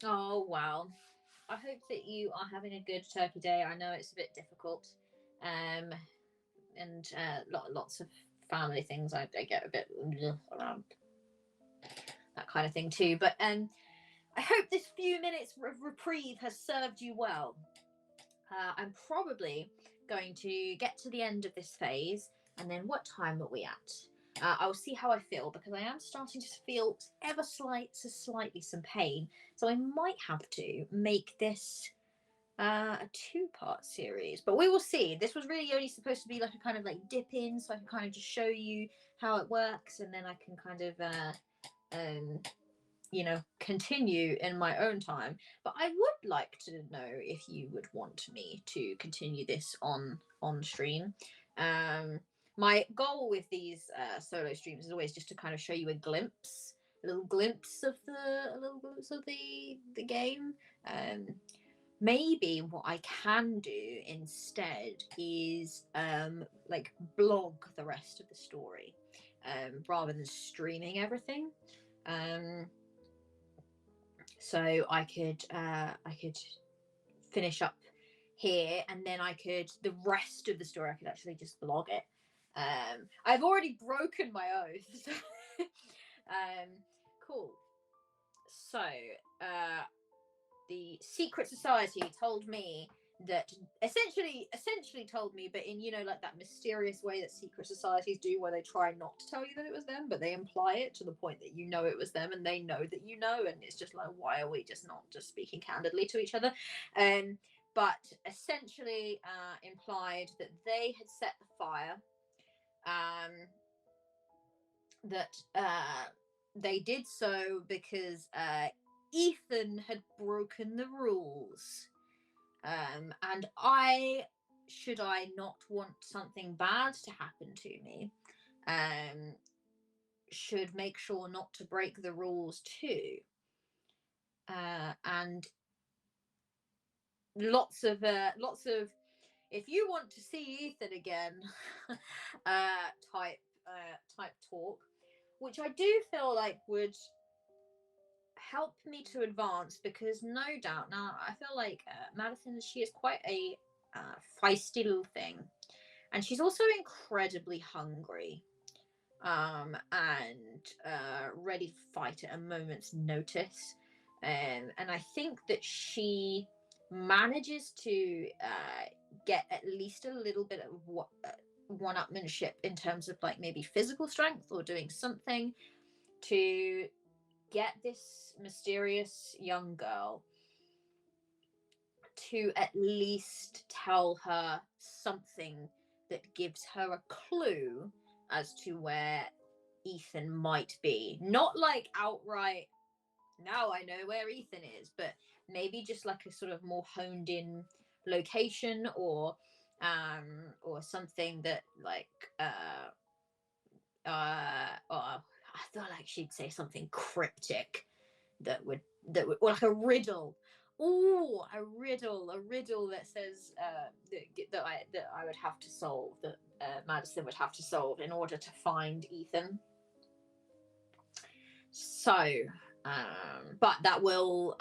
Oh, wow. I hope that you are having a good Turkey Day. I know it's a bit difficult. And lots of family things. I get a bit around that kind of thing too. But I hope this few minutes of reprieve has served you well. I'm probably going to get to the end of this phase, and then what time are we at? I'll see how I feel, because I am starting to feel ever slightly some pain, so I might have to make this a 2-part series, but we will see. This was really only supposed to be like a kind of like dip in, so I can kind of just show you how it works, and then I can kind of you know, continue in my own time. But I would like to know if you would want me to continue this on stream. My goal with these solo streams is always just to kind of show you a little glimpse of the game. Maybe what I can do instead is like blog the rest of the story rather than streaming everything. So I could finish up here, and then the rest of the story I could actually just blog it. I've already broken my oath. So cool. So the secret society told me that essentially told me, but in, you know, like that mysterious way that secret societies do, where they try not to tell you that it was them, but they imply it to the point that you know it was them, and they know that you know, and it's just like, why are we just not just speaking candidly to each other? But essentially implied that they had set the fire, that they did so because Ethan had broken the rules. And should I not want something bad to happen to me, should make sure not to break the rules too. And lots of if you want to see Ethan again type talk, which I do feel like would help me to advance, because no doubt now I feel like Madison, she is quite a feisty little thing, and she's also incredibly hungry and ready to fight at a moment's notice, and I think that she manages to get at least a little bit of one-upmanship in terms of like maybe physical strength or doing something to get this mysterious young girl to at least tell her something that gives her a clue as to where Ethan might be. Not like outright, now I know where Ethan is, but maybe just like a sort of more honed in location, or something that like I feel like she'd say something cryptic that would or like a riddle. Oh, a riddle that says that I would have to solve, that Madison would have to solve in order to find Ethan. So, but that will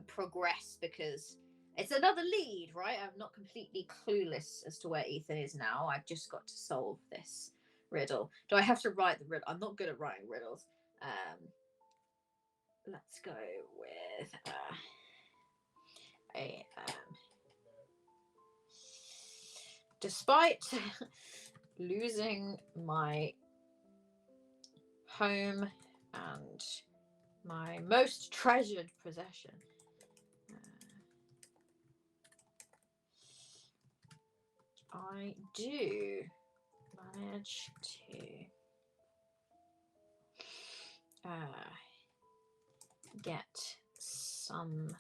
progress, because it's another lead, right? I'm not completely clueless as to where Ethan is now. I've just got to solve this riddle. Do I have to write the riddle? I'm not good at writing riddles. Let's go with despite losing my home and my most treasured possession, I do manage to get some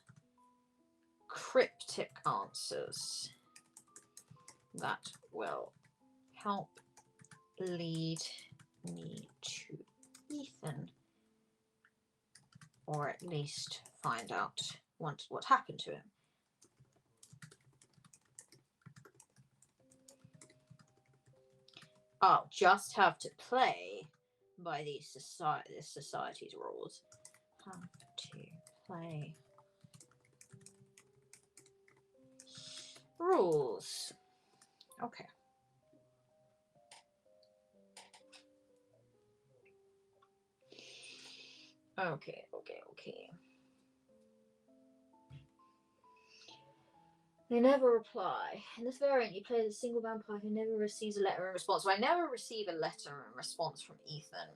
cryptic answers that will help lead me to Ethan or at least find out what happened to him. I'll just have to play by this society's rules. Have to play rules. Okay. Okay. They never reply. In this variant, you play as a single vampire who never receives a letter in response. So I never receive a letter in response from Ethan.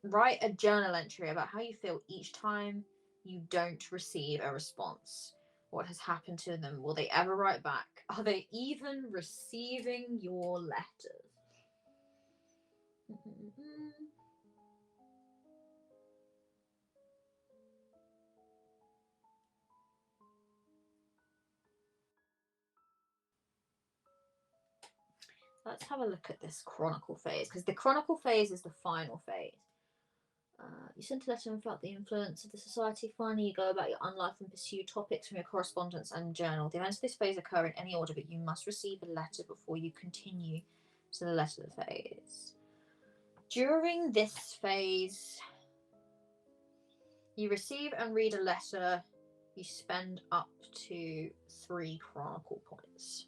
Write a journal entry about how you feel each time you don't receive a response. What has happened to them? Will they ever write back? Are they even receiving your letters? Let's have a look at this chronicle phase, because the chronicle phase is the final phase. You sent a letter and felt the influence of the society. Finally, you go about your unlife and pursue topics from your correspondence and journal. The events of this phase occur in any order, but you must receive a letter before you continue to the letter phase. During this phase, you receive and read a letter. You spend up to 3 chronicle points.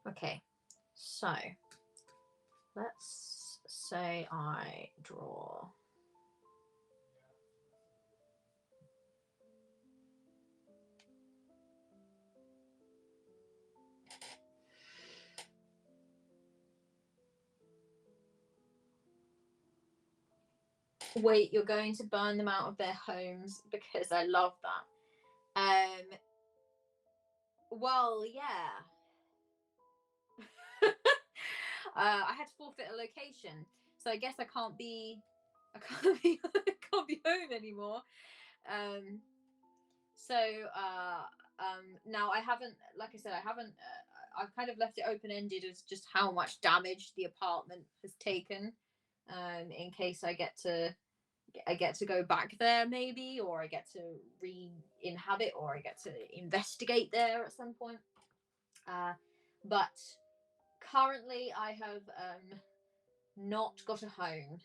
Okay, so let's say I draw wait, you're going to burn them out of their homes, because I love that. Well, yeah. I had to forfeit a location, so I guess I can't be home anymore. Now I haven't, like I said, I've kind of left it open-ended as just how much damage the apartment has taken, in case I get to go back there maybe, or I get to re-inhabit, or I get to investigate there at some point. But currently I have not got a home,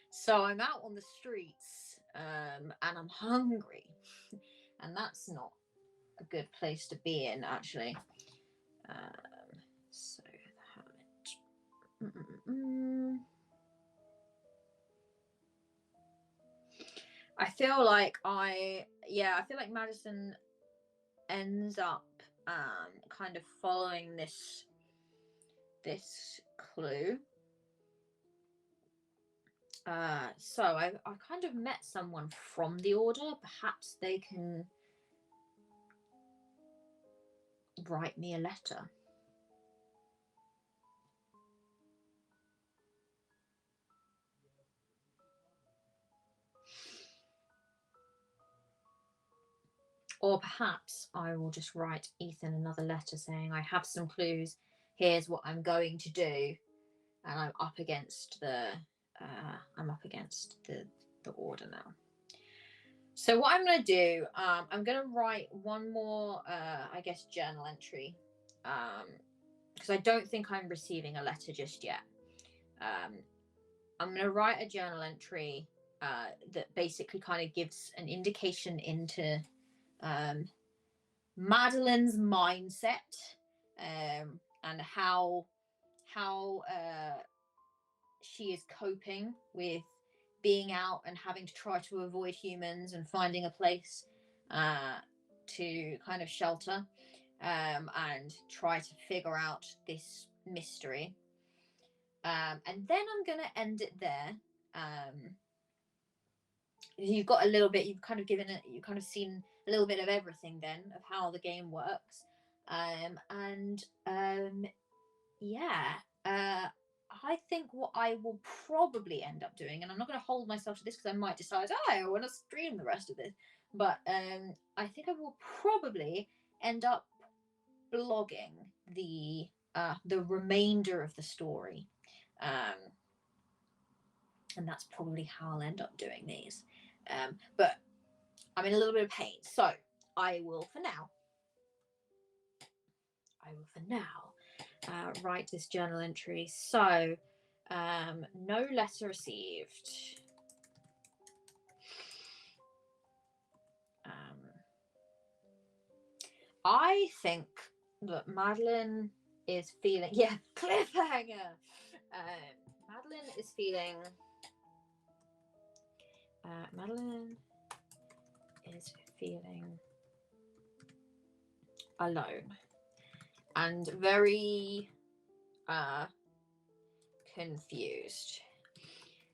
so I'm out on the streets, and I'm hungry, and that's not a good place to be in, actually. So the hermit. I feel like Madison ends up kind of following this clue. So I kind of met someone from the order. Perhaps they can write me a letter. Or perhaps I will just write Ethan another letter saying, I have some clues, here's what I'm going to do, and I'm up against the order now. So what I'm going to do, I'm going to write one more, journal entry, because I don't think I'm receiving a letter just yet. I'm going to write a journal entry that basically kind of gives an indication into Madeline's mindset, and how she is coping with being out and having to try to avoid humans and finding a place to kind of shelter, and try to figure out this mystery. And then I'm going to end it there. You've got a little bit, you've kind of seen a little bit of everything then of how the game works. I think what I will probably end up doing, and I'm not going to hold myself to this because I might decide, I want to stream the rest of this, but I think I will probably end up blogging the remainder of the story, and that's probably how I'll end up doing these. But I'm in a little bit of pain, so I will for now write this journal entry. So, no letter received. I think that Madeline is feeling, yeah, cliffhanger. Madeline is feeling, alone and very confused.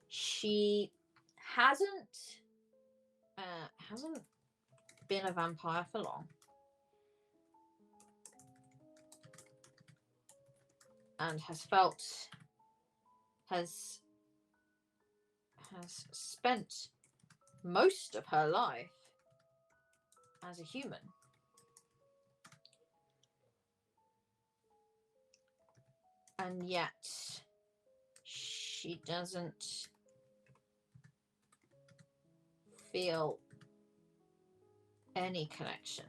She hasn't been a vampire for long, and has spent most of her life as a human. And yet she doesn't feel any connection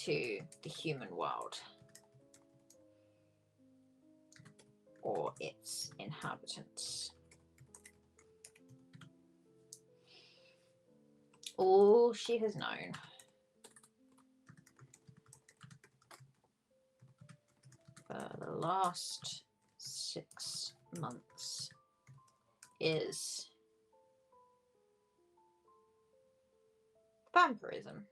to the human world or its inhabitants. All she has known for the last 6 months is vampirism.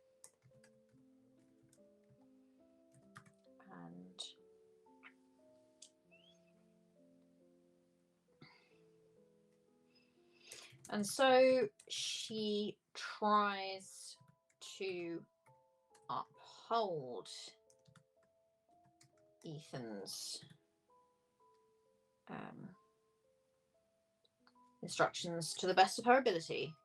And so she tries to uphold Ethan's instructions to the best of her ability.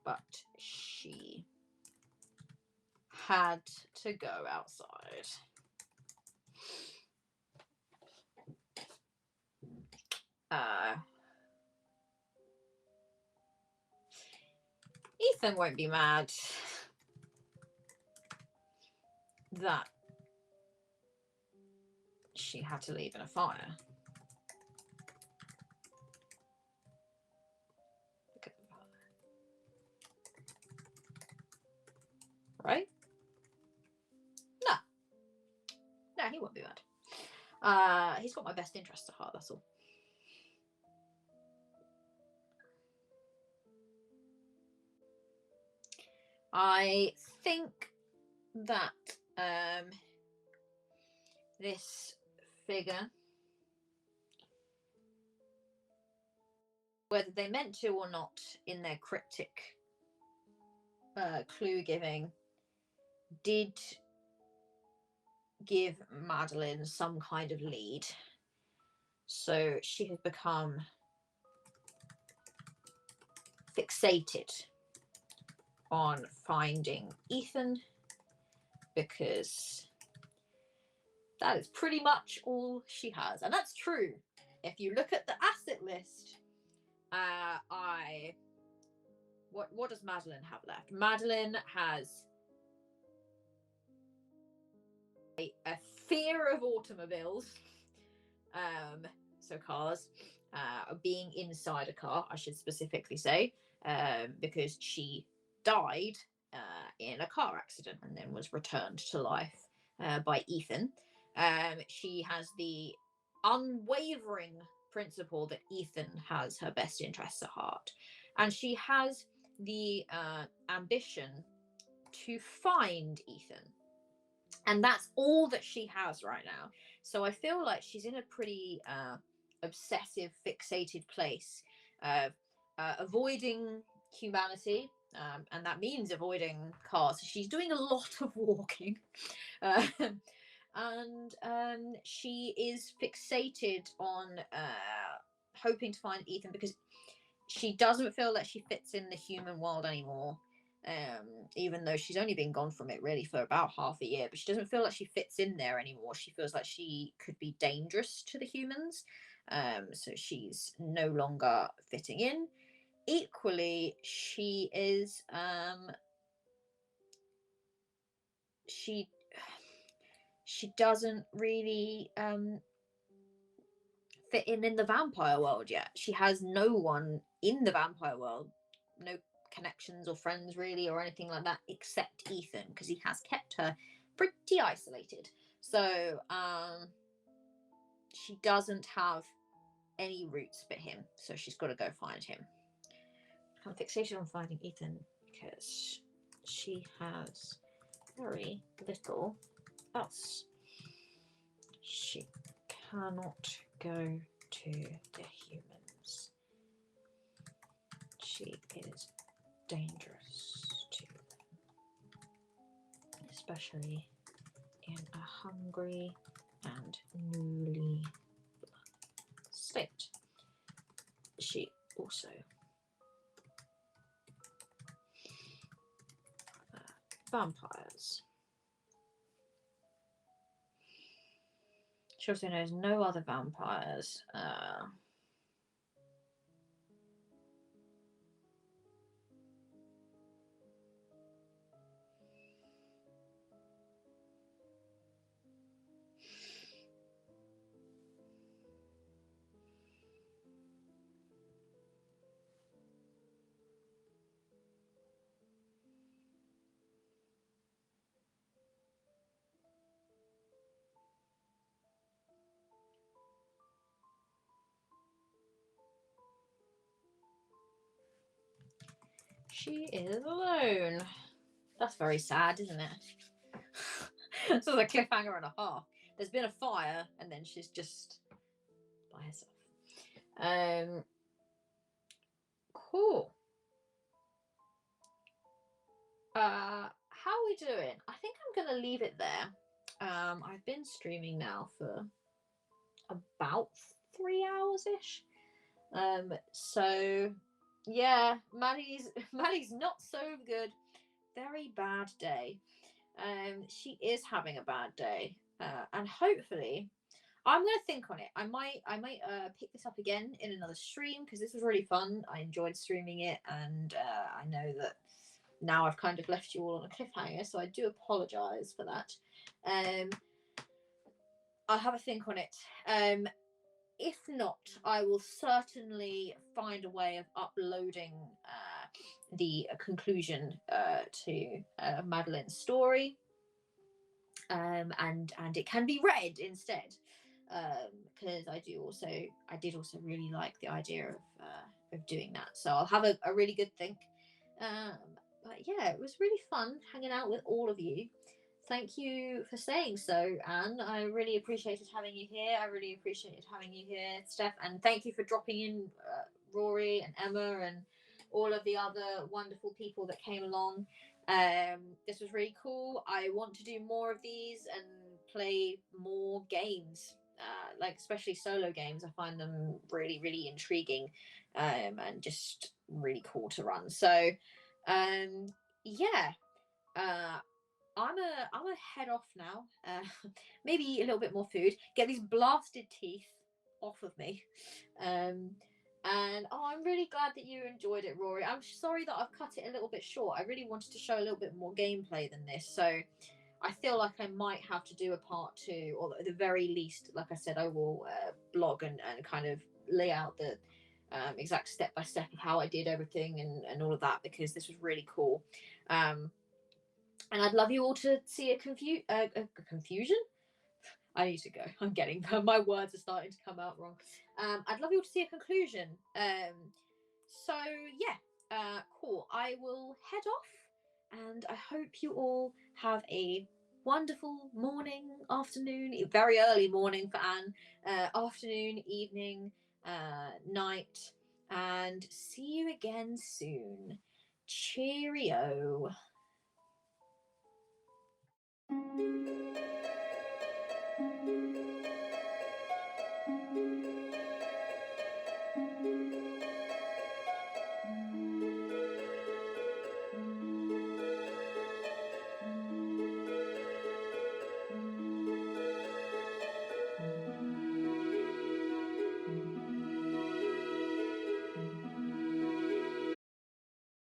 But she had to go outside. Ethan won't be mad that she had to leave in a fire. Right? No, he won't be mad. He's got my best interests at heart, that's all. I think that this figure, whether they meant to or not in their cryptic clue giving, did give Madeline some kind of lead. So she has become fixated on finding Ethan, because that is pretty much all she has. And that's true. If you look at the asset list, what does Madeline have left? Madeline has a fear of automobiles, so cars, being inside a car, I should specifically say, because she died in a car accident and then was returned to life by Ethan. She has the unwavering principle that Ethan has her best interests at heart, and she has the ambition to find Ethan, and that's all that she has right now. So I feel like she's in a pretty obsessive, fixated place of avoiding humanity, and that means avoiding cars. She's doing a lot of walking, and she is fixated on hoping to find Ethan, because she doesn't feel that she fits in the human world anymore. Even though she's only been gone from it really for about half a year, but she doesn't feel like she fits in there anymore. She feels like she could be dangerous to the humans. So she's no longer fitting in. Equally, she is she doesn't really fit in the vampire world yet. She has no one in the vampire world, no connections or friends really or anything like that except Ethan, because he has kept her pretty isolated. So she doesn't have any roots but him, so she's got to go find him. I'm fixated on finding Ethan because she has very little else. She cannot go to the humans. She is dangerous to them, especially in a hungry and newly state. She also vampires. She also knows no other vampires. She is alone. That's very sad, isn't it? It's a cliffhanger and a half. There's been a fire, and then she's just by herself. Cool. How are we doing? I think I'm gonna leave it there. I've been streaming now for about 3 hours ish. So yeah, Maddie's not so good. Very bad day. She is having a bad day. And hopefully I'm gonna think on it. I might pick this up again in another stream because this was really fun. I enjoyed streaming it, and I know that now I've kind of left you all on a cliffhanger, so I do apologize for that. I'll have a think on it. If not, I will certainly find a way of uploading the conclusion to Madeline's story, and it can be read instead, because I did also really like the idea of doing that. So I'll have a really good think. But yeah, it was really fun hanging out with all of you. Thank you for saying so, Anne. I really appreciated having you here. I really appreciated having you here, Steph. And thank you for dropping in, Rory and Emma and all of the other wonderful people that came along. This was really cool. I want to do more of these and play more games, like especially solo games. I find them really, really intriguing, and just really cool to run. So, yeah. I'm a head off now. Maybe eat a little bit more food. Get these blasted teeth off of me. And I'm really glad that you enjoyed it, Rory. I'm sorry that I've cut it a little bit short. I really wanted to show a little bit more gameplay than this, so I feel like I might have to do a part 2, or at the very least, like I said, I will blog and kind of lay out the exact step by step of how I did everything and all of that, because this was really cool. And I'd love you all to see a confusion. I need to go. I'm getting my words are starting to come out wrong. I'd love you all to see a conclusion. So yeah, cool. I will head off, and I hope you all have a wonderful morning, afternoon, very early morning for Anne, afternoon, evening, night, and see you again soon. Cheerio.